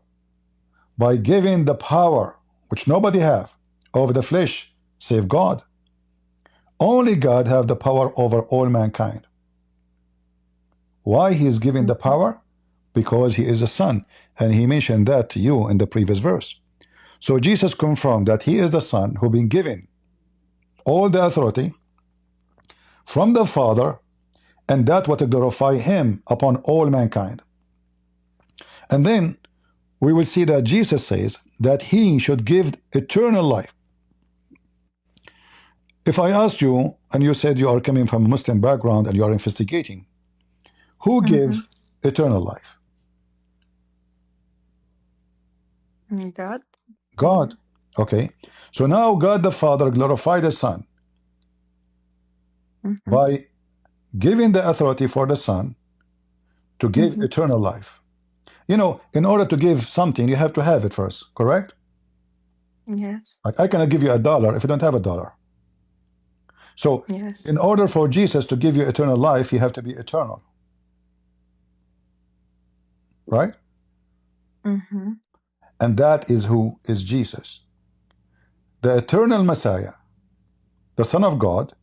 [SPEAKER 1] by giving the power which nobody have over the flesh save God. Only God have the power over all mankind. Why he is giving the power? Because he is a son, and he mentioned that to you in the previous verse. So Jesus confirmed that he is the Son who been given all the authority from the Father, and that what to glorify him upon all mankind. And then we will see that Jesus says that he should give eternal life. If I asked you, and you said you are coming from a Muslim background and you are investigating, who gave eternal life?
[SPEAKER 18] God.
[SPEAKER 1] God. Okay. So now God the Father glorified the Son by giving the authority for the Son to give eternal life. You know, in order to give something, you have to have it first, correct?
[SPEAKER 18] Yes.
[SPEAKER 1] Like I cannot give you $1 if you don't have $1. So
[SPEAKER 18] yes.
[SPEAKER 1] In order for Jesus to give you eternal life, you have to be eternal. Right? And that is who is Jesus. The eternal Messiah, the Son of God,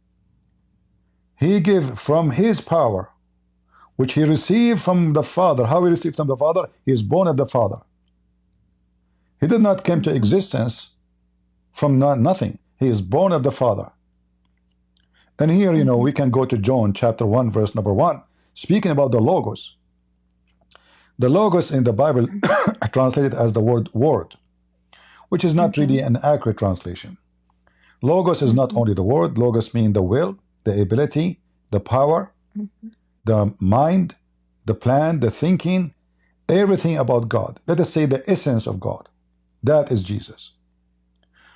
[SPEAKER 1] he gave from his power, which he received from the Father. How he received from the Father? He is born of the Father. He did not come to existence from nothing. He is born of the Father. And here, you know, we can go to John chapter 1, verse number 1, speaking about the Logos. The Logos in the Bible translated as the word, which is not really an accurate translation. Logos is not only the word. Logos means the will, the ability, the power, the mind, the plan, the thinking, everything about God. Let us say the essence of God. That is Jesus.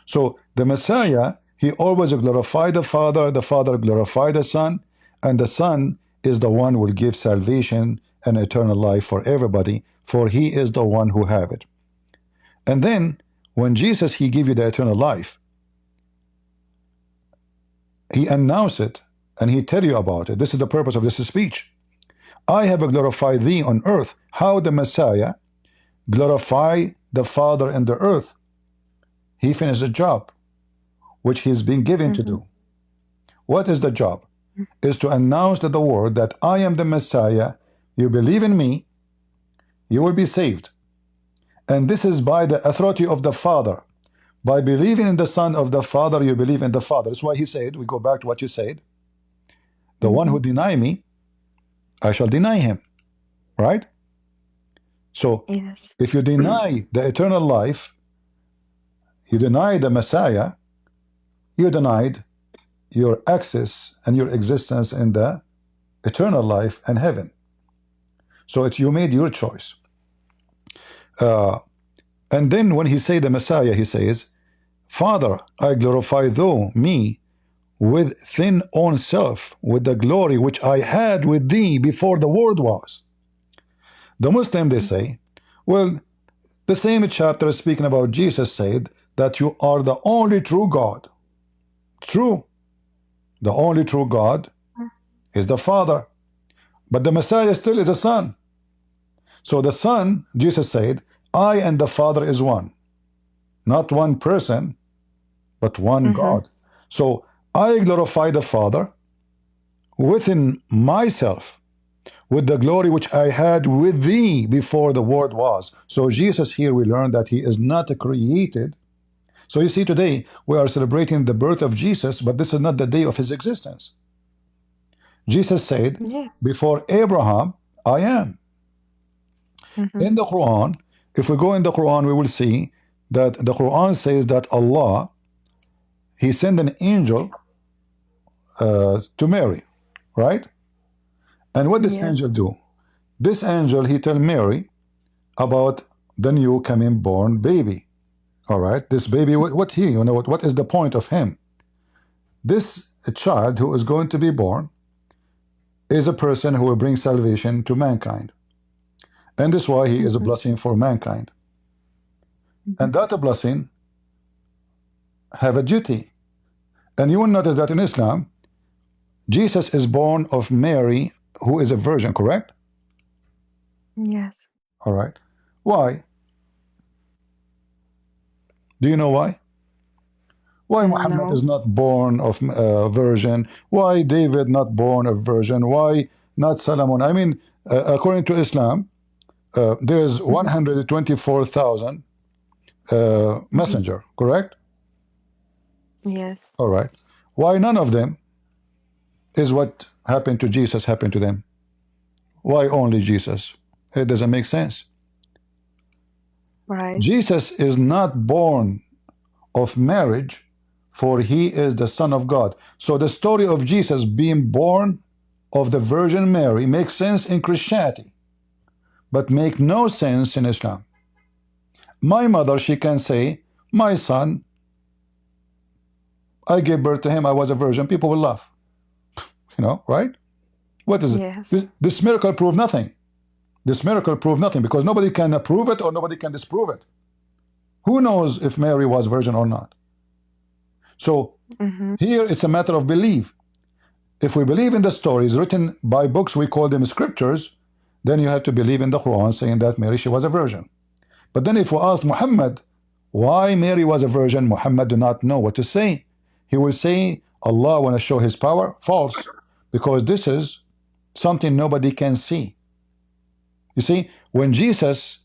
[SPEAKER 1] So the Messiah, he always glorified the Father glorified the Son, and the Son is the one who will give salvation and eternal life for everybody, for he is the one who have it. And then when Jesus, he give you the eternal life, he announced it and he tell you about it. This is the purpose of this speech. I have glorified thee on earth. How the Messiah glorify the Father in the earth? He finished the job which he's been given to do. What is the job? Is to announce to the world that I am the Messiah. You believe in me, you will be saved. And this is by the authority of the Father. By believing in the Son of the Father, you believe in the Father. That's why he said, we go back to what you said, the one who deny me, I shall deny him. Right? So
[SPEAKER 18] Yes.
[SPEAKER 1] if you deny the eternal life, you deny the Messiah, you denied your access and your existence in the eternal life and heaven. So you made your choice. And then when he say the Messiah, he says, Father, I glorify thou me with thine own self, with the glory which I had with thee before the world was. The Muslim, they say, well, the same chapter speaking about Jesus said that you are the only true God. True. The only true God is the Father. But the Messiah still is a Son. So the Son, Jesus said, I and the Father is one. Not one person, but one God. So I glorify the Father within myself, with the glory which I had with thee before the world was. So Jesus here, we learn that he is not created. So you see, today we are celebrating the birth of Jesus, but this is not the day of his existence. Jesus said, before Abraham, I am. In the Quran, if we go in the Quran, we will see that the Quran says that Allah, he sent an angel to Mary, right? And what does angel do? This angel, he tell Mary about the new coming born baby. All right, this baby, what is the point of him? This child who is going to be born is a person who will bring salvation to mankind. And that's why he is a blessing for mankind. And that a blessing have a duty. And you will notice that in Islam, Jesus is born of Mary, who is a virgin, correct?
[SPEAKER 18] Yes.
[SPEAKER 1] All right. Why? Do you know why? Why Muhammad is not born of a virgin? Why David not born of virgin? Why not Solomon? I mean, according to Islam, there is 124,000 messenger, correct?
[SPEAKER 18] Yes.
[SPEAKER 1] All right. Why none of them is what happened to Jesus happened to them? Why only Jesus? It doesn't make sense.
[SPEAKER 18] Right.
[SPEAKER 1] Jesus is not born of marriage, for he is the Son of God. So the story of Jesus being born of the Virgin Mary makes sense in Christianity, but make no sense in Islam. My mother, she can say, my son, I gave birth to him, I was a virgin. People will laugh. You know, right? What is it? This miracle proved nothing. This miracle proved nothing because nobody can approve it or nobody can disprove it. Who knows if Mary was virgin or not? So here it's a matter of belief. If we believe in the stories written by books, we call them scriptures, then you have to believe in the Quran saying that Mary, she was a virgin. But then if we ask Muhammad why Mary was a virgin, Muhammad do not know what to say. He will say, Allah want to show his power. False. Because this is something nobody can see. You see, when Jesus,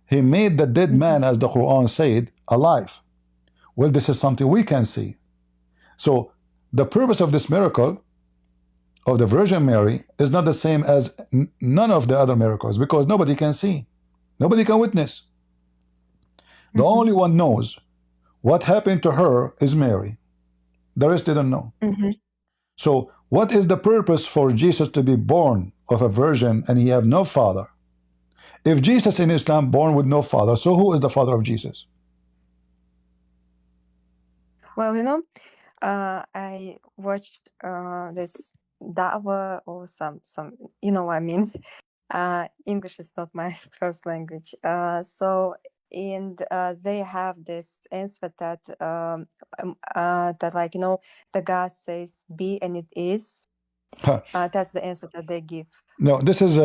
[SPEAKER 1] he made the dead man, as the Quran said, alive. Well, this is something we can see. So the purpose of this miracle of the Virgin Mary is not the same as none of the other miracles, because nobody can see. Nobody can witness. The only one knows what happened to her is Mary. The rest didn't know. So what is the purpose for Jesus to be born of a virgin and he have no father? If Jesus in Islam born with no father, so who is the father of Jesus?
[SPEAKER 18] Well, I watched this Dawah or some, you know what I mean. English is not my first language. They have this answer that the God says be and it is. That's the answer that they give.
[SPEAKER 1] No, this is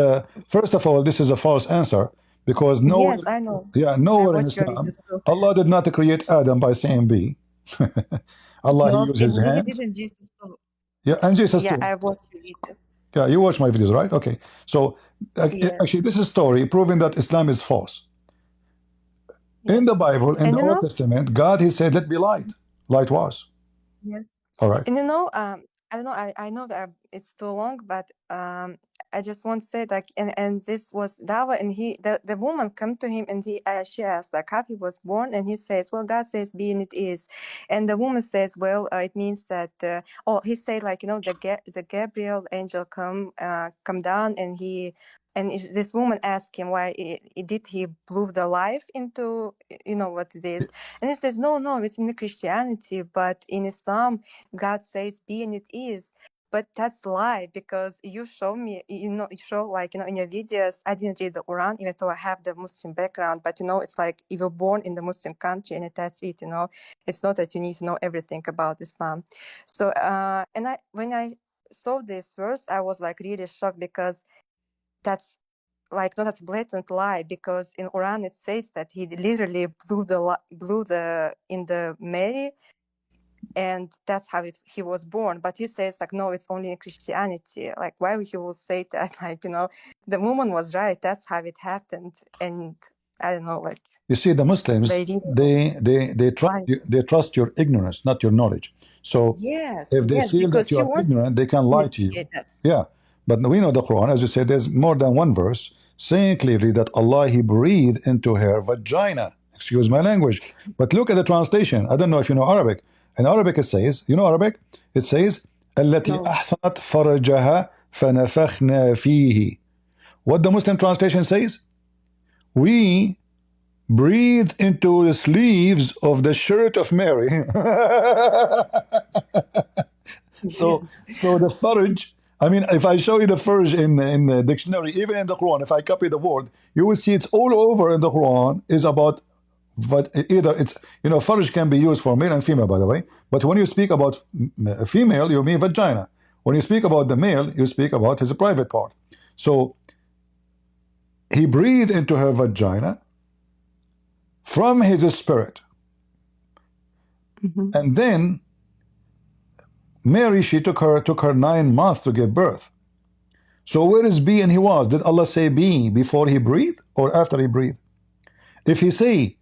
[SPEAKER 1] first of all, this is a false answer because
[SPEAKER 18] Yes, I know.
[SPEAKER 1] nowhere in Islam, Allah did not create Adam by saying be. Allah, he used his hands.
[SPEAKER 18] He didn't Jesus too.
[SPEAKER 1] Yeah, and Jesus too.
[SPEAKER 18] I watched your videos.
[SPEAKER 1] Yeah, you watch my videos, right? Okay. So actually, this is a story proving that Islam is false. In the Bible, in the Old Testament, God, he said, let be light. Light was.
[SPEAKER 18] Yes.
[SPEAKER 1] All right.
[SPEAKER 18] And I don't know, I know that it's too long, but I just want to say like, and this was Dawah, and the woman come to him, and she asked like how he was born, and he says, well, God says be and it is, and the woman says, well, it means that he said like, you know, the Gabriel angel come down, and this woman asked him why did he blew the life into, you know what it is, and he says, no, it's in the Christianity, but in Islam God says be and it is. But that's lie, because you show me, you show like, in your videos, I didn't read the Quran, even though I have the Muslim background, but it's like if you're born in the Muslim country and that's it, it's not that you need to know everything about Islam. So, when I saw this verse, I was like really shocked, because that's like, no, that's blatant lie, because in Quran it says that he literally blew in the Mary, and that's how he was born. But he says like, no, it's only in Christianity. Like, why would he will say that? Like, the woman was right. That's how it happened. And I don't know, like,
[SPEAKER 1] you see, the Muslims, they trust your ignorance, not your knowledge. So if they feel that you are ignorant, they can lie to you. Yeah, but we know the Quran, as you said, there's more than one verse saying clearly that Allah, he breathed into her vagina. Excuse my language, but look at the translation. I don't know if you know Arabic. In Arabic it says, you know Arabic? It says, التي أحصنت فرجها فنفخنا فيه. What the Muslim translation says? We breathe into the sleeves of the shirt of Mary. So the farj, I mean, if I show you the farj in the dictionary, even in the Quran, if I copy the word, you will see it's all over in the Quran is about. But either it's, farj can be used for male and female, by the way. But when you speak about female, you mean vagina. When you speak about the male, you speak about his private part. So he breathed into her vagina from his spirit. And then Mary, she took her 9 months to give birth. So where is be and he was? Did Allah say be before he breathed or after he breathed? If he say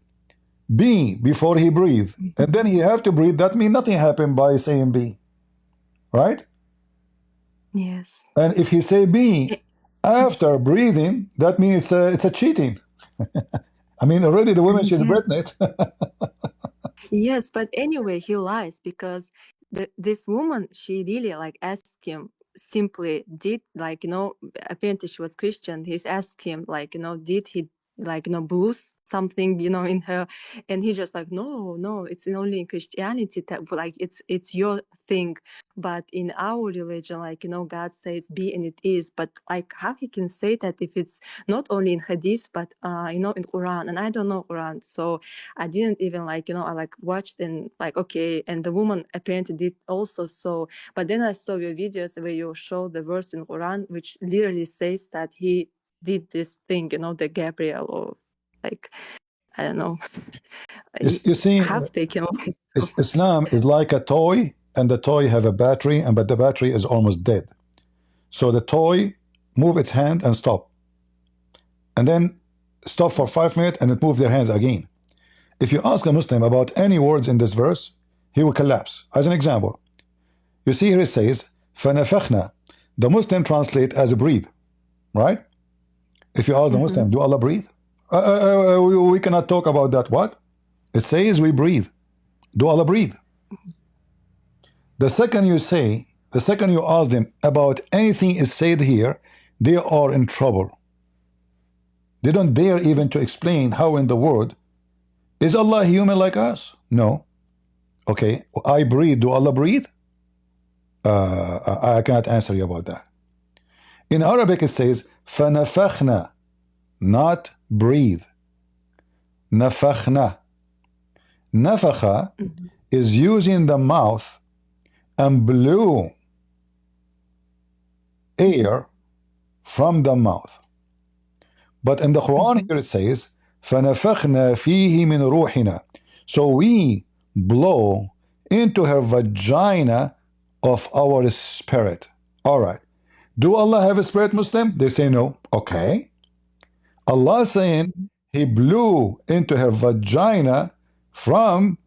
[SPEAKER 1] be before he breathed, and then he have to breathe, that means nothing happened by saying be, right?
[SPEAKER 18] Yes.
[SPEAKER 1] And if he say be after breathing, that means it's a cheating. I mean, already the woman, she's pregnant.
[SPEAKER 18] Yes, but anyway, he lies, because this woman, she really like asked him simply, did like, apparently she was Christian. He's asked him like, did he like, blew something, in her, and he just like, no, it's only in Christianity that like it's your thing, but in our religion, like, God says be and it is. But like, how he can say that if it's not only in Hadith, but in Quran? And I don't know Quran, so I didn't even like, I like watched and like, okay, and the woman apparently did also. So, but then I saw your videos where you show the verse in Quran which literally says that he did this thing, the Gabriel, or like, I don't know.
[SPEAKER 1] You see,
[SPEAKER 18] have taken
[SPEAKER 1] Islam is like a toy, and the toy have a battery, but the battery is almost dead. So the toy move its hand and stop, and then stop for 5 minutes, and it move their hands again. If you ask a Muslim about any words in this verse, he will collapse. As an example, you see here it says فَنَفَخْنَا. The Muslim translate as breathe, right? If you ask the Muslim, do Allah breathe? We cannot talk about that. What? It says we breathe. Do Allah breathe? The second you ask them about anything is said here, they are in trouble. They don't dare even to explain how in the world is Allah human like us? No. Okay, I breathe. Do Allah breathe? I cannot answer you about that. In Arabic it says فَنَفَخْنَا, not breathe. نَفَخْنَا. Nafakha is using the mouth and blew air from the mouth. But in the Quran here it says فَنَفَخْنَا فِيهِ مِنْ رُوحِنَا. So we blow into her vagina of our spirit. All right. Do Allah have a spirit, Muslim? They say no. Okay. Allah saying he blew into her vagina from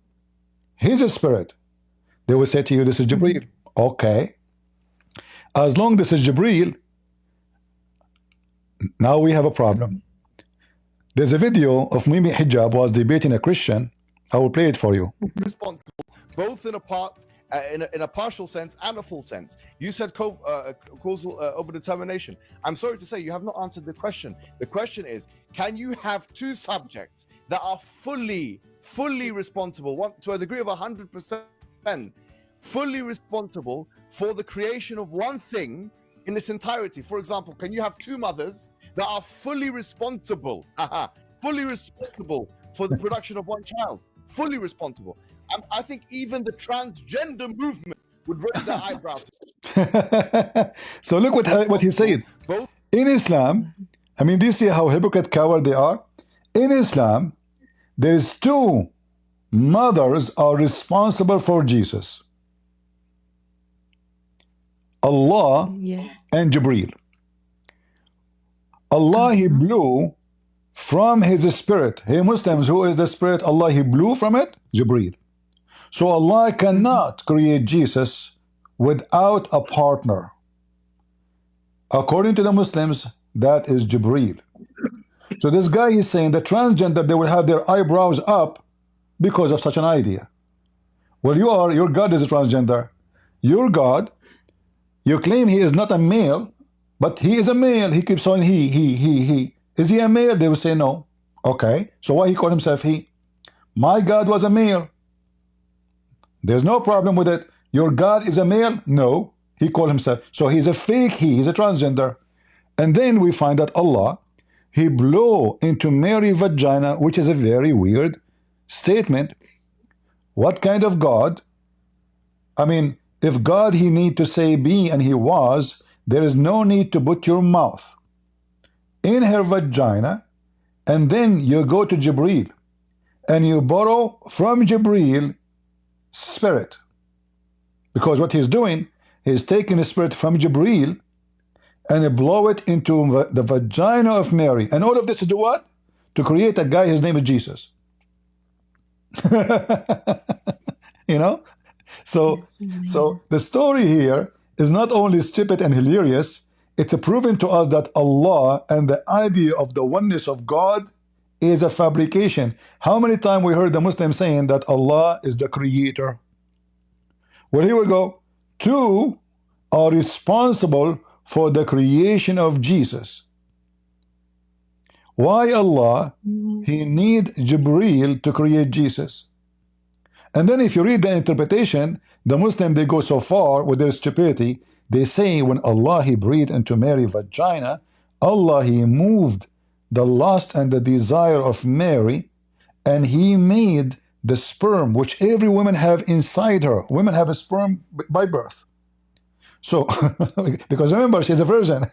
[SPEAKER 1] his spirit. They will say to you, this is Jibreel. Okay. As long as this is Jibreel, Now we have a problem. There's a video of Mimi Hijab was debating a Christian. I will play it for you.
[SPEAKER 20] Responsible, both in a part, in a partial sense and a full sense. You said causal overdetermination. I'm sorry to say you have not answered the question. The question is, can you have two subjects that are fully responsible, to a degree of 100%, fully responsible for the creation of one thing in its entirety? For example, can you have two mothers that are fully responsible for the production of one child? Fully responsible. I think even the transgender movement would raise their eyebrows.
[SPEAKER 1] So look what he said. In Islam, I mean, do you see how hypocrite coward they are? In Islam, there's two mothers are responsible for Jesus. Allah and Jibreel. Allah, he blew from his spirit. Hey Muslims, who is the spirit? Allah, he blew from it? Jibreel. So Allah cannot create Jesus without a partner. According to the Muslims, that is Jibreel. So this guy is saying the transgender, they will have their eyebrows up because of such an idea. Well, your God is a transgender. Your God, you claim he is not a male, but he is a male. He keeps on he. Is he a male? They will say no. Okay, so why he called himself he? My God was a male. There's no problem with it. Your God is a male? No, he called himself. So he's a fake he's a transgender. And then we find that Allah, he blew into Mary's vagina, which is a very weird statement. What kind of God? I mean, if God, he need to say be and he was, there is no need to put your mouth in her vagina, and then you go to Jibreel and you borrow from Jibreel spirit, because what he's doing, he's taking the spirit from Jibreel and blow it into the vagina of Mary, and all of this to do what? To create a guy, his name is Jesus. You know, so the story here is not only stupid and hilarious, it's proven to us that Allah and the idea of the oneness of God is a fabrication. How many times we heard the Muslims saying that Allah is the creator? Well, here we go. Two are responsible for the creation of Jesus. Why Allah? He need Jibreel to create Jesus. And then if you read the interpretation, the Muslim, they go so far with their stupidity, they say when Allah, he breathed into Mary's vagina, Allah, he moved the lust and the desire of Mary, and he made the sperm, which every woman have inside her. Women have a sperm by birth. So, because remember, she's a virgin.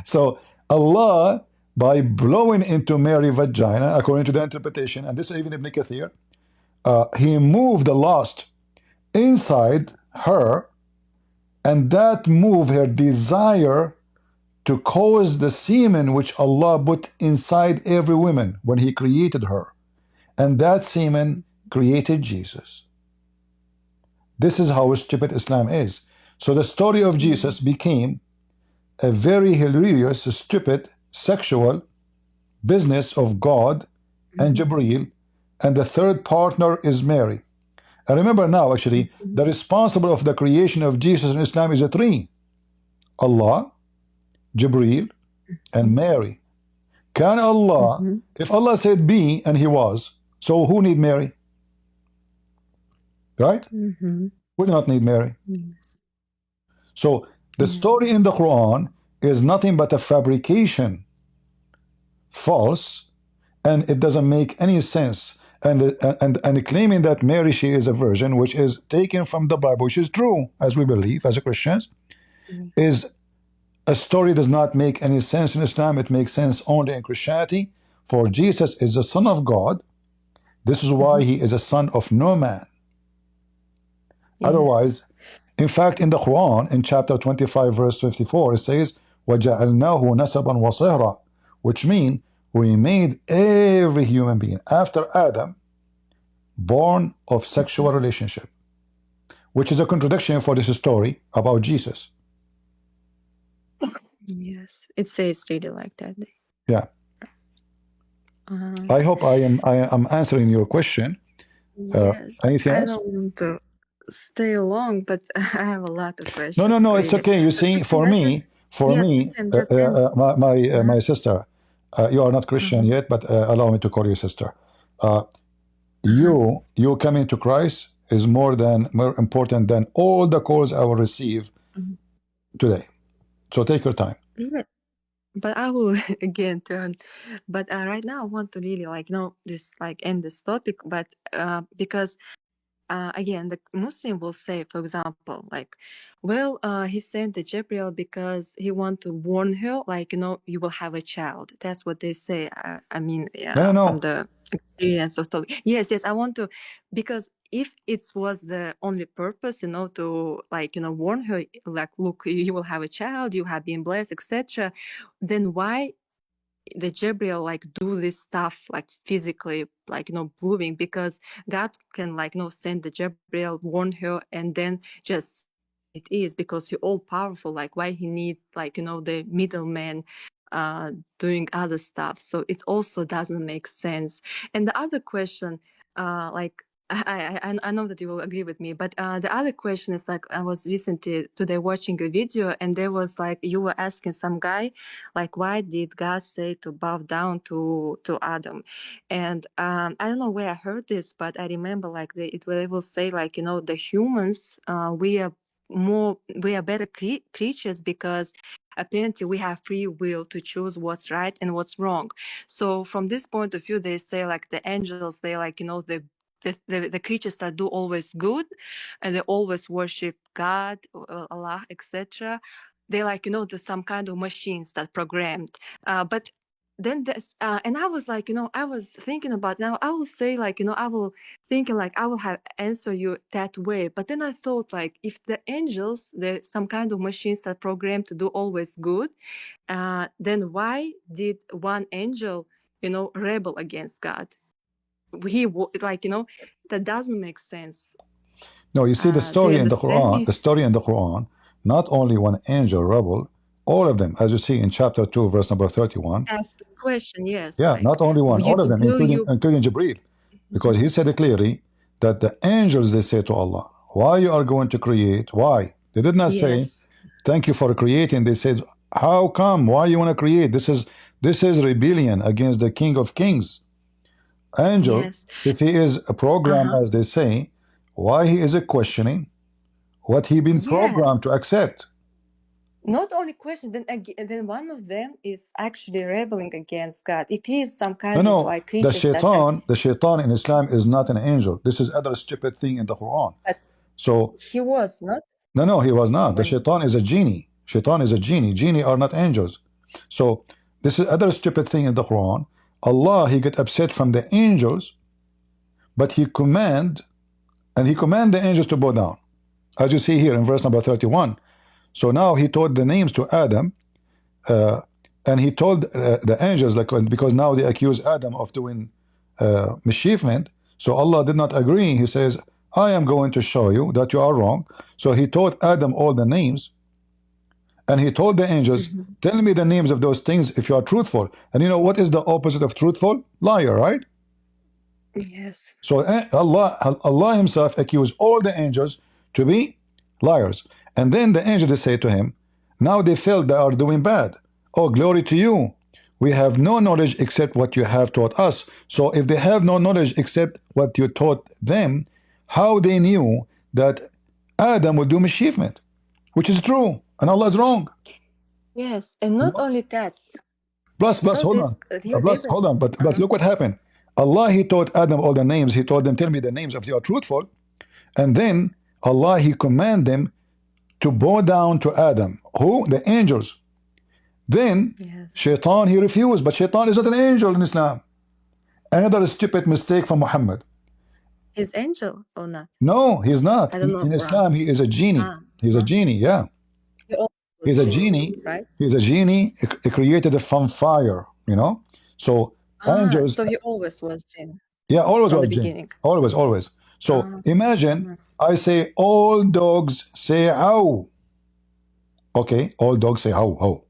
[SPEAKER 1] So Allah, by blowing into Mary's vagina, according to the interpretation, and this is even Ibn Kathir, he moved the lust inside her, and that moved her desire to cause the semen which Allah put inside every woman when he created her, and that semen created Jesus. This is how stupid Islam is. So the story of Jesus became a very hilarious, stupid, sexual business of God and Jibreel, and the third partner is Mary. I remember now, actually, the responsible of the creation of Jesus in Islam is a three: Allah, Jibreel, and Mary. Can Allah, if Allah said be and he was, so who need Mary? Right? We do not need Mary. So the story in the Quran is nothing but a fabrication, false, and it doesn't make any sense. And claiming that Mary, she is a virgin, which is taken from the Bible, which is true, as we believe as Christians, is a story does not make any sense in Islam. It makes sense only in Christianity. For Jesus is the Son of God. This is why he is a son of no man. Otherwise, in fact, in the Quran, in chapter 25, verse 54, it says, وَجَعَلْنَاهُ نَسَبًا وَصِهْرًا, which means we made every human being after Adam born of sexual relationship, which is a contradiction for this story about Jesus.
[SPEAKER 18] Yes. Yes, it says really like that.
[SPEAKER 1] Yeah. I hope I am answering your question.
[SPEAKER 18] Yes,
[SPEAKER 1] Anything
[SPEAKER 18] I
[SPEAKER 1] else?
[SPEAKER 18] don't want to stay long, but I have a lot of questions.
[SPEAKER 1] No, it's
[SPEAKER 18] really.
[SPEAKER 1] okay. You see, for me,
[SPEAKER 18] Just end.
[SPEAKER 1] my sister, you are not Christian yet, but allow me to call you sister. You coming to Christ is more important than all the calls I will receive today. So take your time.
[SPEAKER 18] Yeah, but I will again turn. But right now, I want to really this end this topic. But because again, the Muslim will say, for example, well, he sent the Gabriel because he want to warn her, you will have a child. That's what they say. I mean,
[SPEAKER 1] No.
[SPEAKER 18] from the experience of topic. Yes, I want to, because if it was the only purpose, to warn her, look, you will have a child, you have been blessed, etc., then why the Gabriel do this stuff physically, proving, because God can send the Gabriel, warn her, and then just it is because you're all powerful. Why he needs the middleman doing other stuff. So it also doesn't make sense. And the other question, I know that you will agree with me, but the other question is I was recently today watching a video, and there was you were asking some guy why did God say to bow down to Adam? And I don't know where I heard this, but I remember they will say the humans, we are better creatures because apparently we have free will to choose what's right and what's wrong. So from this point of view, they say the angels, they the creatures that do always good, and they always worship God, Allah, etc. They there's some kind of machines that programmed. But then this, and I was I was thinking about, now I will say I will thinking I will have answer you that way. But then I thought if the angels, there's some kind of machines that programmed to do always good, then why did one angel rebel against God? He that doesn't make sense.
[SPEAKER 1] No, you see the
[SPEAKER 18] Do you
[SPEAKER 1] story in the
[SPEAKER 18] understand
[SPEAKER 1] Quran.
[SPEAKER 18] me?
[SPEAKER 1] The story in the Quran. Not only one angel rebel, all of them, as you see in chapter 2, verse number 31.
[SPEAKER 18] Ask the question, yes.
[SPEAKER 1] Yeah, not only one, all of them, including Jibreel, because he said clearly that the angels, they say to Allah, why you are going to create? Why? They did not say thank you for creating. They said, how come? Why you want to create? This is rebellion against the King of Kings. Angel, if he is a program, as they say, why he is questioning what he been programmed to accept?
[SPEAKER 18] Not only question, then one of them is actually rebelling against God. If he is some kind of creature,
[SPEAKER 1] the shaitan in Islam is not an angel. This is other stupid thing in the Quran. So
[SPEAKER 18] he was not.
[SPEAKER 1] No, he was not. The shaitan is a genie. Shaitan is a genie. Genie are not angels. So this is other stupid thing in the Quran. Allah, he get upset from the angels, but he command the angels to bow down, as you see here in verse number 31. So now he told the names to Adam, and he told the angels, because now they accuse Adam of doing mischievement. So Allah did not agree. He says, I am going to show you that you are wrong. So he taught Adam all the names, and he told the angels, tell me the names of those things if you are truthful. And you know what is the opposite of truthful? Liar, right?
[SPEAKER 18] Yes.
[SPEAKER 1] So Allah himself accused all the angels to be liars. And then the angels say to him, now they feel they are doing bad. Oh, glory to you. We have no knowledge except what you have taught us. So if they have no knowledge except what you taught them, how they knew that Adam would do mischievement, which is true, and Allah is wrong.
[SPEAKER 18] Yes, and not only that.
[SPEAKER 1] Plus, hold on. But look what happened. Allah, he taught Adam all the names. He told them, tell me the names if you are truthful. And then Allah, he commanded them to bow down to Adam. Who? The angels. Then Shaitan, he refused. But Shaitan is not an angel in Islam. Another stupid mistake from Muhammad.
[SPEAKER 18] Is angel or not?
[SPEAKER 1] No, he's not.
[SPEAKER 18] I don't know.
[SPEAKER 1] In Islam, he is a genie. He's a genie, yeah. He's a genie. Right? He's a genie. He created from fire, you know. So angels.
[SPEAKER 18] So he always was genie.
[SPEAKER 1] Yeah, always
[SPEAKER 18] from
[SPEAKER 1] was
[SPEAKER 18] the
[SPEAKER 1] genie.
[SPEAKER 18] beginning.
[SPEAKER 1] Always. So imagine I say all dogs say how. Okay, all dogs say how.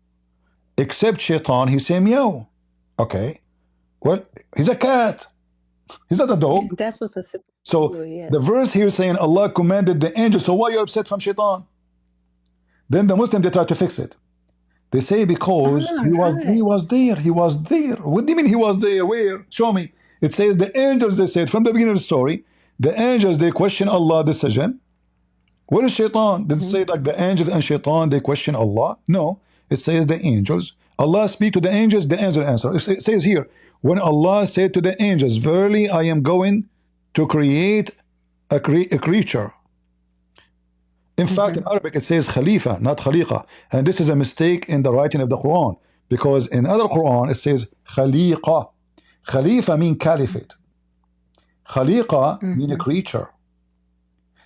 [SPEAKER 1] except shaitan, he say meow. Okay, well, he's a cat. He's not a dog.
[SPEAKER 18] That's what I said.
[SPEAKER 1] So
[SPEAKER 18] Yes.
[SPEAKER 1] the verse here saying Allah commanded the angels. So why you're upset from shaitan? Then the Muslim, they try to fix it. They say because he was there. What do you mean he was there? Where? Show me. It says the angels, they said from the beginning of the story, the angels, they question Allah's decision. Where is shaitan? Did it say like the angels and shaitan, they question Allah? No. It says the angels. Allah speak to the angels, the angels answer. It says here, when Allah said to the angels, verily I am going to create a creature. In fact, in Arabic it says Khalifa, not Khaliqa. And this is a mistake in the writing of the Quran. Because in other Quran it says Khaliqa. Khalifa mean caliphate. Khaliqa mean a creature.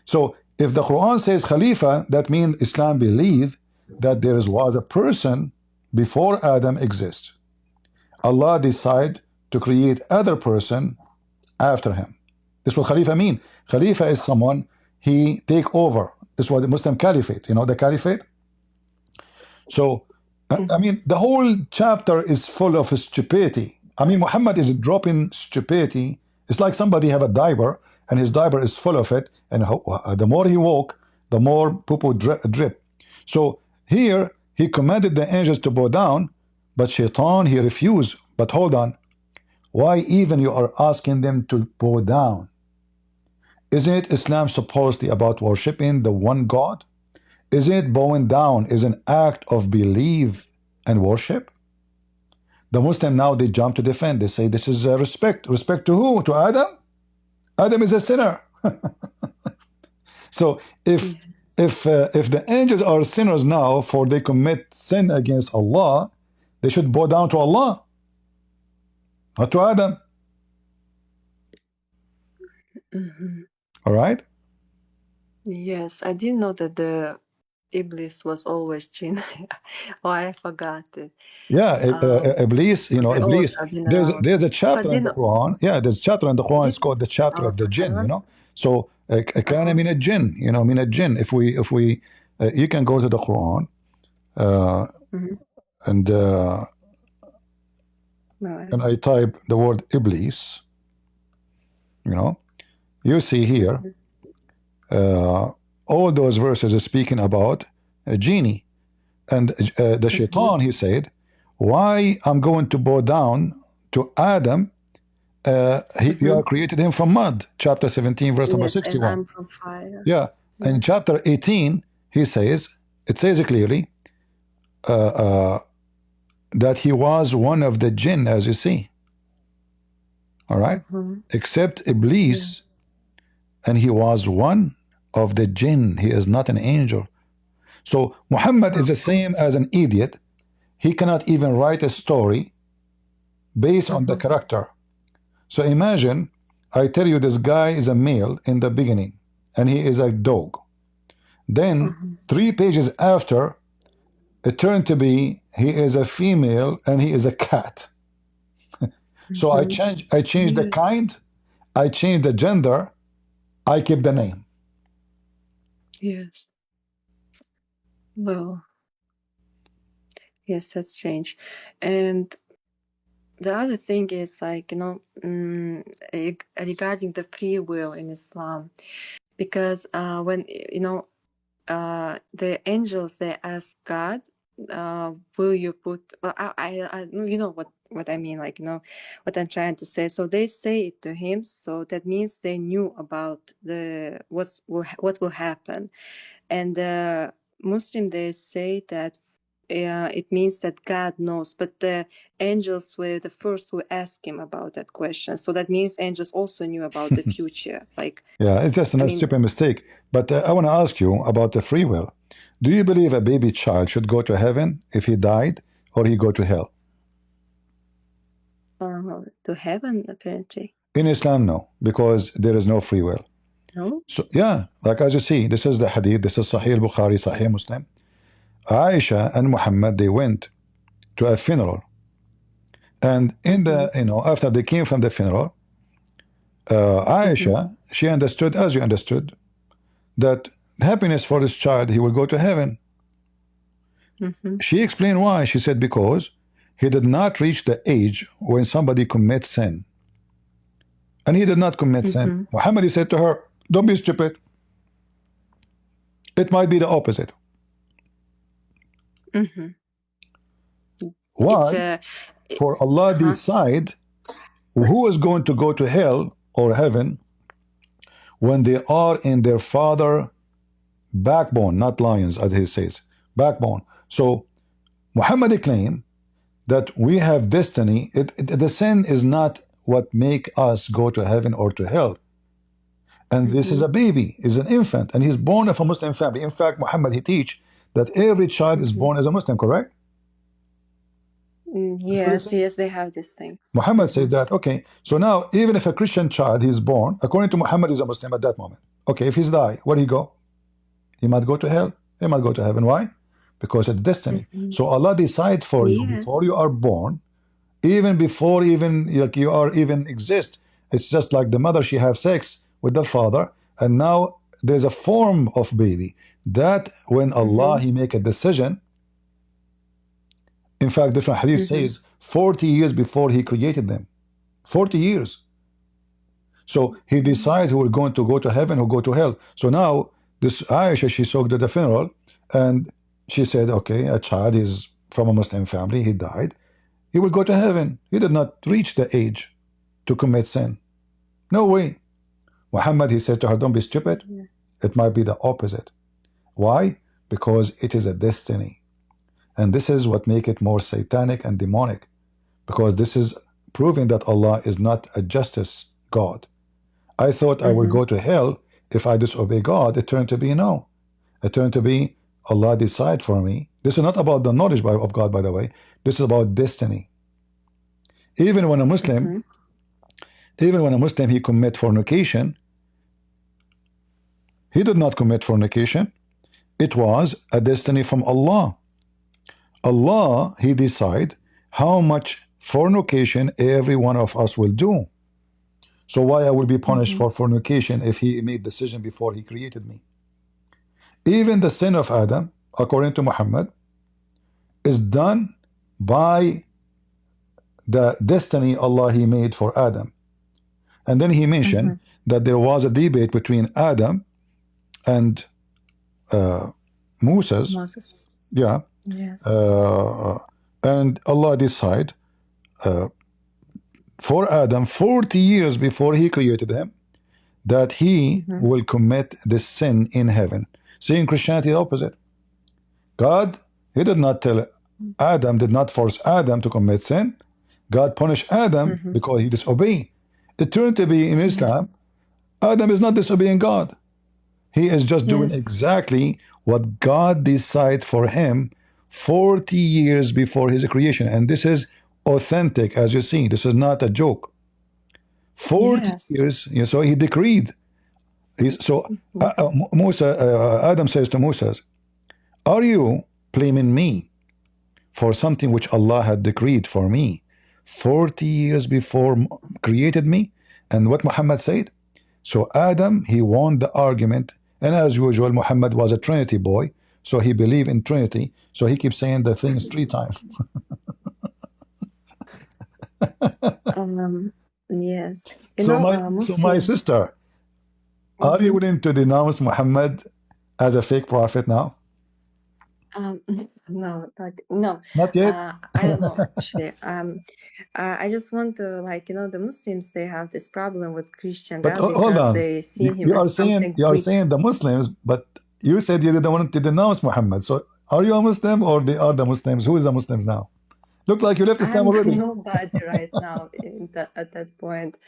[SPEAKER 1] So if the Quran says Khalifa, that means Islam believe that there was a person before Adam exists. Allah decide to create other person after him. This is what Khalifa mean. Khalifa is someone, he take over. This is what the Muslim caliphate, you know, the caliphate. So, I mean, the whole chapter is full of stupidity. I mean, Muhammad is dropping stupidity. It's like somebody have a diaper, and his diaper is full of it, and the more he walk, the more poo-poo drip. So here, he commanded the angels to bow down, but shaitan, he refused. But hold on. Why even you are asking them to bow down? Isn't Islam supposedly about worshiping the one God? Isn't bowing down is an act of belief and worship? The Muslim now, they jump to defend. They say this is respect. Respect to who? To Adam? Adam is a sinner. So if the angels are sinners now, for they commit sin against Allah, they should bow down to Allah, not to Adam. All right?
[SPEAKER 18] Yes, I didn't know that the Iblis was always jinn. Oh, I forgot it.
[SPEAKER 1] Yeah, Iblis, you know, Iblis. There's a chapter in the Quran. Yeah, there's a chapter in the Quran. It's called the chapter of the jinn. You know, so kana min al-jinn. You know, min al-jinn. If we, you can go to the Quran, and I type the word Iblis. You know, you see here. All those verses are speaking about a genie, and the shaitan, he said, why I'm going to bow down to Adam? You are created him from mud, chapter 17 verse number 61.
[SPEAKER 18] And I'm from fire.
[SPEAKER 1] Yeah, in chapter 18 he says, it says clearly that he was one of the jinn, as you see. All right, except Iblis, and he was one of the jinn. He is not an angel. So Muhammad is the same as an idiot. He cannot even write a story based on the character. So imagine I tell you this guy is a male in the beginning and he is a dog. Then 3 pages after, it turned to be he is a female and he is a cat. So I changed the kind, I changed the gender, I keep the name.
[SPEAKER 18] Yes. Well, yes, that's strange. And the other thing is, like, you know, regarding the free will in Islam, because when, you know, the angels, they ask God, will you put, well, I you know what I mean, like, you know, what I'm trying to say. So they say it to him, so that means they knew about what will happen. And the Muslim, they say that it means that God knows, but the angels were the first who asked him about that question. So that means angels also knew about the future. Like,
[SPEAKER 1] yeah, it's just a stupid mistake. But I want to ask you about the free will. Do you believe a baby child should go to heaven if he died, or he go to hell?
[SPEAKER 18] To heaven, apparently.
[SPEAKER 1] In Islam, no, because there is no free will.
[SPEAKER 18] No?
[SPEAKER 1] So yeah, like as you see, this is the hadith, this is Sahih Bukhari, Sahih Muslim. Aisha and Muhammad, they went to a funeral, and in the, you know, after they came from the funeral, Aisha, she understood, as you understood, that happiness for this child, he will go to heaven. She explained why. She said because he did not reach the age when somebody commits sin. And he did not commit sin. Muhammad, he said to her, don't be stupid. It might be the opposite. Why? For Allah decide who is going to go to hell or heaven when they are in their father backbone, not lions, as he says, backbone. So Muhammad claimed that we have destiny. The sin is not what make us go to heaven or to hell. And this is a baby, is an infant, and he's born of a Muslim family. In fact, Muhammad, he teach that every child is born as a Muslim, correct?
[SPEAKER 18] Yes, they have this thing.
[SPEAKER 1] Muhammad says that, okay, so now even if a Christian child is born, according to Muhammad, is a Muslim at that moment. Okay, if he's die, where he go? He might go to hell, he might go to heaven. Why? Because it's destiny. So Allah decide for you before you are born, even before like you are even exist. It's just like the mother, she have sex with the father, and now there's a form of baby that when Allah he make a decision. In fact, different hadith says 40 years before he created them. 40 years. So he decided who will going to go to heaven, who go to hell. So now this Aisha, she saw at the funeral and she said, okay, a child is from a Muslim family, he died, he will go to heaven. He did not reach the age to commit sin. No way. Muhammad, he said to her, don't be stupid. It might be the opposite. Why? Because it is a destiny. And this is what makes it more satanic and demonic, because this is proving that Allah is not a justice God. I thought I would go to hell if I disobey God. It turned to be no. It turned to be Allah decide for me. This is not about the knowledge of God, by the way. This is about destiny. Even when a Muslim, he commit fornication, he did not commit fornication. It was a destiny from Allah. Allah, he decide how much fornication every one of us will do. So why I will be punished for fornication if he made decision before he created me? Even the sin of Adam, according to Muhammad, is done by the destiny Allah he made for Adam. And then he mentioned that there was a debate between Adam and Moses. Yeah.
[SPEAKER 18] Yes.
[SPEAKER 1] And Allah decide for Adam 40 years before he created him that he will commit this sin in heaven. See, in Christianity, the opposite. God, he did not tell Adam, did not force Adam to commit sin. God punished Adam because he disobeyed. It turned to be in Islam, Adam is not disobeying God. He is just doing exactly what God decided for him 40 years before his creation. And this is authentic, as you see. This is not a joke. 40 years, so he decreed. Adam says to Moses, are you blaming me for something which Allah had decreed for me 40 years before created me? And what Muhammad said? So Adam, he won the argument. And as usual, Muhammad was a Trinity boy. So he believed in Trinity. So he keeps saying the things 3 times.
[SPEAKER 18] Yes.
[SPEAKER 1] So my sister, are you willing to denounce Muhammad as a fake prophet now?
[SPEAKER 18] No,
[SPEAKER 1] Not yet.
[SPEAKER 18] I don't know actually. I just want to, like, the Muslims, they have this problem with Christian
[SPEAKER 1] But
[SPEAKER 18] God
[SPEAKER 1] hold
[SPEAKER 18] because
[SPEAKER 1] on.
[SPEAKER 18] they see him
[SPEAKER 1] You are
[SPEAKER 18] as something
[SPEAKER 1] saying
[SPEAKER 18] weak.
[SPEAKER 1] the Muslims, but you said you didn't want to denounce Muhammad. So are you a Muslim or they are the Muslims? Who is the Muslims now? Look like you left Islam
[SPEAKER 18] I'm
[SPEAKER 1] already.
[SPEAKER 18] nobody right now at that point.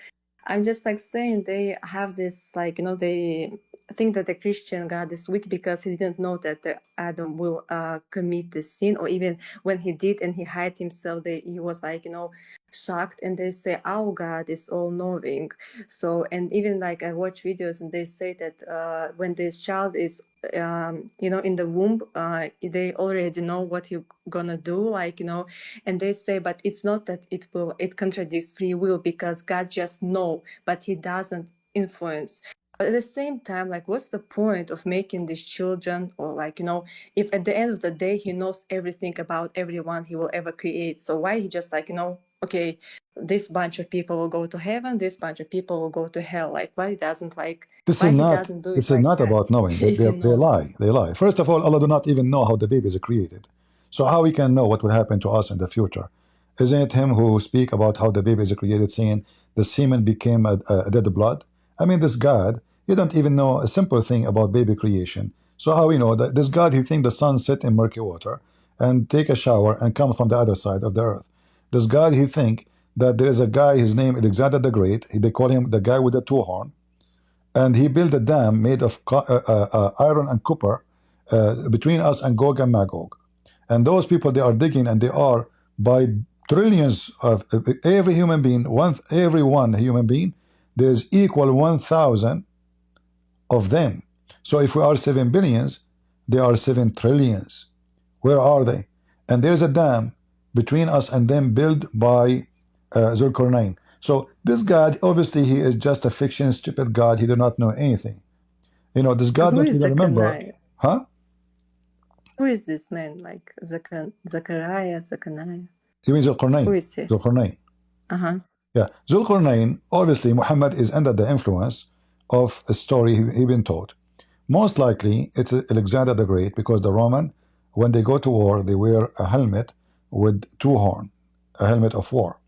[SPEAKER 18] I'm just like saying they have this, like, they think that the Christian God is weak because he didn't know that Adam will commit the sin, or even when he did and he hid himself, he was like, shocked, and they say our God is all knowing. So, and even like I watch videos and they say that when this child is in the womb, they already know what you're gonna do, like, and they say, but it's not that it contradicts free will, because God just know, but he doesn't influence. at the same time, like, what's the point of making these children, or like, you know, if at the end of the day he knows everything about everyone he will ever create, so why he just like, you know, okay, this bunch of people will go to heaven, this bunch of people will go to hell, like why he doesn't like, why he doesn't do it like that
[SPEAKER 1] about knowing.
[SPEAKER 18] if he
[SPEAKER 1] They
[SPEAKER 18] knows?
[SPEAKER 1] lie. They lie. First of all, Allah do not even know how the baby is created. So how we can know what will happen to us in the future? Isn't it him who speak about how the baby is created, saying the semen became a dead blood? I mean, this God, you don't even know a simple thing about baby creation. So how we know that this God, he think the sun sit in murky water and take a shower and come from the other side of the earth. This God, he think that there is a guy, his name Alexander the Great. They call him the guy with the two horn, and he built a dam made of iron and copper between us and Gog and Magog. And those people, they are digging, and they are by trillions of every human being, every one human being, there is equal 1,000 of them. So if we are 7 billions, they are 7 trillions. Where are they? And there's a dam between us and them built by Zulkarnain. So this God, obviously, he is just a fiction, stupid God. He do not know anything. You know, this God,
[SPEAKER 18] Who
[SPEAKER 1] don't
[SPEAKER 18] is
[SPEAKER 1] even remember.
[SPEAKER 18] Zakariah?
[SPEAKER 1] Huh?
[SPEAKER 18] Who is this man, like Zakariah?
[SPEAKER 1] You mean Zulkarnain?
[SPEAKER 18] Who is he?
[SPEAKER 1] Zulkarnain.
[SPEAKER 18] Uh-huh.
[SPEAKER 1] Yeah, Zulkarnain, obviously, Muhammad is under the influence of a story he been told. Most likely, it's Alexander the Great, because the Roman, when they go to war, they wear a helmet with 2 horns, a helmet of war.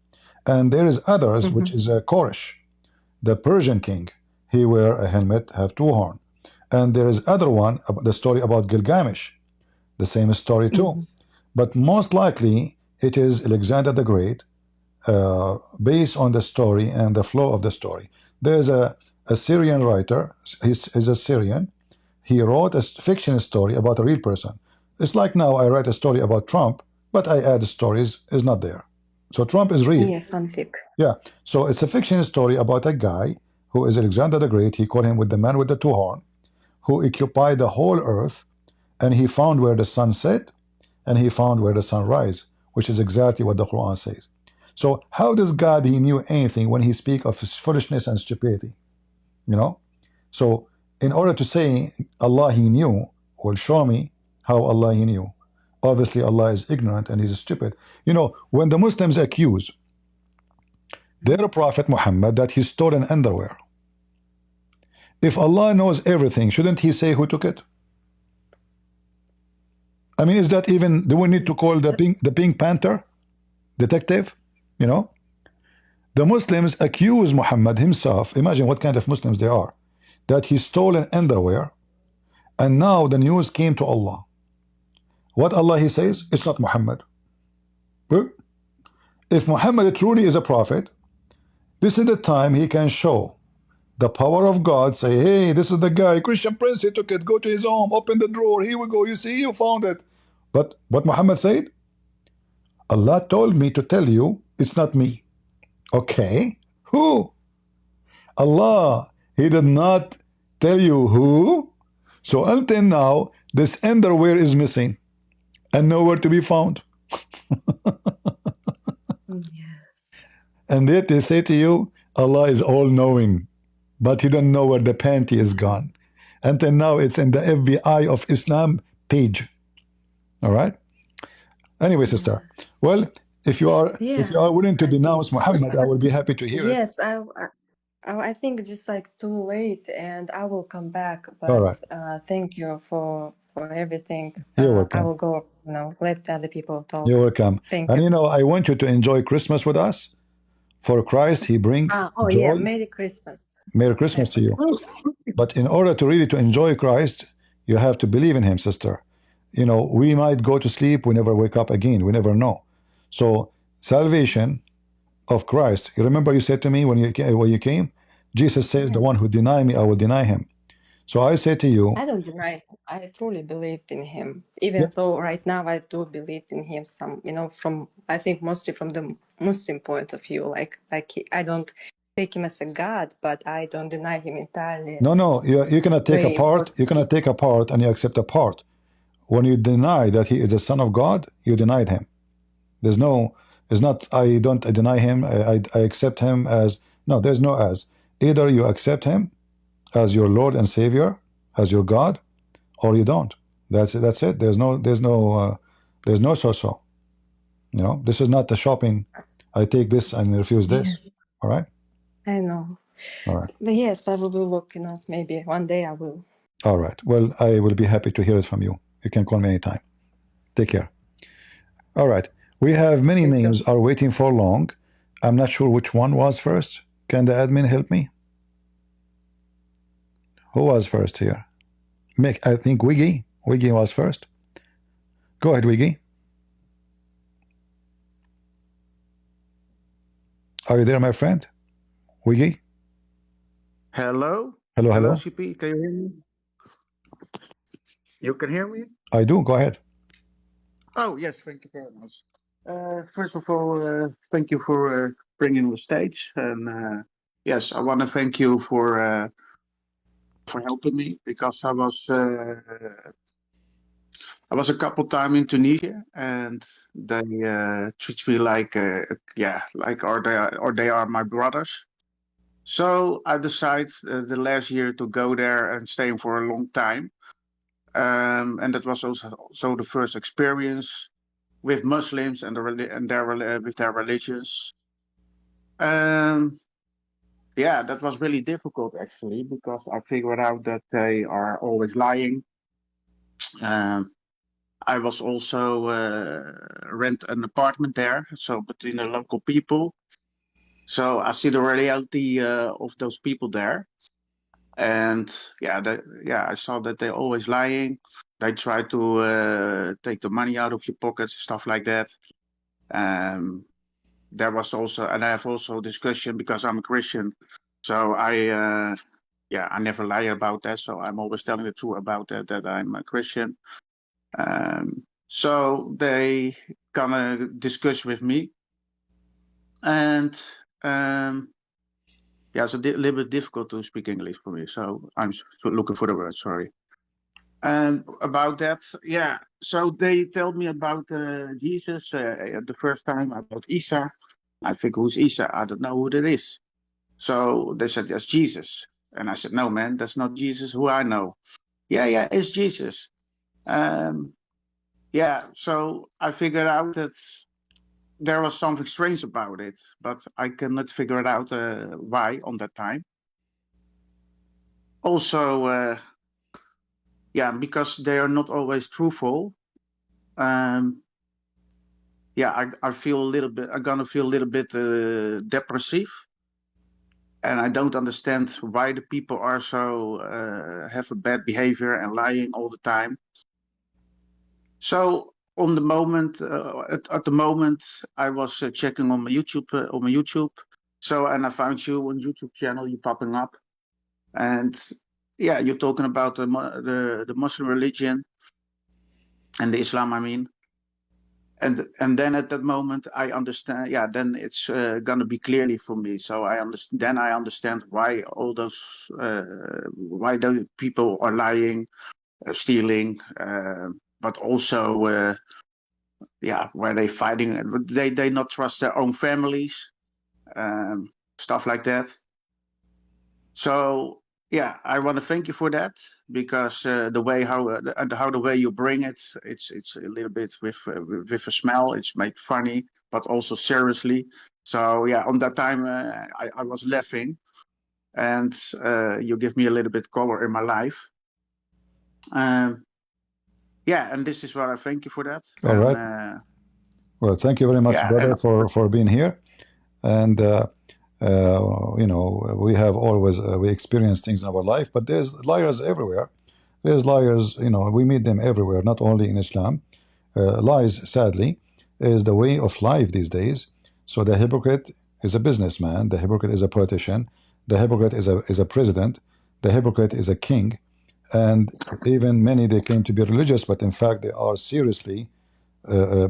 [SPEAKER 1] And there is others, which is Koresh, the Persian king. He wear a helmet, have 2 horns. And there is other one, the story about Gilgamesh, the same story too. But most likely, it is Alexander the Great, based on the story and the flow of the story. There's a Syrian writer, he's a Syrian. He wrote a fiction story about a real person. It's like now I write a story about Trump, but I add stories, is not there. So Trump is real.
[SPEAKER 18] Yeah, fanfic.
[SPEAKER 1] Yeah, so it's a fiction story about a guy who is Alexander the Great. He called him with the man with the 2 horns, who occupied the whole earth, and he found where the sun set, and he found where the sun rise, which is exactly what the Quran says. So how does God, he knew anything when he speak of his foolishness and stupidity? You know? So in order to say Allah he knew, will show me how Allah he knew. Obviously Allah is ignorant and he's stupid. You know, when the Muslims accuse their Prophet Muhammad that he stole an underwear, if Allah knows everything, shouldn't he say who took it? I mean, is that even, do we need to call the Pink Panther detective? You know, the Muslims accuse Muhammad himself. Imagine what kind of Muslims they are, that he stole an underwear, and now the news came to Allah. What Allah he says? It's not Muhammad. If Muhammad truly is a prophet, this is the time he can show the power of God. Say, hey, this is the guy, Christian Prince, he took it. Go to his home, open the drawer. Here we go. You see, you found it. But what Muhammad said? Allah told me to tell you it's not me. Okay, who? Allah, he did not tell you who. So until now, this underwear is missing and nowhere to be found. And yet they say to you, Allah is all-knowing, but he don't know where the panty is gone. Until now, it's in the FBI of Islam page. All right? Anyway, sister. Well, if you are willing to denounce Muhammad, I will be happy to hear it.
[SPEAKER 18] Yes, I think it's just like too late, and I will come back. But
[SPEAKER 1] All right.
[SPEAKER 18] Thank you for everything.
[SPEAKER 1] You're welcome.
[SPEAKER 18] I will go, you know, let other people talk.
[SPEAKER 1] You're welcome.
[SPEAKER 18] Thank
[SPEAKER 1] And
[SPEAKER 18] you.
[SPEAKER 1] you know, I want you to enjoy Christmas with us. For Christ, he brings
[SPEAKER 18] Oh
[SPEAKER 1] joy.
[SPEAKER 18] yeah, Merry Christmas.
[SPEAKER 1] Merry Christmas to you. But in order to really to enjoy Christ, you have to believe in him, sister. You know, we might go to sleep, we never wake up again, we never know. So salvation of Christ, you remember you said to me when you came, Jesus says, the one who deny me, I will deny him. So I say to you,
[SPEAKER 18] I don't deny. I truly believed in him, even though right now I do believe in him. Some, you know, from I think mostly from the Muslim point of view. Like I don't take him as a god, but I don't deny him entirely.
[SPEAKER 1] no, you cannot take a part. You cannot take a part and you accept a part. When you deny that he is the Son of God, you denied him. There's no, it's not, I deny him, I accept him as, no, there's no as. Either you accept him as your Lord and Savior, as your God, or you don't. That's it. There's no so. You know, this is not the shopping. I take this and refuse this.
[SPEAKER 18] Yes,
[SPEAKER 1] All right.
[SPEAKER 18] I know.
[SPEAKER 1] All right.
[SPEAKER 18] But yes, but we will look, you know, maybe one day I will.
[SPEAKER 1] All right. Well, I will be happy to hear it from you. You can call me anytime. Take care. All right. We have many names are waiting for long. I'm not sure which one was first. Can the admin help me? Who was first here? Mick, I think Wiggy. Wiggy was first. Go ahead, Wiggy. Are you there, my friend? Wiggy?
[SPEAKER 21] Hello?
[SPEAKER 1] Hello, hello.
[SPEAKER 21] CP, can you hear me? You can hear me?
[SPEAKER 1] I do. Go ahead.
[SPEAKER 21] Oh, yes, thank you very much. First of all, thank you for bringing the stage. And yes, I want to thank you for helping me, because I was a couple times in Tunisia, and they treat me like they are my brothers. So I decided the last year to go there and stay for a long time. And that was also the first experience with Muslims and with their religions. Yeah, that was really difficult actually, because I figured out that they are always lying. I was also rent an apartment there, so between the local people. So I see the reality of those people there. And I saw that they're always lying. They try to take the money out of your pockets, stuff like that. There was also, and I have also discussion because I'm a Christian. So I never lie about that. So I'm always telling the truth about that I'm a Christian. So they gonna discuss with me, and it's a little bit difficult to speak English for me, so I'm looking for the word, sorry. And about that, so they told me about Jesus the first time, about Isa. I think, who's Isa? I don't know who that is. So they said, that's Jesus. And I said, no, man, that's not Jesus who I know. Yeah, it's Jesus. So I figured out that there was something strange about it, but I cannot figure it out why on that time. Also, because they are not always truthful. I feel a little bit. I'm gonna feel a little bit depressive, and I don't understand why the people are so have a bad behavior and lying all the time. So on the moment, at the moment, I was checking on my YouTube. So, and I found you on YouTube channel. You popping up, and you're talking about the Muslim religion and the Islam. I mean, and then at that moment, I understand. Yeah, then it's gonna be clearly for me. So I understand. Then I understand why all those why those people are lying, stealing. But also, where they fighting, they not trust their own families, stuff like that. So I want to thank you for that, because the way how the way you bring it, it's a little bit with a smile. It's made funny, but also seriously. So on that time I was laughing, and you give me a little bit color in my life. And this is what I thank you for that.
[SPEAKER 1] All right. Well, thank you very much, brother, for being here. And we have always we experience things in our life, but there's liars everywhere. There's liars, we meet them everywhere, not only in Islam. Lies, sadly, is the way of life these days. So the hypocrite is a businessman. The hypocrite is a politician. The hypocrite is a president. The hypocrite is a king. And even many, they claim to be religious, but in fact they are seriously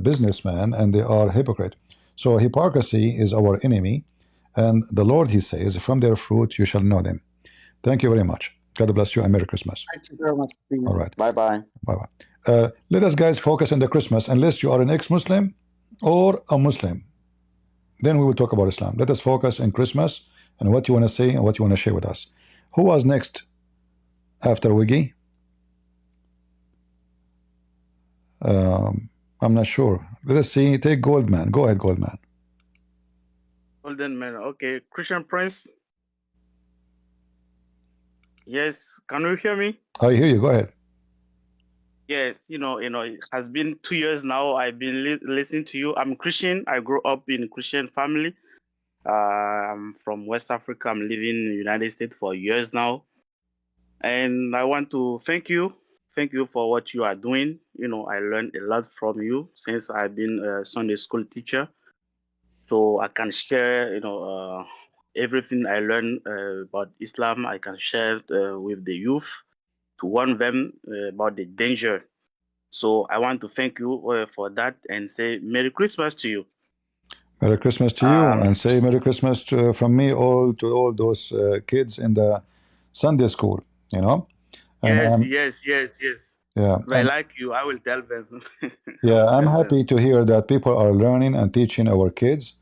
[SPEAKER 1] businessmen, and they are hypocrite. So hypocrisy is our enemy, and the Lord, he says, from their fruit you shall know them. Thank you very much. God bless you, and Merry Christmas.
[SPEAKER 21] Thank you very much.
[SPEAKER 1] All right.
[SPEAKER 21] Bye-bye.
[SPEAKER 1] Bye-bye. Let us, guys, focus on the Christmas, unless you are an ex-Muslim or a Muslim. Then we will talk about Islam. Let us focus on Christmas and what you want to say and what you want to share with us. Who was next after Wiggy? I'm not sure. Let us see. Take Goldman. Go ahead, Goldman.
[SPEAKER 2] Golden man. Okay, Christian Prince. Yes, can you hear me?
[SPEAKER 1] I hear you. Go ahead.
[SPEAKER 2] Yes, it has been 2 years now. I've been listening to you. I'm Christian. I grew up in a Christian family. I'm from West Africa. I'm living in the United States for years now. And I want to thank you. Thank you for what you are doing. I learned a lot from you since I've been a Sunday school teacher. So I can share, everything I learned about Islam. I can share with the youth to warn them about the danger. So I want to thank you for that and say Merry Christmas to you.
[SPEAKER 1] Merry Christmas to you, and say Merry Christmas from me to all those kids in the Sunday school. And
[SPEAKER 2] Yes.
[SPEAKER 1] yeah,
[SPEAKER 2] If I like you, I will tell them.
[SPEAKER 1] yeah, I'm happy to hear that people are learning and teaching our kids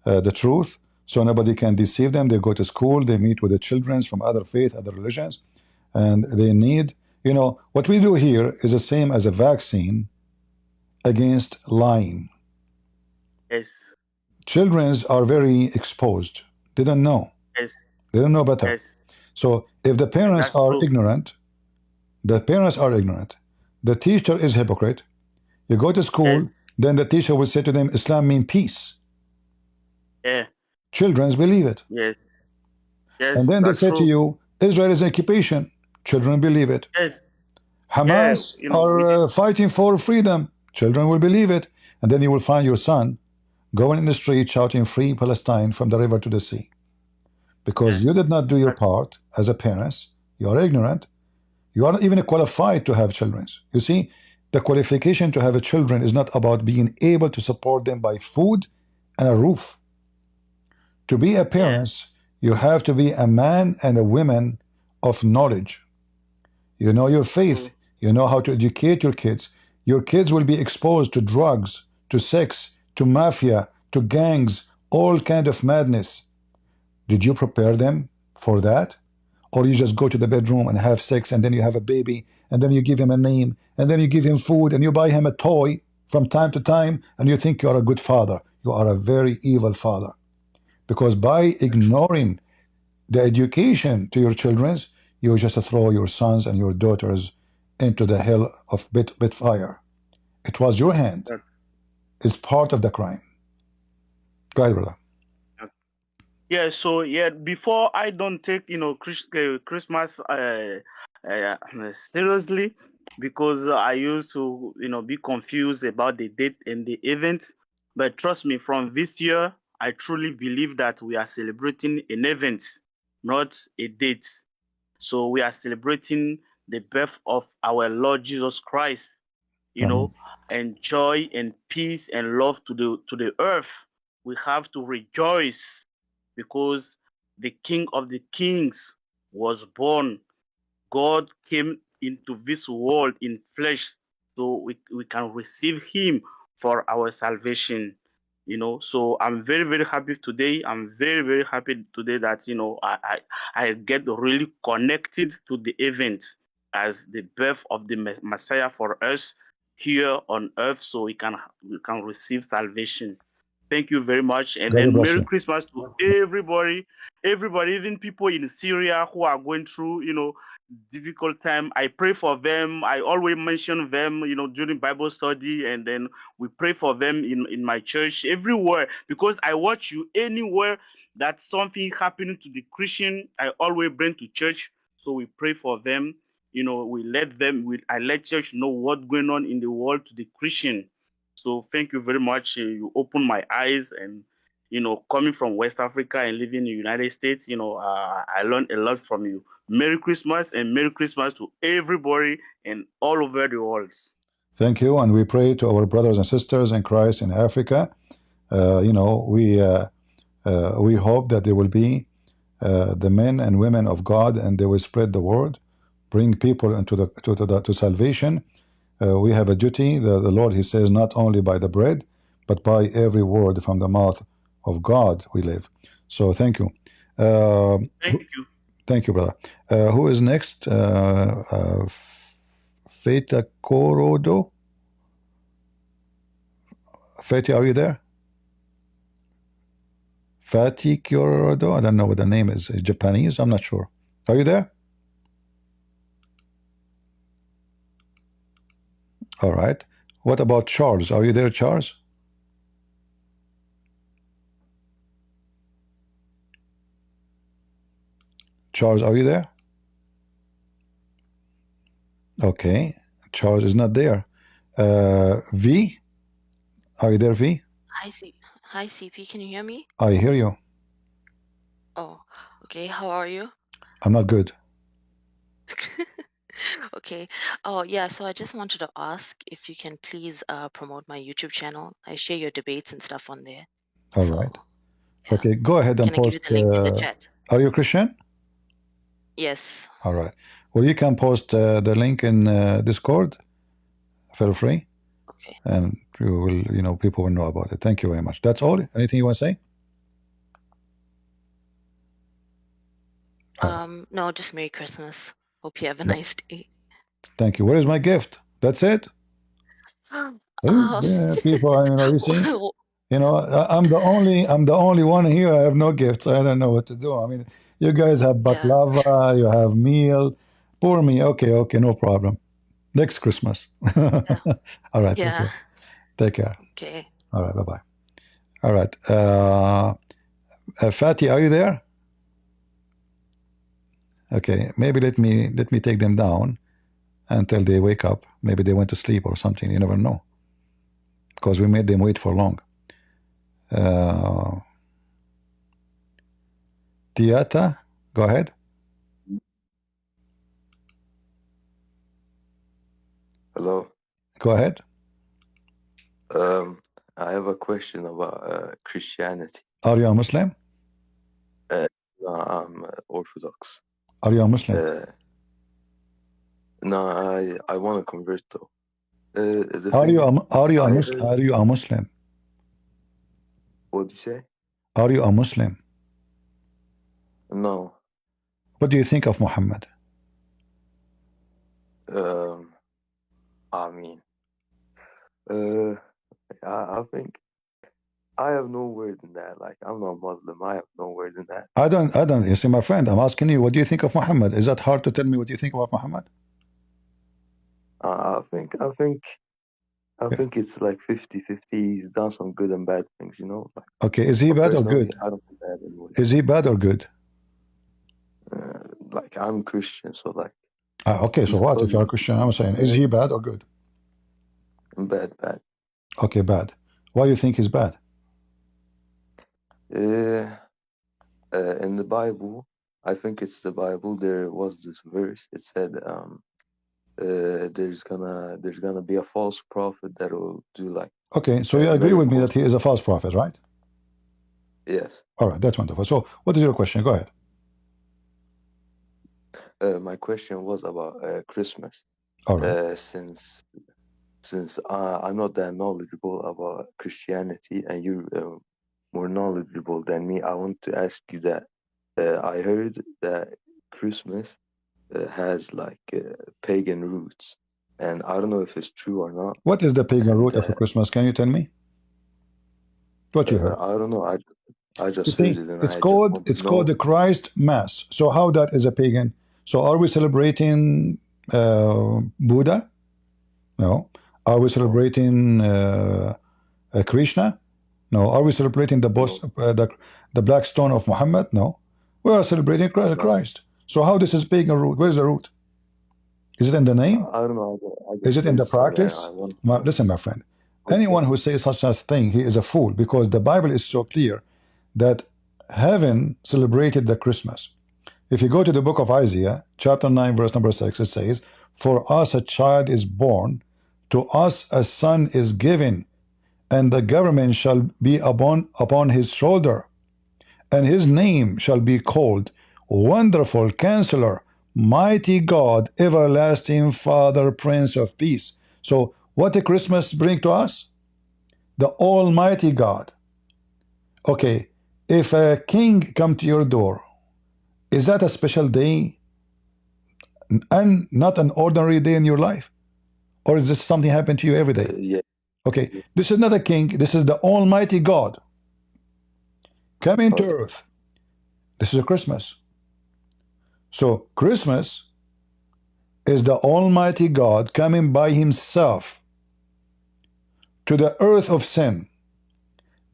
[SPEAKER 1] the truth, so nobody can deceive them. They go to school, they meet with the children from other faith, other religions, and they need, what we do here is the same as a vaccine against lying.
[SPEAKER 2] Yes.
[SPEAKER 1] Children are very exposed. They don't know.
[SPEAKER 2] Yes.
[SPEAKER 1] They don't know better.
[SPEAKER 2] Yes.
[SPEAKER 1] So if the parents are ignorant, the teacher is hypocrite. You go to school, then the teacher will say to them, Islam means peace.
[SPEAKER 2] Yeah.
[SPEAKER 1] Children believe it.
[SPEAKER 2] Yes.
[SPEAKER 1] And then they say to you, Israel is an occupation. Children believe it.
[SPEAKER 2] Yes.
[SPEAKER 1] Hamas are fighting for freedom. Children will believe it. And then you will find your son going in the street shouting free Palestine from the river to the sea. Because you did not do your part as a parent. You are ignorant. You are not even qualified to have children. You see, the qualification to have a children is not about being able to support them by food and a roof. To be a parent, you have to be a man and a woman of knowledge. You know your faith. You know how to educate your kids. Your kids will be exposed to drugs, to sex, to mafia, to gangs, all kind of madness. Did you prepare them for that? Or you just go to the bedroom and have sex, and then you have a baby, and then you give him a name, and then you give him food, and you buy him a toy from time to time, and you think you are a good father. You are a very evil father. Because by ignoring the education to your children, you just throw your sons and your daughters into the hell of bit fire. It was your hand. It's part of the crime. Go ahead, brother.
[SPEAKER 2] Yeah, so before I don't take Christmas seriously, because I used to be confused about the date and the events. But trust me, from this year, I truly believe that we are celebrating an event, not a date. So we are celebrating the birth of our Lord Jesus Christ, and joy and peace and love to the earth. We have to rejoice because the King of the Kings was born. God came into this world in flesh, so we can receive him for our salvation. So I'm very, very happy today. I'm very, very happy today that I get really connected to the event as the birth of the Messiah for us here on earth, so we can receive salvation. Thank you very much, and then Merry Christmas to everybody, even people in Syria who are going through difficult time. I pray for them. I always mention them during Bible study, and then we pray for them in my church everywhere, because I watch you anywhere that something happening to the Christian, I always bring to church, so we pray for them. I let church know what's going on in the world to the Christian. So thank you very much. You opened my eyes, and coming from West Africa and living in the United States, I learned a lot from you. Merry Christmas, and Merry Christmas to everybody and all over the world.
[SPEAKER 1] Thank you, and we pray to our brothers and sisters in Christ in Africa. We hope that they will be the men and women of God, and they will spread the word, bring people into to salvation. We have a duty. The Lord, he says, not only by the bread, but by every word from the mouth of God we live. So thank you.
[SPEAKER 2] Thank you.
[SPEAKER 1] Thank you, brother. Who is next? Feta Korodo. Feti, are you there? Fatih Korodo. I don't know what the name is. Japanese. I'm not sure. Are you there? All right. What about Charles? Are you there, Charles? Charles, are you there? Okay. Charles is not there. V? Are you there, V?
[SPEAKER 3] Hi, CP. Can you hear me?
[SPEAKER 1] I hear you.
[SPEAKER 3] Oh, okay. How are you?
[SPEAKER 1] I'm not good.
[SPEAKER 3] Okay. Oh, yeah. So I just wanted to ask if you can please promote my YouTube channel. I share your debates and stuff on there.
[SPEAKER 1] All right. Okay, go ahead and
[SPEAKER 3] Can I give you
[SPEAKER 1] post.
[SPEAKER 3] the link in the chat?
[SPEAKER 1] Are you a Christian?
[SPEAKER 3] Yes.
[SPEAKER 1] All right. Well, you can post the link in Discord. Feel free.
[SPEAKER 3] Okay.
[SPEAKER 1] And you will, people will know about it. Thank you very much. That's all. Anything you want to say?
[SPEAKER 3] No, just Merry Christmas. Hope you have a nice day.
[SPEAKER 1] Thank you. Where is my gift? That's it. Yeah, people, you see, I'm the only one here. I have no gifts. I don't know what to do. I mean, you guys have baklava, you have meal. Poor me. Okay, no problem. Next Christmas. All right.
[SPEAKER 3] Yeah.
[SPEAKER 1] Take care.
[SPEAKER 3] Okay.
[SPEAKER 1] All right. Bye-bye. All right. Fatih, are you there? Okay. Maybe let me take them down until they wake up. Maybe they went to sleep or something. You never know. Because we made them wait for long. Tiata, go ahead.
[SPEAKER 22] Hello.
[SPEAKER 1] Go ahead.
[SPEAKER 22] I have a question about Christianity.
[SPEAKER 1] Are you a Muslim?
[SPEAKER 22] No, I'm Orthodox.
[SPEAKER 1] Are you a Muslim?
[SPEAKER 22] No, I want to convert though.
[SPEAKER 1] Are you a Muslim?
[SPEAKER 22] What did you say?
[SPEAKER 1] Are you a Muslim?
[SPEAKER 22] No.
[SPEAKER 1] What do you think of Muhammad?
[SPEAKER 22] I mean, I think I have no word in that. Like, I'm not Muslim. I have no word in that.
[SPEAKER 1] I don't. You see, my friend, I'm asking you, what do you think of Muhammad? Is that hard to tell me what you think about Muhammad?
[SPEAKER 22] I think it's like 50-50. He's done some good and bad things, Like,
[SPEAKER 1] okay, is he bad or good?
[SPEAKER 22] I don't think bad anyway.
[SPEAKER 1] Is he bad or good?
[SPEAKER 22] Like, I'm Christian, so like.
[SPEAKER 1] Okay, so what? If you're a Christian, I'm saying, is he bad or good?
[SPEAKER 22] Bad.
[SPEAKER 1] Okay, bad. Why do you think he's bad?
[SPEAKER 22] In the Bible, I think it's the Bible. There was this verse. It said, "There's gonna be a false prophet that will do like."
[SPEAKER 1] Okay, so you agree with me that he is a false prophet, right?
[SPEAKER 22] Yes.
[SPEAKER 1] All right, that's wonderful. So, what is your question? Go ahead.
[SPEAKER 22] My question was about Christmas.
[SPEAKER 1] All right.
[SPEAKER 22] Since I'm not that knowledgeable about Christianity, and you're more knowledgeable than me, I want to ask you that. I heard that Christmas has like pagan roots, and I don't know if it's true or not.
[SPEAKER 1] What is the pagan root of Christmas? Can you tell me? What you heard?
[SPEAKER 22] I don't know. I just
[SPEAKER 1] heard
[SPEAKER 22] it. And
[SPEAKER 1] it's called the Christ Mass. So how that is a pagan? So are we celebrating Buddha? No. Are we celebrating Krishna? No. Are we celebrating the black stone of Muhammad? No. We are celebrating Christ. So how this is pagan root? Where is the root? Is it in the name?
[SPEAKER 22] I don't know.
[SPEAKER 1] Is it in the practice? Listen, my friend. Anyone who says such a thing, he is a fool, because the Bible is so clear that heaven celebrated the Christmas. If you go to the book of Isaiah, chapter 9, verse number 6, it says, "For us a child is born, to us a son is given, and the government shall be upon his shoulder, and his name shall be called Wonderful Counselor, Mighty God, Everlasting Father, Prince of Peace." So what did Christmas bring to us? The Almighty God. Okay, if a king come to your door Is that a special day and not an ordinary day in your life? Or is this something happen to you every day?
[SPEAKER 22] Yeah.
[SPEAKER 1] Okay, this is not a king. This is the Almighty God coming to earth. This is a Christmas. So Christmas is the Almighty God coming by himself to the earth of sin.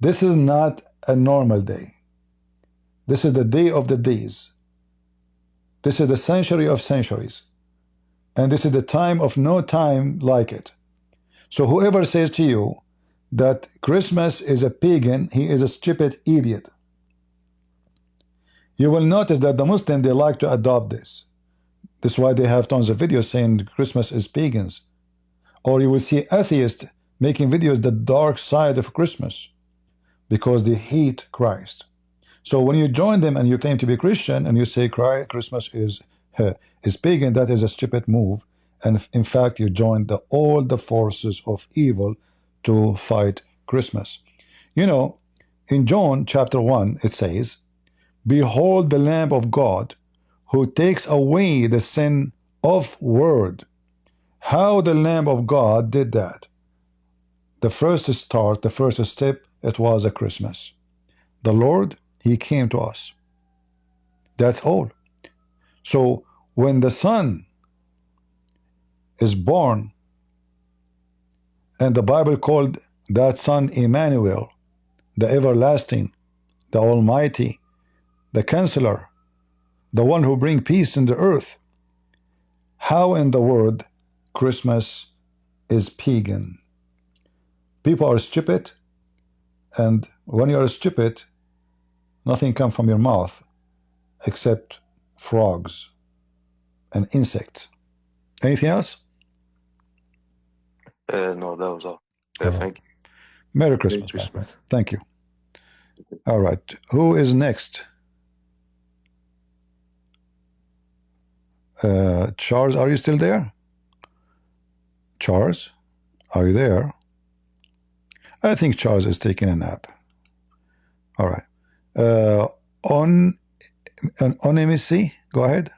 [SPEAKER 1] This is not a normal day. This is the day of the days. This is the century of centuries. And this is the time of no time like it. So whoever says to you that Christmas is a pagan, he is a stupid idiot. You will notice that the Muslims, they like to adopt this. That's why they have tons of videos saying Christmas is pagans. Or you will see atheists making videos the dark side of Christmas because they hate Christ. So when you join them and you claim to be Christian and you say Christmas is pagan, that is a stupid move. And in fact, you join all the forces of evil to fight Christmas. You know, in John chapter 1, it says, "Behold the Lamb of God who takes away the sin of world." How the Lamb of God did that? The first start, the first step, it was a Christmas. The Lord, he came to us. That's all. So when the Son is born, and the Bible called that Son Emmanuel, the everlasting, the Almighty, the Counselor, the one who brings peace in the earth. How in the world Christmas is pagan? People are stupid, and when you are stupid, nothing comes from your mouth except frogs and insects. Anything else?
[SPEAKER 22] No, that was all. Thank you.
[SPEAKER 1] Merry Christmas, my friend. Thank you. All right. Who is next? Charles, are you still there? Charles, are you there? I think Charles is taking a nap. All right. On MSC, go ahead.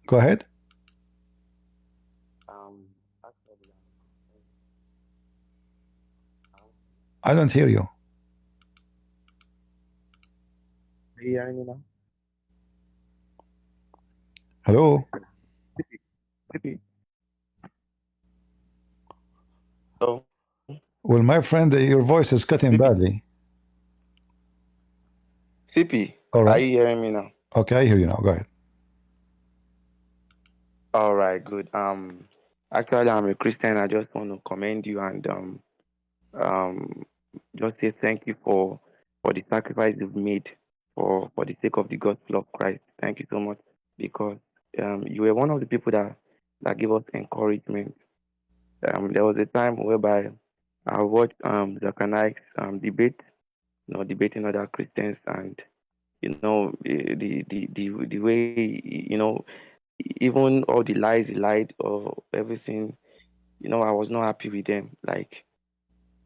[SPEAKER 1] Go ahead. I don't hear you.
[SPEAKER 4] Are you hearing me now?
[SPEAKER 1] Hello?
[SPEAKER 4] Hello?
[SPEAKER 1] Well, my friend, your voice is cutting badly.
[SPEAKER 4] CP,
[SPEAKER 1] all right.
[SPEAKER 4] Are you hearing me now?
[SPEAKER 1] Okay, I hear you now. Go ahead.
[SPEAKER 4] All right, good. Actually, I'm a Christian. I just want to commend you and just say thank you for the sacrifice you've made for the sake of the gospel of Christ. Thank you so much, because you were one of the people that gave us encouragement. There was a time whereby I watched Zakir Naik's debate, debating other Christians, and the way even all the lies he lied or everything, I was not happy with them.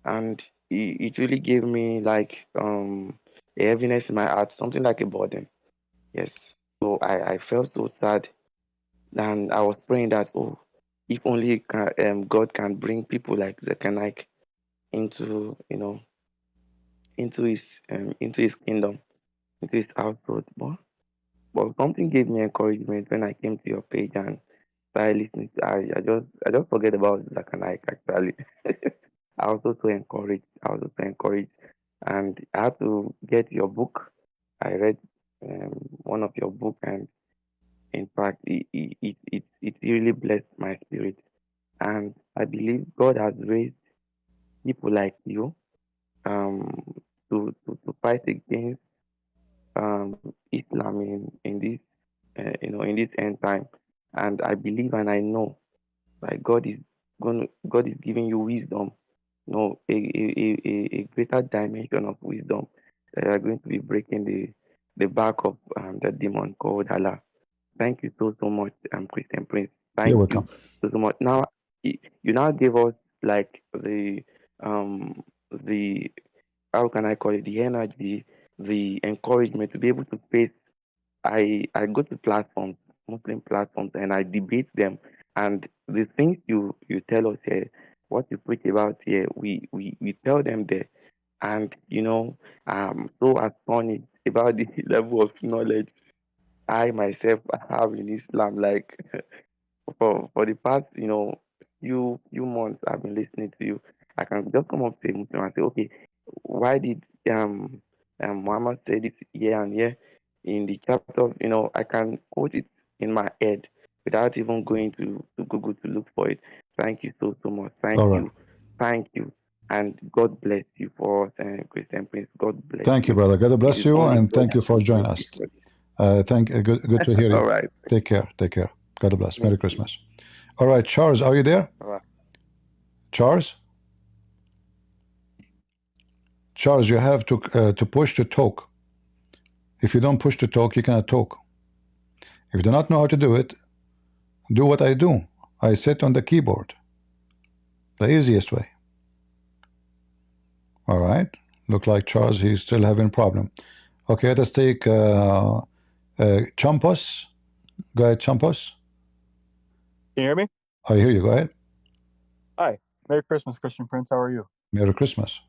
[SPEAKER 4] And it really gave me a heaviness in my heart, something like a burden. Yes. So I felt so sad, and I was praying that, if only God can bring people like Zakir into into his kingdom, into his household. But something gave me encouragement when I came to your page and started listening. I just forget about Zakir actually. I was also encouraged. And I had to get your book. I read one of your book, and in fact, it really blessed my spirit. And I believe God has raised people like you to fight against Islam in this in this end time. And I believe and I know that God is giving you wisdom, a greater dimension of wisdom that you are going to be breaking the back of the demon called Allah. Thank you so much, Christian Prince. Thank you so much. Now you now give us the how can I call it, the energy, the encouragement to be able to face. I go to platforms, Muslim platforms, and I debate them. And the things you tell us here, what you preach about here, we tell them there. And I'm so astonished about the level of knowledge I myself have in Islam. Like for the past, few months I've been listening to you. I can just come up to a Muslim and say, okay, why did Muhammad say this here and here in the chapter? I can quote it in my head without even going to Google to look for it. Thank you so much. Thank you, and God bless you for us, Christian Prince. God bless.
[SPEAKER 1] Thank you, brother. God bless you, and thank you for joining us. Good to hear you.
[SPEAKER 4] All right.
[SPEAKER 1] Take care. God bless. Merry Christmas. All right, Charles, are you there?
[SPEAKER 4] All right.
[SPEAKER 1] Charles, you have to push to talk. If you don't push to talk, you cannot talk. If you do not know how to do it, do what I do. I sit on the keyboard. The easiest way. All right. Look like Charles, he's still having problem. Okay, let us take Champos. Go ahead, Champos.
[SPEAKER 5] Can you hear me?
[SPEAKER 1] I hear you. Go ahead.
[SPEAKER 5] Hi. Merry Christmas, Christian Prince. How are you?
[SPEAKER 1] Merry Christmas.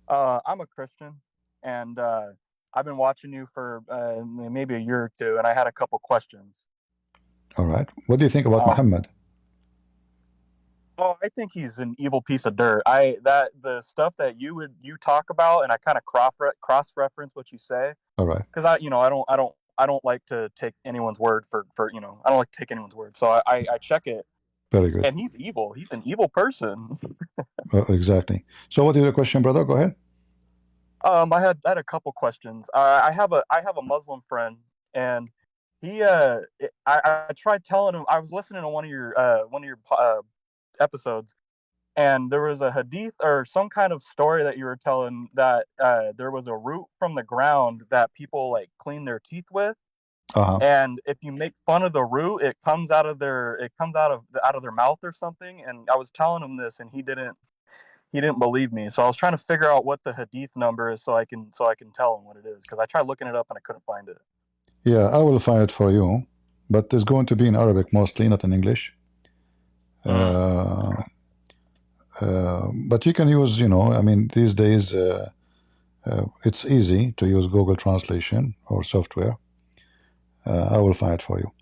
[SPEAKER 5] I'm a Christian, and I've been watching you for maybe a year or two, and I had a couple questions.
[SPEAKER 1] All right. What do you think about Mohammed?
[SPEAKER 5] Oh, I think he's an evil piece of dirt. The stuff that you talk about, and I kind of cross reference what you say.
[SPEAKER 1] All right.
[SPEAKER 5] Because I don't like to take anyone's word for I don't like to take anyone's word. So I check it.
[SPEAKER 1] Very good.
[SPEAKER 5] And he's evil. He's an evil person.
[SPEAKER 1] Exactly. So what is your question, brother? Go ahead.
[SPEAKER 5] I had a couple questions. I have a Muslim friend, and he I tried telling him. I was listening to one of your episodes, and there was a hadith or some kind of story that you were telling that there was a root from the ground that people like clean their teeth with. And if you make fun of the root, it comes out of their mouth or something. And I was telling him this, and he didn't believe me. So I was trying to figure out what the hadith number is so I can tell him what it is, because I tried looking it up and I couldn't find it.
[SPEAKER 1] Yeah, I will find it for you, but it's going to be in Arabic mostly, not in English. But you can use, I mean, these days it's easy to use Google Translation or software. I will find it for you.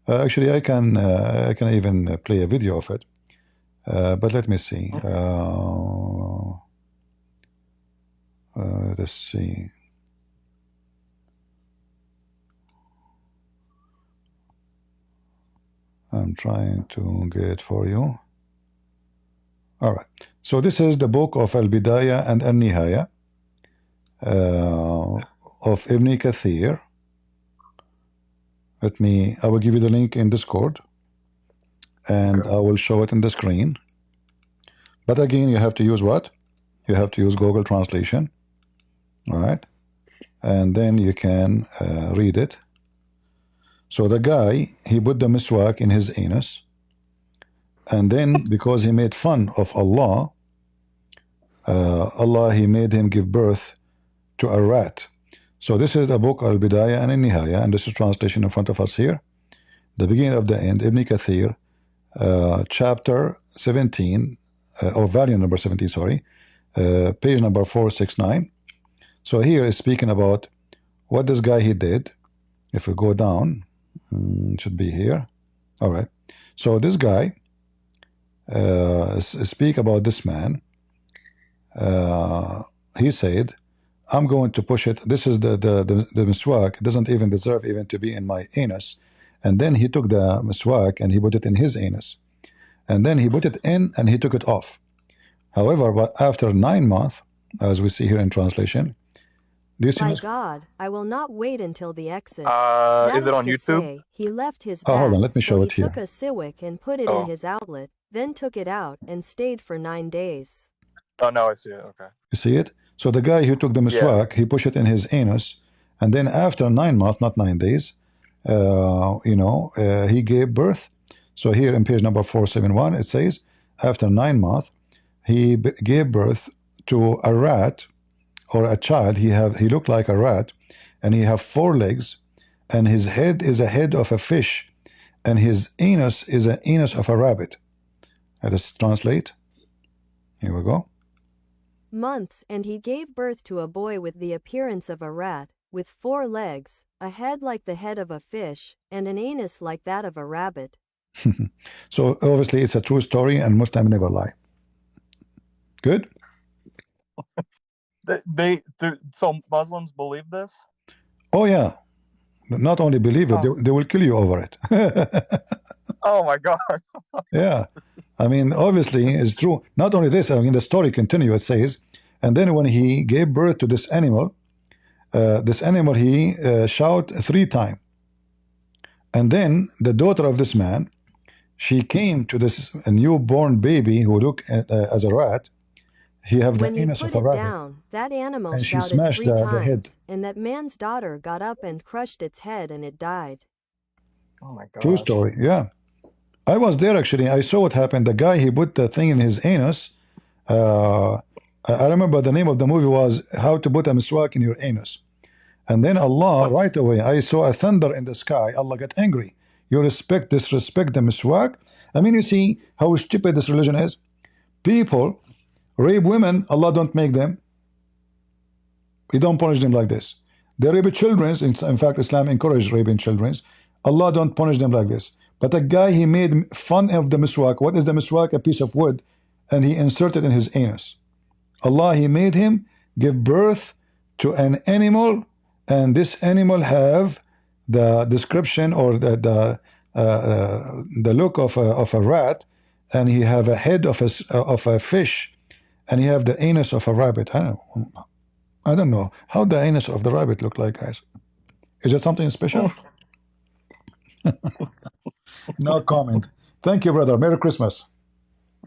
[SPEAKER 1] Actually, I can even play a video of it. But let me see. Let's see. I'm trying to get it for you. All right. So this is the book of Al-Bidayah and Al-Nihaya of Ibn Kathir. I will give you the link in Discord, and I will show it in the screen. But again, you have to use what? You have to use Google Translation. All right. And then you can read it. So the guy, he put the miswak in his anus, and then because he made fun of Allah, he made him give birth to a rat. So this is the book Al-Bidayah and Al-Nihaya, and this is translation in front of us here. The beginning of the end, Ibn Kathir, chapter 17, or volume number 17, sorry, page number 469. So here is speaking about what this guy he did. If we go down, it should be here. All right. So this guy speak about this man. He said, I'm going to push it. This is the miswak. It doesn't even deserve even to be in my anus. And then he took the miswak and he put it in his anus. And then he put it in and he took it off. However, but after 9 months, as we see here in translation, do you see
[SPEAKER 6] My
[SPEAKER 1] this?
[SPEAKER 6] God, I will not wait until the exit.
[SPEAKER 5] Is it on YouTube?
[SPEAKER 6] Say, he left his
[SPEAKER 1] Oh, hold on, let me show
[SPEAKER 6] so
[SPEAKER 1] it
[SPEAKER 6] he
[SPEAKER 1] here.
[SPEAKER 6] took a siwak and put it in his outlet, then took it out and stayed for 9 days.
[SPEAKER 5] Oh, no, I see it. Okay.
[SPEAKER 1] You see it? So the guy who took the miswak, he pushed it in his anus, and then after 9 months, not 9 days, he gave birth. So here in page number 471, it says, after 9 months, he gave birth to a rat or a child. He looked like a rat, and he have 4 legs, and his head is a head of a fish, and his anus is an anus of a rabbit. Let us translate. Here we go.
[SPEAKER 6] Months, and he gave birth to a boy with the appearance of a rat, with 4 legs, a head like the head of a fish, and an anus like that of a rabbit.
[SPEAKER 1] So obviously it's a true story, and Muslims never lie. Good?
[SPEAKER 5] So Muslims believe this?
[SPEAKER 1] Oh yeah. Not only believe it, they will kill you over it.
[SPEAKER 5] Oh my God.
[SPEAKER 1] Yeah. I mean, obviously it's true. Not only this, I mean, the story continues. It says, and then when he gave birth to this animal he shout 3 times. And then the daughter of this man, she came to this newborn baby who looked as a rat. He have the
[SPEAKER 6] When he
[SPEAKER 1] anus
[SPEAKER 6] put
[SPEAKER 1] of a
[SPEAKER 6] it
[SPEAKER 1] rabbit.
[SPEAKER 6] down, that animal
[SPEAKER 1] And she
[SPEAKER 6] shouted
[SPEAKER 1] smashed
[SPEAKER 6] 3
[SPEAKER 1] the
[SPEAKER 6] times,
[SPEAKER 1] head.
[SPEAKER 6] and that man's daughter got up and crushed its head, and it died.
[SPEAKER 5] Oh my God.
[SPEAKER 1] True story, yeah. I was there actually. I saw what happened. The guy, he put the thing in his anus. I remember the name of the movie was How to Put a Miswak in Your Anus. And then Allah, right away, I saw a thunder in the sky. Allah got angry. You disrespect the miswak. I mean, you see how stupid this religion is. People rape women, Allah don't make them. He don't punish them like this. They rape children. In fact, Islam encourages raping children. Allah don't punish them like this. But a guy, he made fun of the miswak. What is the miswak? A piece of wood. And he inserted in his anus. Allah, he made him give birth to an animal, and this animal have the description or the look of a rat, and he have a head of a fish, and he have the anus of a rabbit. I don't know how the anus of the rabbit look like, guys. Is it something special? No comment. Thank you, brother. Merry Christmas.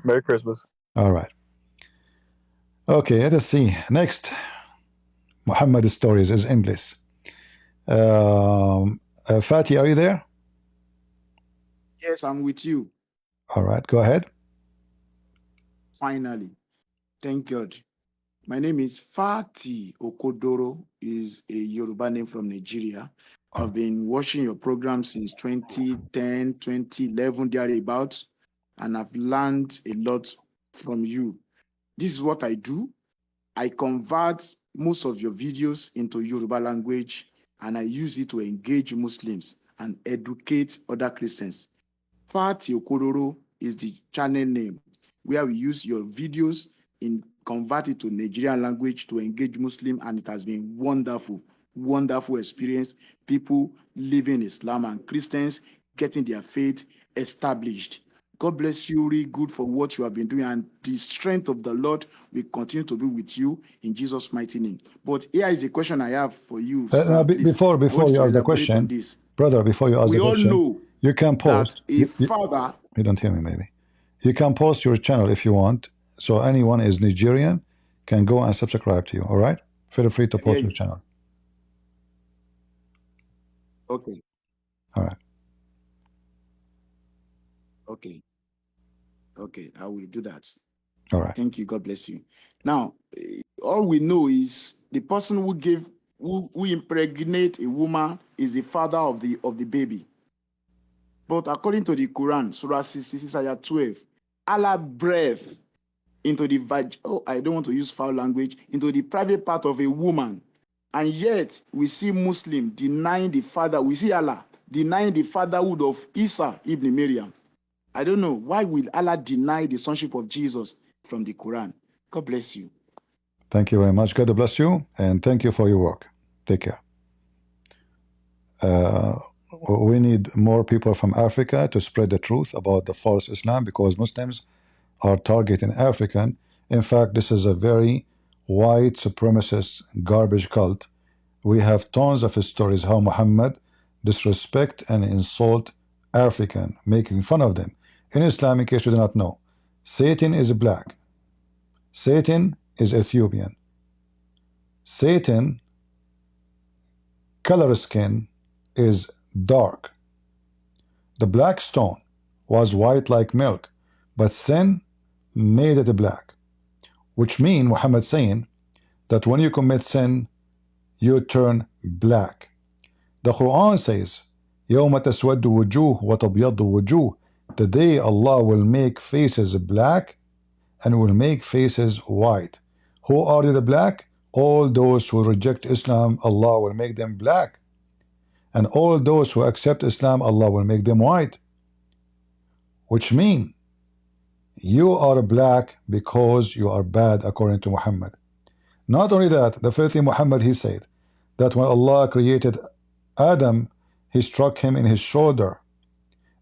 [SPEAKER 5] Merry Christmas.
[SPEAKER 1] All right. Okay, let us see. Next. Muhammad's stories is endless. Fatih, are you there?
[SPEAKER 21] Yes, I'm with you.
[SPEAKER 1] All right, go ahead.
[SPEAKER 21] Finally. Thank God. My name is Fatih Okodoro, is a Yoruba name from Nigeria. I've been watching your program since 2010, 2011, thereabouts, and I've learned a lot from you. This is what I do. I convert most of your videos into Yoruba language, and I use it to engage Muslims and educate other Christians. Fatih Okodoro is the channel name where we use your videos in convert it to Nigerian language to engage Muslim, and it has been wonderful experience. People living Islam and Christians getting their faith established. God bless you, really good for what you have been doing, and the strength of the Lord will continue to be with you in Jesus' mighty name. But here is the question I have for you. Sir,
[SPEAKER 1] before you ask the question, brother, before you ask the question,
[SPEAKER 21] know
[SPEAKER 1] you can post.
[SPEAKER 21] Father,
[SPEAKER 1] you don't hear me, maybe. You can post your channel if you want, so anyone is Nigerian can go and subscribe to you. All right, feel free to post your channel.
[SPEAKER 21] Okay.
[SPEAKER 1] All right.
[SPEAKER 21] Okay, I will do that.
[SPEAKER 1] All right.
[SPEAKER 21] Thank you. God bless you. Now, all we know is the person who impregnate a woman is the father of the baby. But according to the Quran, Surah 66, Ayah 12, Allah breathed into the I don't want to use foul language, into the private part of a woman. And yet, we see Muslim denying the father. We see Allah denying the fatherhood of Isa ibn Maryam. I don't know. Why will Allah deny the sonship of Jesus from the Quran? God bless you.
[SPEAKER 1] Thank you very much. God bless you, and thank you for your work. Take care. We need more people from Africa to spread the truth about the false Islam, because Muslims are targeting African. In fact, this is a very white supremacist garbage cult. We have tons of stories how Muhammad disrespect and insult African, making fun of them. In Islam, in case you do not know, Satan is black. Satan is Ethiopian. Satan color skin is dark. The black stone was white like milk, but sin made it black. which mean Muhammad saying that when you commit sin, you turn black. The Quran says, يَوْمَ تَسْوَدُّ وُجُوهُ وَتَبْيَضُّ وُجُوهُ. The day Allah will make faces black and will make faces white. Who are the black? All those who reject Islam, Allah will make them black. And all those who accept Islam, Allah will make them white. Which mean you are black because you are bad according to Muhammad. Not only that, the filthy Muhammad, he said that when Allah created Adam, he struck him in his shoulder,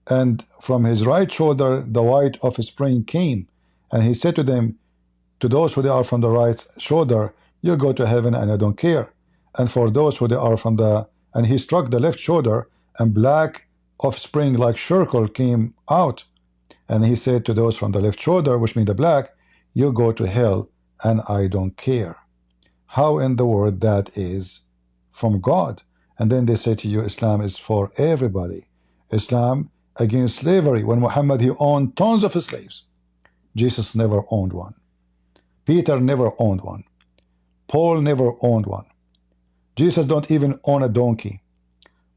[SPEAKER 1] and from his right shoulder the white offspring came, and he said to them, to those who they are from the right shoulder, you go to heaven and I don't care. And for those who they are from the, and he struck the left shoulder, and black offspring like circle came out, and he said to those from the left shoulder, which means the black, you go to hell and I don't care. How in the world that is from God? And then they say to you, Islam is for everybody. Islam against slavery. When Muhammad, he owned tons of slaves. Jesus never owned one. Peter never owned one. Paul never owned one. Jesus don't even own a donkey.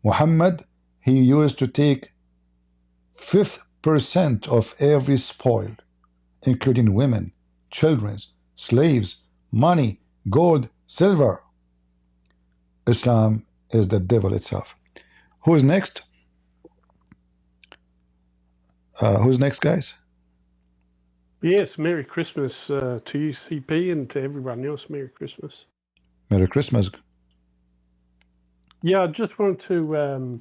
[SPEAKER 1] Muhammad, he used to take 5% of every spoil, including women, children, slaves, money, gold, silver. Islam is the devil itself. Who's next? Who's next, guys?
[SPEAKER 7] Yes, Merry Christmas to you, CP, and to everyone else. Merry Christmas.
[SPEAKER 1] Merry Christmas.
[SPEAKER 7] Yeah, I just wanted to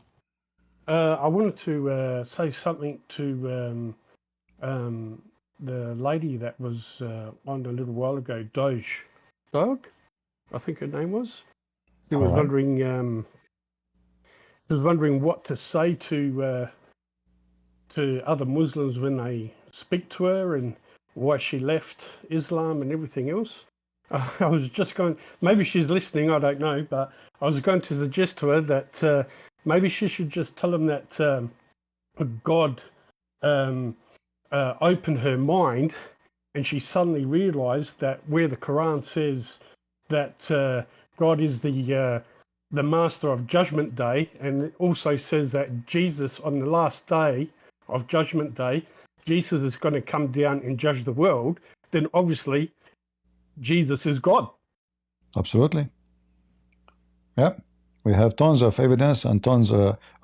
[SPEAKER 7] say something to the lady that was on a little while ago, Dog, I think her name was. Who was wondering what to say to other Muslims when they speak to her and why she left Islam and everything else. I was just going, maybe she's listening, I don't know, but I was going to suggest to her that maybe she should just tell them that God opened her mind, and she suddenly realized that where the Quran says that God is the master of Judgment Day, and it also says that Jesus on the last day of Judgment Day, Jesus is going to come down and judge the world, then obviously Jesus is God.
[SPEAKER 1] Absolutely. Yeah. We have tons of evidence and tons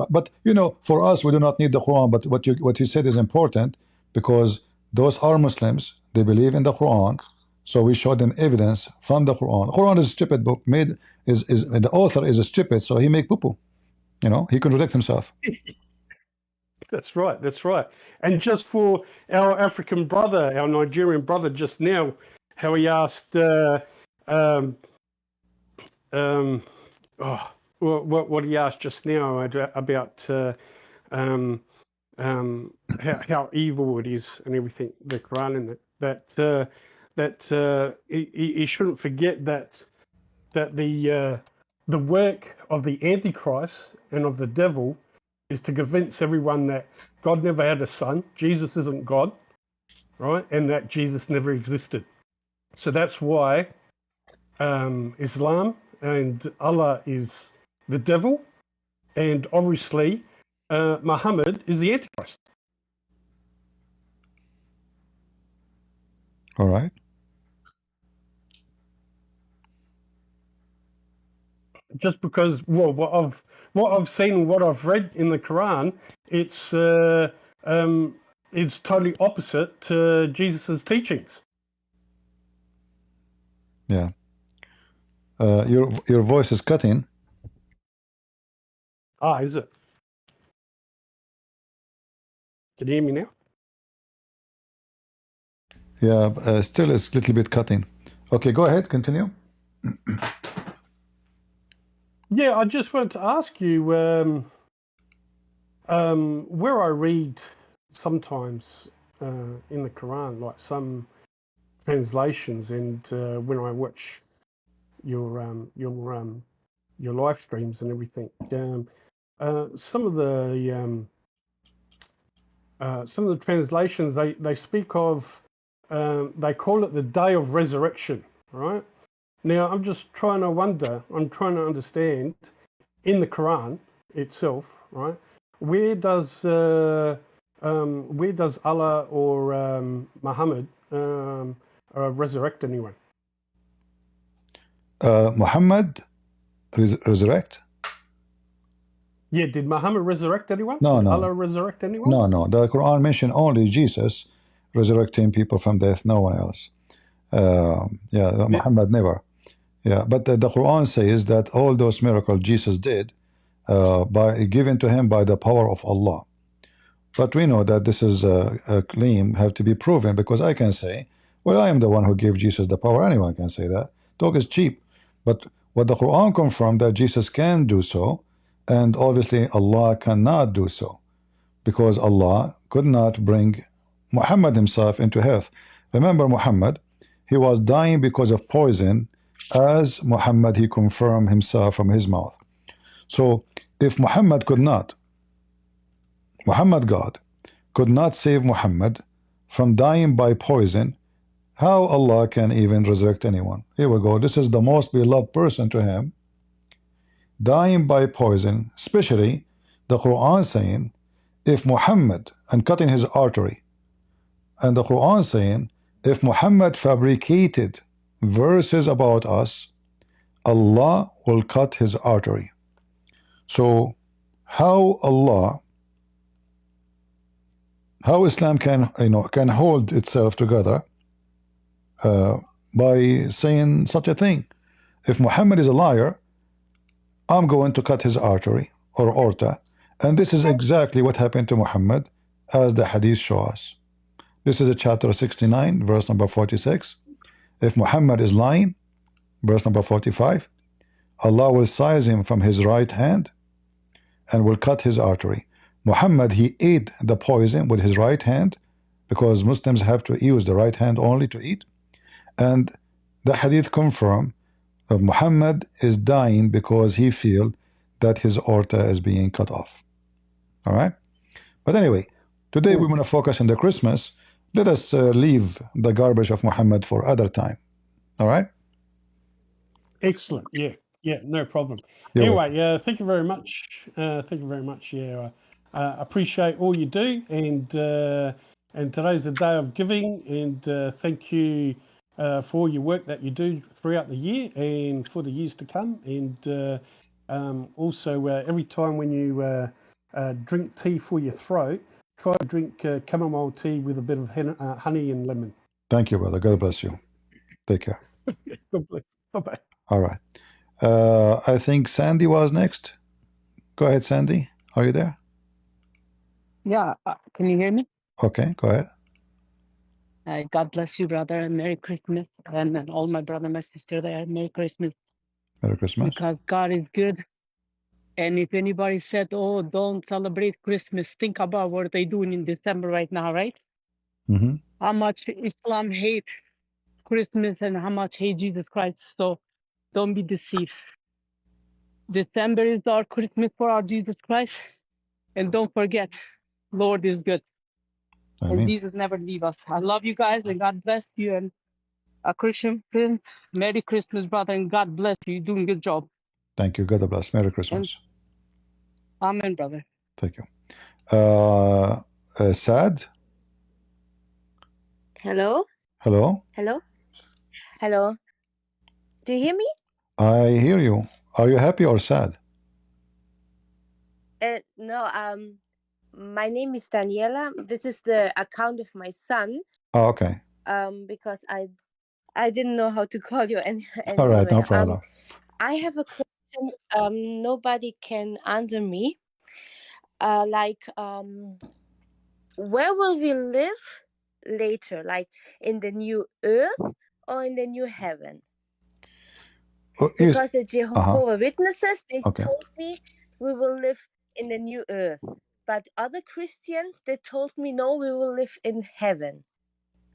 [SPEAKER 1] but you know, for us we do not need the Quran, but what you said is important, because those are Muslims, they believe in the Quran, so we show them evidence from the Quran. Quran is a stupid book, the author is a stupid, so he make poo-poo. You know, he contradicts himself.
[SPEAKER 7] That's right, that's right. And just for our African brother, our Nigerian brother just now, how he asked what he asked just now about how evil it is and everything, the Quran, and that he shouldn't forget that the work of the Antichrist and of the devil is to convince everyone that God never had a son, Jesus isn't God, right, and that Jesus never existed. So that's why Islam and Allah is the devil, and obviously Muhammad is the Antichrist.
[SPEAKER 1] All right.
[SPEAKER 7] Just because, well, what I've seen, what I've read in the Quran, it's totally opposite to Jesus's teachings.
[SPEAKER 1] Yeah. Your voice is cutting.
[SPEAKER 7] Ah, is it? Can you hear me now?
[SPEAKER 1] Yeah, still it's a little bit cutting. Okay, go ahead, continue.
[SPEAKER 7] Yeah, I just wanted to ask you, where I read sometimes in the Quran, like some translations, and when I watch your live streams and everything, some of the translations they speak of they call it the day of resurrection, right? Now, I'm trying to understand in the Quran itself, right? Where does Allah or Muhammad resurrect anyone?
[SPEAKER 1] Muhammad resurrect?
[SPEAKER 7] Yeah, did Muhammad resurrect anyone?
[SPEAKER 1] No,
[SPEAKER 7] did
[SPEAKER 1] no.
[SPEAKER 7] Allah resurrect anyone?
[SPEAKER 1] No. The Quran mentioned only Jesus resurrecting people from death, no one else. Muhammad never. Yeah, but the Quran says that all those miracles Jesus did by given to him by the power of Allah. But we know that this is a claim have to be proven, because I can say, well, I am the one who gave Jesus the power. Anyone can say that. Talk is cheap. But what the Quran confirmed that Jesus can do so, and obviously Allah cannot do so, because Allah could not bring Muhammad himself into health. Remember Muhammad, he was dying because of poison, as Muhammad he confirmed himself from his mouth. So if Muhammad God could not save Muhammad from dying by poison, how Allah can even resurrect anyone? Here we go. This is the most beloved person to him, dying by poison, especially the Quran saying, if Muhammad, and cutting his artery, and the Quran saying, if Muhammad fabricated verses about us, Allah will cut his artery. So how Islam can hold itself together by saying such a thing? If Muhammad is a liar, I'm going to cut his artery or aorta, and this is exactly what happened to Muhammad, as the hadith show us. This is a chapter 69, verse number 46. If Muhammad is lying, verse number 45, Allah will seize him from his right hand and will cut his artery. Muhammad, he ate the poison with his right hand, because Muslims have to use the right hand only to eat. And the hadith confirm that Muhammad is dying because he feel that his aorta is being cut off. All right? But anyway, today we want to focus on the Christmas. Let us leave the garbage of Muhammad for other time. All right?
[SPEAKER 7] Excellent. Yeah, no problem.
[SPEAKER 1] You're
[SPEAKER 7] anyway, thank you very much. Yeah, appreciate all you do, and today's the day of giving, and thank you for all your work that you do throughout the year and for the years to come. And also, every time when you drink tea for your throat, try to drink chamomile tea with a bit of honey and lemon.
[SPEAKER 1] Thank you, brother. God bless you. Take care.
[SPEAKER 7] God bless. Bye-bye.
[SPEAKER 1] All right. I think Sandy was next. Go ahead, Sandy. Are you there?
[SPEAKER 9] Yeah. Can you hear me?
[SPEAKER 1] Okay, go ahead.
[SPEAKER 9] God bless you, brother, and Merry Christmas. And all my brother, my sister there, Merry Christmas.
[SPEAKER 1] Merry Christmas.
[SPEAKER 9] Because God is good. And if anybody said, oh, don't celebrate Christmas, think about what they're doing in December right now, right?
[SPEAKER 1] Mm-hmm.
[SPEAKER 9] How much Islam hate Christmas and how much hate Jesus Christ. So don't be deceived. December is our Christmas for our Jesus Christ. And don't forget, Lord is good.
[SPEAKER 1] Amen.
[SPEAKER 9] And Jesus never leave us. I love you guys, and God bless you. And a Christian Prince, Merry Christmas, brother, and God bless you. You're doing a good job.
[SPEAKER 1] Thank you. God bless. Merry Christmas.
[SPEAKER 9] Amen, brother.
[SPEAKER 1] Thank you. Sad?
[SPEAKER 10] Hello?
[SPEAKER 1] Hello?
[SPEAKER 10] Hello? Hello? Do you hear me?
[SPEAKER 1] I hear you. Are you happy or sad?
[SPEAKER 10] No, my name is Daniela. This is the account of my son.
[SPEAKER 1] Oh, okay.
[SPEAKER 10] Because I didn't know how to call you anyway.
[SPEAKER 1] All right, no problem.
[SPEAKER 10] I have a question. Nobody can answer me. Where will we live later? Like in the new earth or in the new heaven? Because the Jehovah Witnesses, they told me we will live in the new earth. But other Christians, they told me, no, we will live in heaven.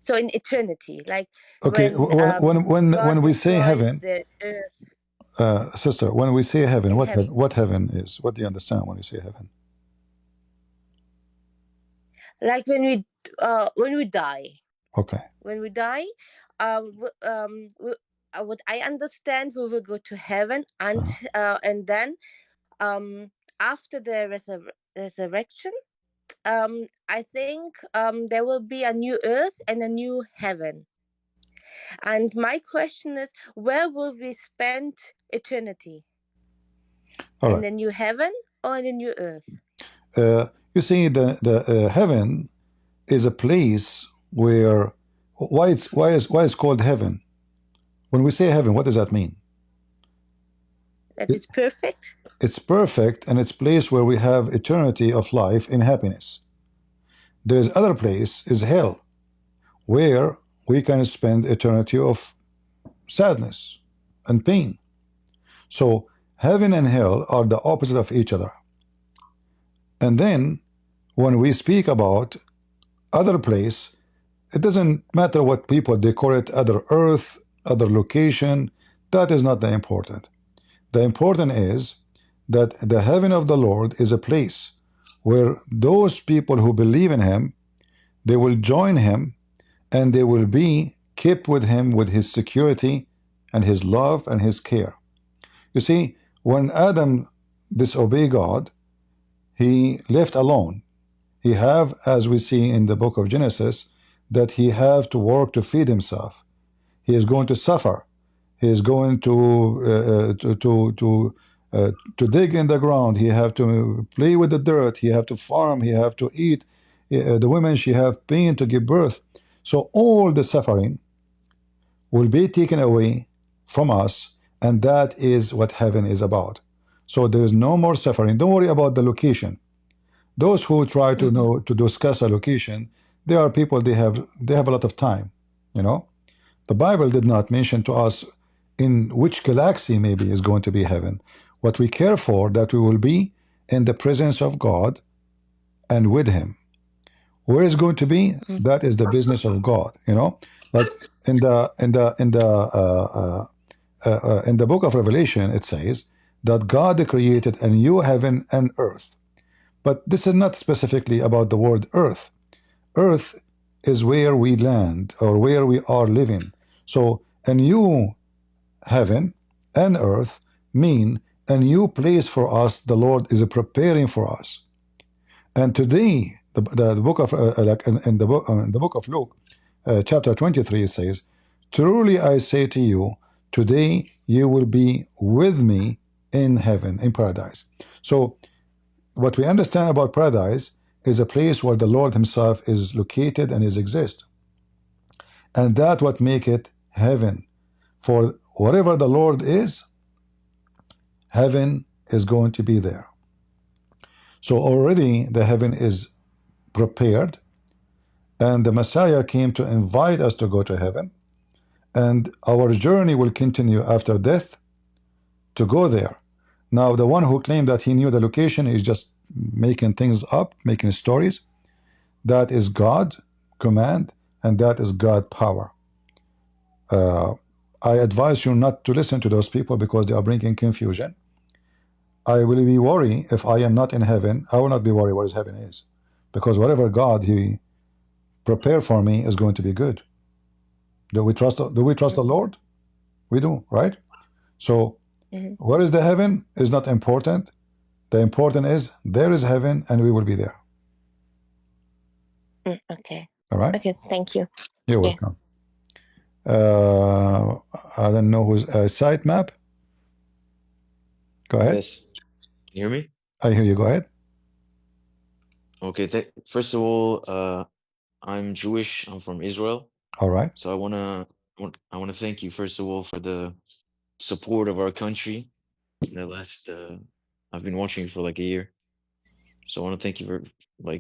[SPEAKER 10] So in eternity, like
[SPEAKER 1] when we say heaven,
[SPEAKER 10] the earth.
[SPEAKER 1] Sister, when we say heaven, what heaven is? What do you understand when you say heaven?
[SPEAKER 10] Like when we die.
[SPEAKER 1] Okay.
[SPEAKER 10] When we die, what I understand, we will go to heaven, and then after the resurrection, I think there will be a new earth and a new heaven. And my question is, where will we spend eternity? In the new heaven or in the new earth?
[SPEAKER 1] You see, the heaven is a place where why it's called heaven. When we say heaven, what does that mean?
[SPEAKER 10] That it's perfect.
[SPEAKER 1] It's perfect, and it's a place where we have eternity of life in happiness. There's other place is hell, where we can spend eternity of sadness and pain. So heaven and hell are the opposite of each other. And then when we speak about other place, it doesn't matter what people they call it, other earth, other location. That is not the important. The important is that the heaven of the Lord is a place where those people who believe in him, they will join him, and they will be kept with him with his security and his love and his care. You see, when Adam disobeyed God, he left alone. He have, as we see in the book of Genesis, that he have to work to feed himself. He is going to suffer. He is going to dig in the ground. He have to play with the dirt. He have to farm. He have to eat. The women, she have pain to give birth. So all the suffering will be taken away from us, and that is what heaven is about. So there is no more suffering. Don't worry about the location. Those who try to know to discuss a location, they are people, they have a lot of time. You know, the Bible did not mention to us in which galaxy maybe is going to be heaven. What we care for, that we will be in the presence of God and with him. Where is going to be? That is the business of God. You know, like in the book of Revelation, it says that God created a new heaven and earth. But this is not specifically about the word earth. Earth is where we land or where we are living. So a new heaven and earth mean a new place for us the Lord is preparing for us. And today, the book of in the book of Luke, chapter 23 says, "Truly I say to you, today you will be with me in heaven, in paradise." So what we understand about paradise is a place where the Lord himself is located and is exist. And that what make it heaven. For wherever the Lord is, heaven is going to be there. So already the heaven is prepared, and the Messiah came to invite us to go to heaven, and our journey will continue after death to go there. Now the one who claimed that he knew the location is just making things up, making stories. That is God command, and that is God power. I advise you not to listen to those people because they are bringing confusion. I will be worried if I am not in heaven. I will not be worried what his heaven is, because whatever God he prepared for me is going to be good. Do we trust the Lord? We do, right? So where is the heaven is not important. The important is there is heaven, and we will be there.
[SPEAKER 10] Okay.
[SPEAKER 1] All right.
[SPEAKER 10] Okay. Thank you.
[SPEAKER 1] You're welcome. I don't know who's site map. Go ahead.
[SPEAKER 11] Yes. Can you hear me?
[SPEAKER 1] I hear you. Go ahead.
[SPEAKER 11] Okay. First of all, I'm Jewish. I'm from Israel.
[SPEAKER 1] All right.
[SPEAKER 11] So I wanna thank you first of all for the support of our country. In the last, I've been watching for like a year. So I want to thank you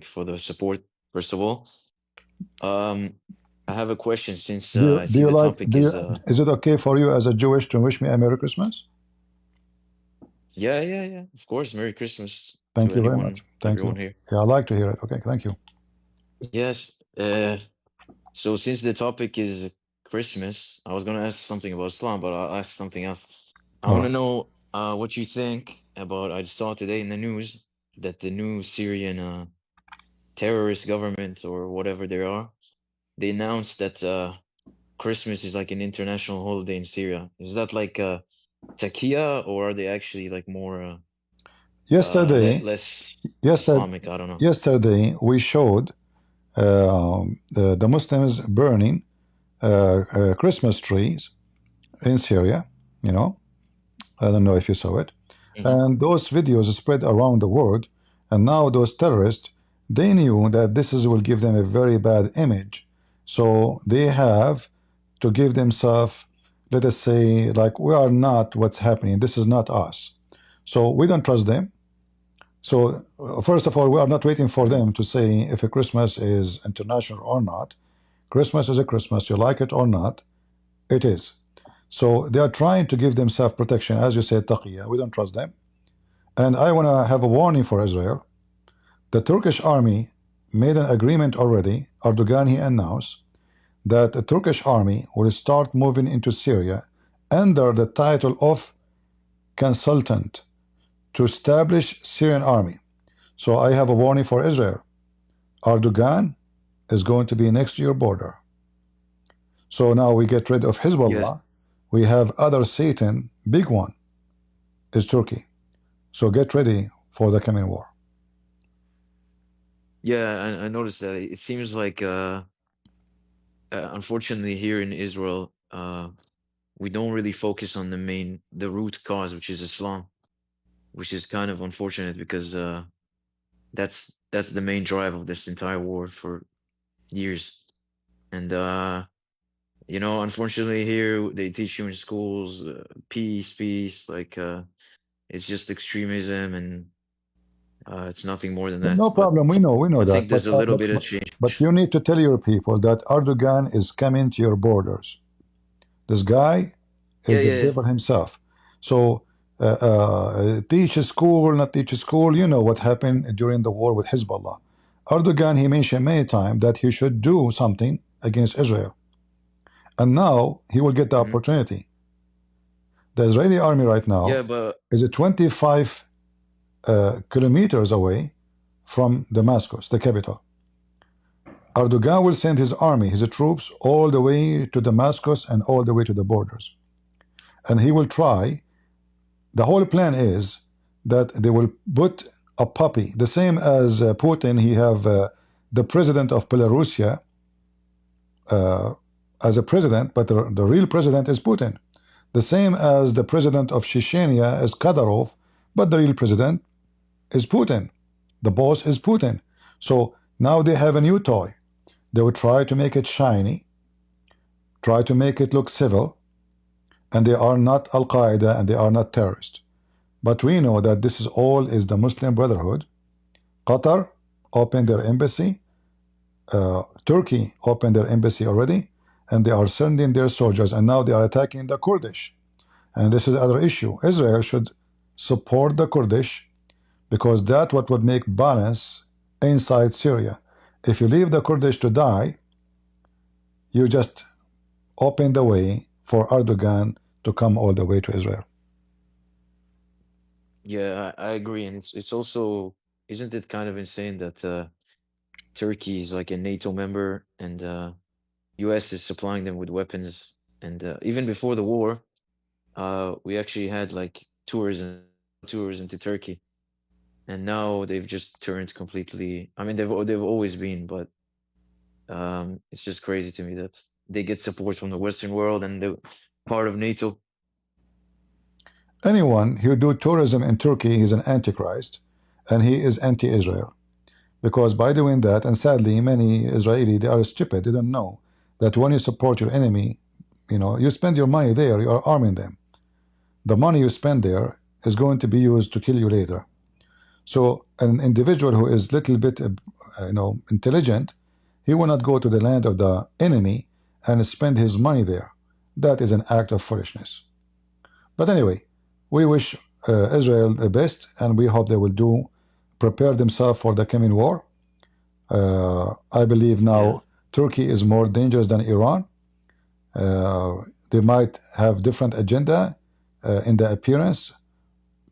[SPEAKER 11] for the support first of all. I have a question since I see the topic is.
[SPEAKER 1] Is it okay for you as a Jewish to wish me a Merry Christmas?
[SPEAKER 11] Yeah. Of course. Merry Christmas.
[SPEAKER 1] Thank
[SPEAKER 11] to
[SPEAKER 1] you
[SPEAKER 11] anyone,
[SPEAKER 1] very much. Thank you.
[SPEAKER 11] Here.
[SPEAKER 1] Yeah, I like to hear it. Okay, thank you.
[SPEAKER 11] Yes. So since the topic is Christmas, I was gonna ask something about Islam, but I'll ask something else. I want to know what you think about. I saw today in the news that the new Syrian terrorist government or whatever they are, they announced that Christmas is like an international holiday in Syria. Is that like Takia, or are they actually like more
[SPEAKER 1] Yesterday,
[SPEAKER 11] less
[SPEAKER 1] yesterday,
[SPEAKER 11] Islamic? I don't know.
[SPEAKER 1] yesterday we showed the Muslims burning Christmas trees in Syria. You know, I don't know if you saw it. And those videos spread around the world. And now those terrorists, they knew that will give them a very bad image. So they have to give themselves, let us say, like, we are not what's happening. This is not us. So we don't trust them. So first of all, we are not waiting for them to say if a Christmas is international or not. Christmas is a Christmas, you like it or not, it is. So they are trying to give themselves protection, as you said, taqiyya. We don't trust them. And I want to have a warning for Israel. The Turkish army made an agreement already. Erdogan, he announced that the Turkish army will start moving into Syria under the title of consultant to establish Syrian army. So I have a warning for Israel. Erdogan is going to be next to your border. So now we get rid of Hezbollah. Yes. We have other Satan, big one, is Turkey. So get ready for the coming war.
[SPEAKER 11] Yeah, I noticed that. It seems like, unfortunately, here in Israel, we don't really focus on the root cause, which is Islam, which is kind of unfortunate because that's the main drive of this entire war for years. And you know, unfortunately, here they teach you in schools peace, like it's just extremism, and it's nothing more than that.
[SPEAKER 1] No problem. We know
[SPEAKER 11] I
[SPEAKER 1] that.
[SPEAKER 11] think there's a little bit of change.
[SPEAKER 1] But you need to tell your people that Erdogan is coming to your borders. This guy is the devil himself. So teach a school, not teach a school. You know what happened during the war with Hezbollah. Erdogan, he mentioned many times that he should do something against Israel. And now he will get the opportunity. The Israeli army right now is 25 kilometers away from Damascus, the capital. Erdogan will send his army, his troops, all the way to Damascus and all the way to the borders. And he will try, the whole plan is that they will put a puppy, the same as Putin, he have the president of Belarusia as a president, but the real president is Putin. The same as the president of Chechnya is Kadyrov, but the real president is Putin. The boss is Putin. So now they have a new toy. They will try to make it shiny, try to make it look civil, and they are not Al-Qaeda and they are not terrorists. But we know that this is all is the Muslim Brotherhood. Qatar opened their embassy. Turkey opened their embassy already, and they are sending their soldiers, and now they are attacking the Kurdish. And this is another issue. Israel should support the Kurdish because that's what would make balance inside Syria. If you leave the Kurdish to die, you just open the way for Erdogan to come all the way to Israel.
[SPEAKER 11] Yeah, I agree. And it's also, isn't it kind of insane that Turkey is like a NATO member and US is supplying them with weapons, and even before the war, we actually had like tours into Turkey, and now they've just turned completely. I mean, they've always been, but it's just crazy to me that they get support from the Western world and they're part of NATO.
[SPEAKER 1] Anyone who do tourism in Turkey is an antichrist, and he is anti-Israel. Because by doing that, and sadly, many Israeli, they are stupid. They don't know that when you support your enemy, you know, you spend your money there, you are arming them. The money you spend there is going to be used to kill you later. So an individual who is little bit, intelligent, he will not go to the land of the enemy and spend his money there. That is an act of foolishness. But anyway, we wish Israel the best, and we hope they will prepare themselves for the coming war. I believe now Turkey is more dangerous than Iran. They might have different agenda in the appearance,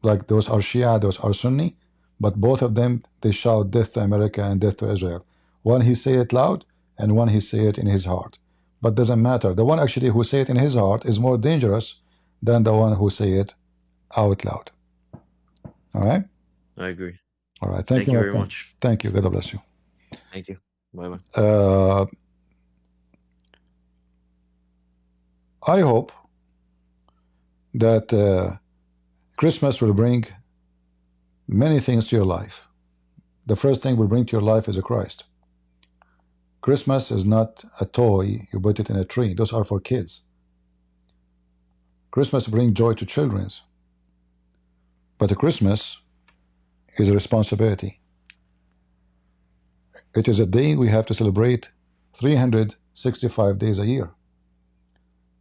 [SPEAKER 1] like those are Shia, those are Sunni, but both of them, they shout death to America and death to Israel. One, he say it loud, and one he say it in his heart. But doesn't matter. The one actually who say it in his heart is more dangerous than the one who say it out loud. All right?
[SPEAKER 11] I agree.
[SPEAKER 1] All right.
[SPEAKER 11] Thank
[SPEAKER 1] you,
[SPEAKER 11] you
[SPEAKER 1] my
[SPEAKER 11] very
[SPEAKER 1] friend.
[SPEAKER 11] much.
[SPEAKER 1] Thank you. God bless you.
[SPEAKER 11] Thank you. Bye-bye.
[SPEAKER 1] I hope that Christmas will bring many things to your life. The first thing will bring to your life is a Christ. Christmas is not a toy, you put it in a tree. Those are for kids. Christmas brings joy to children. But a Christmas is a responsibility. It is a day we have to celebrate 365 days a year.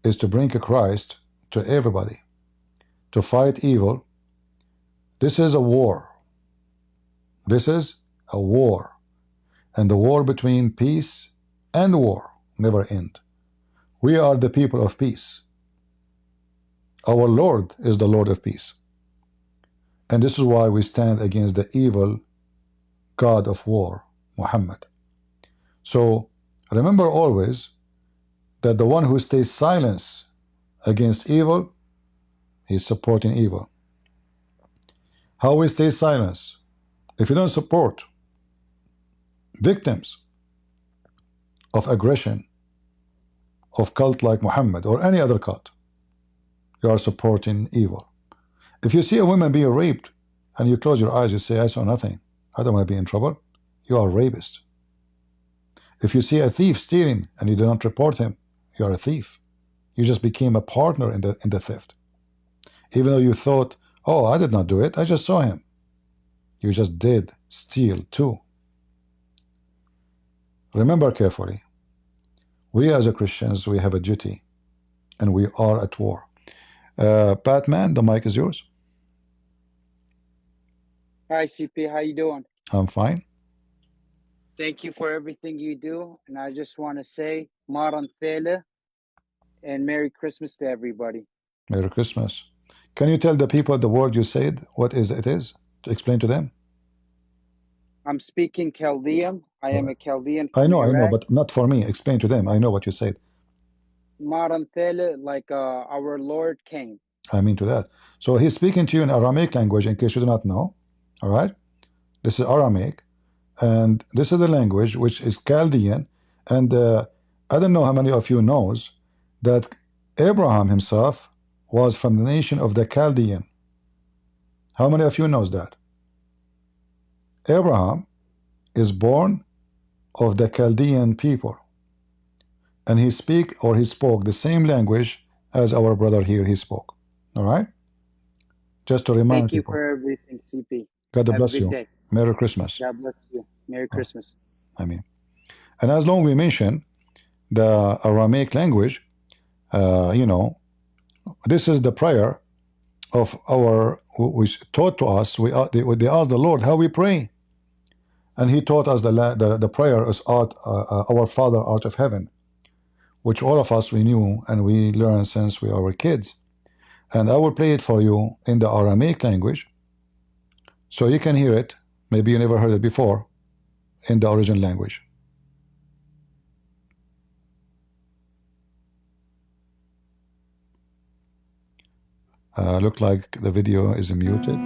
[SPEAKER 1] Is to bring a Christ to everybody, to fight evil. This is a war. This is a war. And the war between peace and war never end. We are the people of peace. Our Lord is the Lord of peace. And this is why we stand against the evil God of war, Muhammad. So remember always that the one who stays silent against evil, he's supporting evil. How we stay silent? If you don't support victims of aggression, of cult like Muhammad or any other cult, you are supporting evil. If you see a woman being raped and you close your eyes, you say, I saw nothing, I don't want to be in trouble, you are a rapist. If you see a thief stealing and you do not report him, you are a thief. You just became a partner in the theft. Even though you thought, oh, I did not do it, I just saw him. You just did steal too. Remember carefully, we as a Christians, we have a duty and we are at war. Batman, the mic is yours.
[SPEAKER 12] Hi, CP. How you doing?
[SPEAKER 1] I'm fine.
[SPEAKER 12] Thank you for everything you do. And I just want to say, Maran Fele, and Merry Christmas to everybody.
[SPEAKER 1] Merry Christmas. Can you tell the people the word you said, what is it is? To explain to them.
[SPEAKER 12] I'm speaking Chaldean. I am a Chaldean
[SPEAKER 1] I
[SPEAKER 12] from
[SPEAKER 1] know,
[SPEAKER 12] Iraq.
[SPEAKER 1] but not for me. Explain to them. I know what you said.
[SPEAKER 12] Maran Fele, like our Lord came.
[SPEAKER 1] I mean to that. So he's speaking to you in Aramaic language, in case you do not know. All right? This is Aramaic. And this is the language which is Chaldean. And I don't know how many of you knows that Abraham himself was from the nation of the Chaldean. How many of you knows that? Abraham is born of the Chaldean people. And he spoke the same language as our brother here he spoke. All right? Just to remind
[SPEAKER 12] Thank you
[SPEAKER 1] people.
[SPEAKER 12] for everything, CP.
[SPEAKER 1] God
[SPEAKER 12] Have
[SPEAKER 1] bless
[SPEAKER 12] a good
[SPEAKER 1] you.
[SPEAKER 12] day.
[SPEAKER 1] Merry Christmas.
[SPEAKER 12] God bless you. Merry Christmas.
[SPEAKER 1] I mean. And as long we mention the Aramaic language, you know, this is the prayer of our, which taught to us, they asked the Lord how we pray. And he taught us the prayer is our Father out of heaven, which all of us we knew and we learned since we were kids. And I will play it for you in the Aramaic language so you can hear it. Maybe you never heard it before in the original language. Look like the video is muted.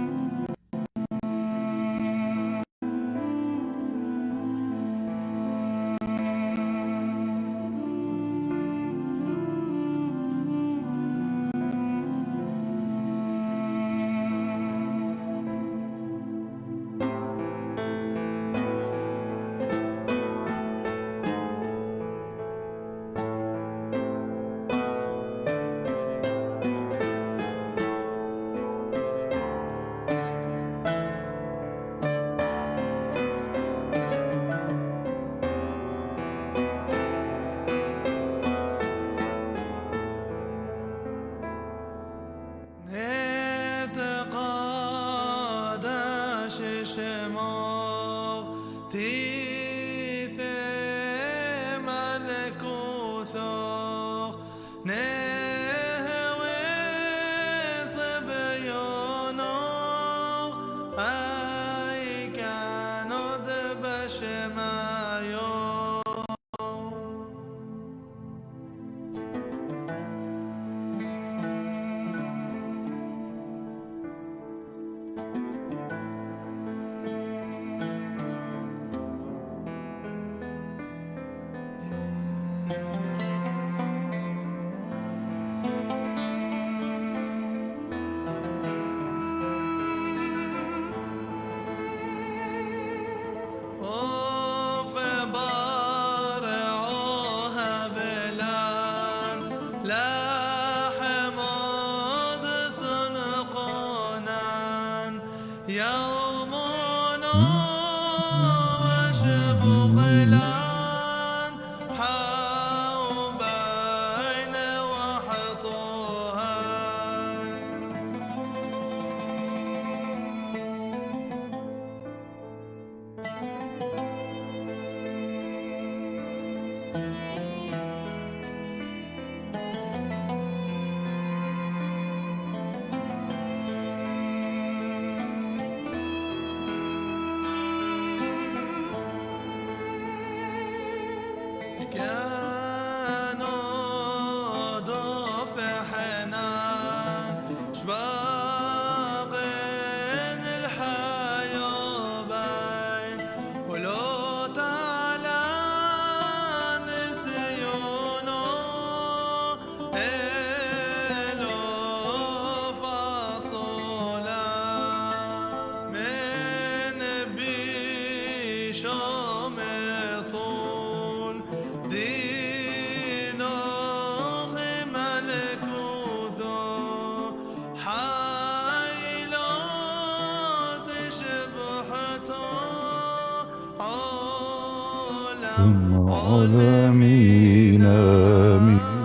[SPEAKER 1] العالمين آمين.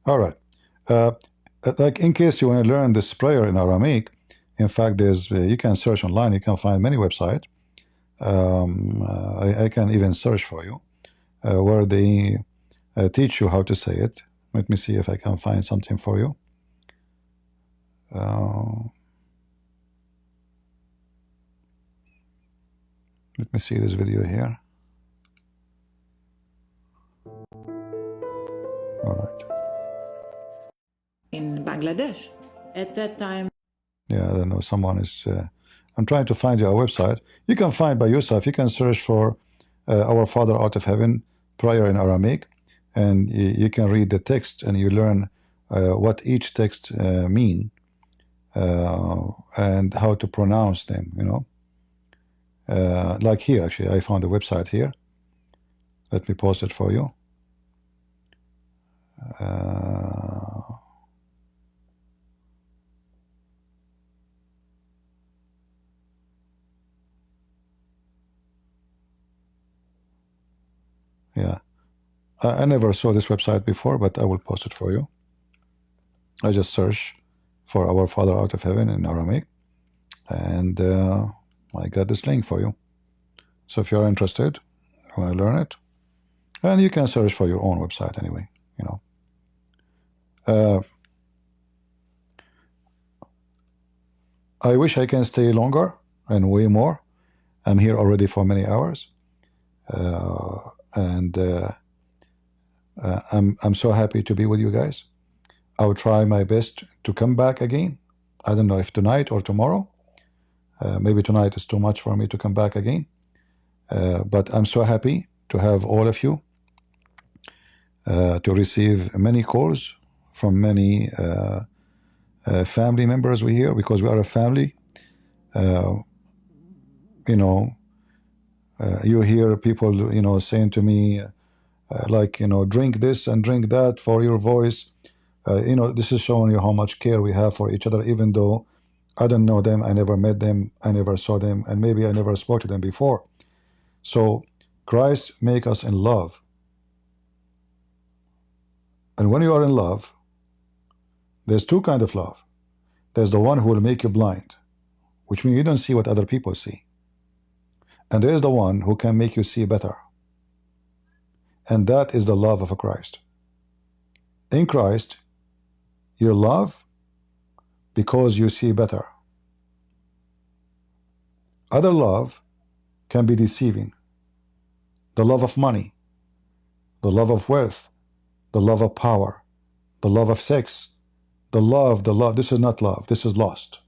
[SPEAKER 1] All right. Like in case you want to learn this prayer in Aramaic, in fact, there's you can search online. You can find many websites. I can even search for you where they teach you how to say it. Let me see if I can find something for you. Let me see this video here. All right.
[SPEAKER 13] In Bangladesh at that time.
[SPEAKER 1] Yeah, I don't know. Someone is. I'm trying to find your website. You can find by yourself. You can search for Our Father Out of Heaven prayer in Aramaic, and you can read the text and you learn what each text mean and how to pronounce them. You know, like here. Actually, I found a website here. Let me post it for you. Yeah, I never saw this website before, but I will post it for you. I just search for Our Father Out of Heaven in Aramaic, and I got this link for you. So if you're interested, you want to learn it, and you can search for your own website anyway, you know. I wish I can stay longer and way more. I'm here already for many hours. And I'm so happy to be with you guys. I will try my best to come back again. I don't know if tonight or tomorrow. Maybe tonight is too much for me to come back again. But I'm so happy to have all of you, to receive many calls from many family members we hear, because we are a family. You know, you hear people, you know, saying to me, like, you know, drink this and drink that for your voice. You know, this is showing you how much care we have for each other, even though I don't know them, I never met them, I never saw them, and maybe I never spoke to them before. So Christ make us in love. And when you are in love, there's two kinds of love. There's the one who will make you blind, which means you don't see what other people see. And there is the one who can make you see better. And that is the love of a Christ. In Christ, you love because you see better. Other love can be deceiving. The love of money, the love of wealth, the love of power, the love of sex, the love, this is not love, this is lust.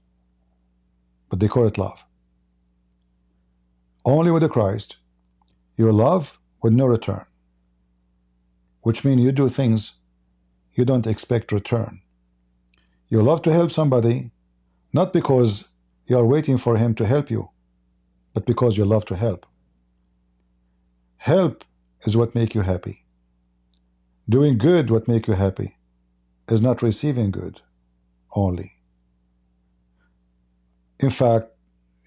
[SPEAKER 1] But they call it love. Only with the Christ, you love with no return, which means you do things you don't expect return. You love to help somebody, not because you are waiting for him to help you, but because you love to help. Help is what makes you happy. Doing good what makes you happy is not receiving good only. In fact,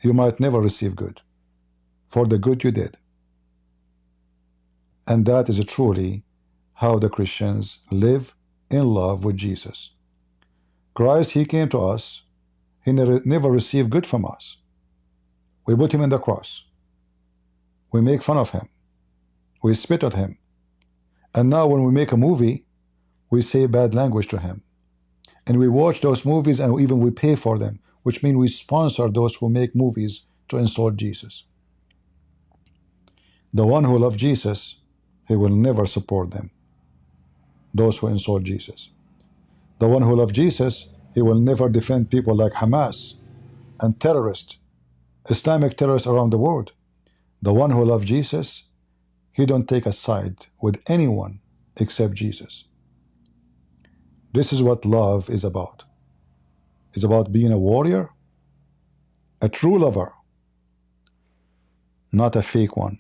[SPEAKER 1] you might never receive good for the good you did. And that is truly how the Christians live in love with Jesus. Christ, he came to us. He never received good from us. We put him in the cross. We make fun of him. We spit at him. And now when we make a movie, we say bad language to him. And we watch those movies and even we pay for them, which means we sponsor those who make movies to insult Jesus. The one who loves Jesus, he will never support them, those who insult Jesus. The one who loves Jesus, he will never defend people like Hamas and terrorists, Islamic terrorists around the world. The one who loves Jesus, he don't take a side with anyone except Jesus. This is what love is about. It's about being a warrior, a true lover, not a fake one.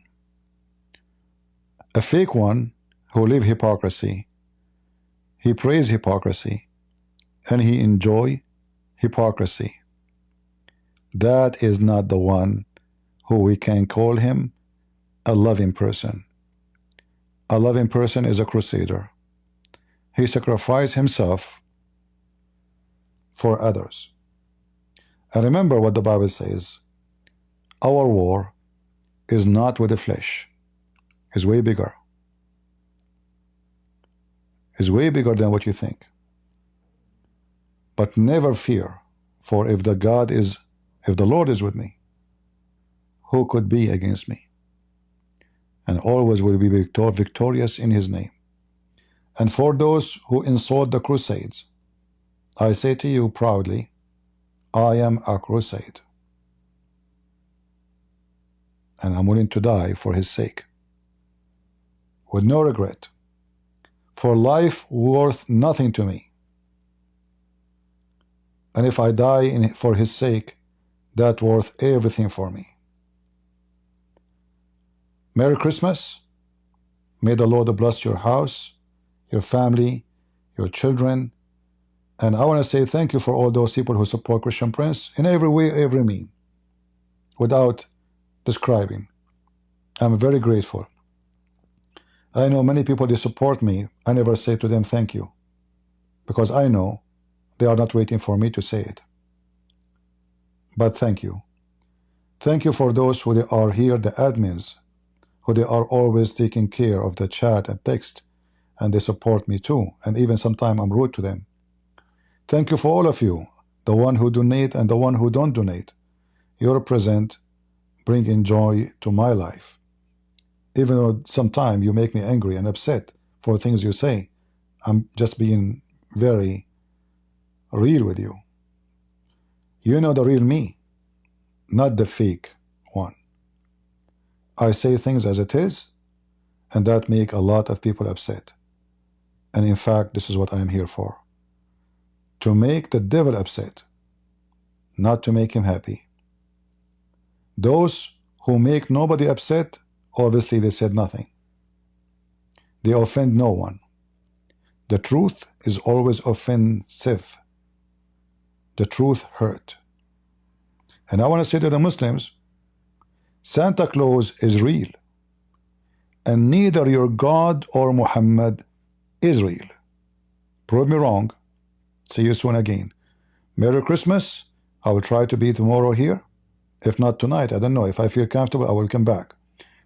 [SPEAKER 1] A fake one who live hypocrisy. He praise hypocrisy and he enjoy hypocrisy. That is not the one who we can call him a loving person. A loving person is a crusader. He sacrificed himself for others. And remember what the Bible says. Our war is not with the flesh. It's way bigger. It's way bigger than what you think. But never fear, for if the Lord is with me, who could be against me? And always will be victorious in his name. And for those who insult the crusades, I say to you proudly, I am a crusade. And I'm willing to die for his sake, with no regret. For life worth nothing to me. And if I die for his sake, that worth everything for me. Merry Christmas. May the Lord bless your house, your family, your children. And I want to say thank you for all those people who support Christian Prince in every way, every mean, without describing. I'm very grateful. I know many people, they support me. I never say to them thank you, because I know they are not waiting for me to say it. But thank you. Thank you for those who they are here, the admins, who they are always taking care of the chat and text, and they support me too, and even sometimes I'm rude to them. Thank you for all of you, the one who donate and the one who don't donate. Your present bringing joy to my life. Even though sometimes you make me angry and upset for things you say, I'm just being very real with you. You know the real me, not the fake one. I say things as it is, and that make a lot of people upset. And in fact, this is what I am here for. To make the devil upset, not to make him happy. Those who make nobody upset, obviously they said nothing. They offend no one. The truth is always offensive. The truth hurt. And I want to say to the Muslims, Santa Claus is real. And neither your God or Muhammad is real. Prove me wrong. See you soon again. Merry Christmas. I will try to be tomorrow here. If not tonight, I don't know. If I feel comfortable, I will come back.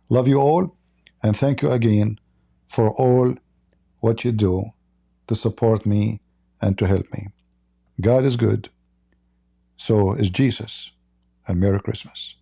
[SPEAKER 1] Love you all, and thank you again for all what you do to support me and to help me. God is good. So is Jesus. And Merry Christmas.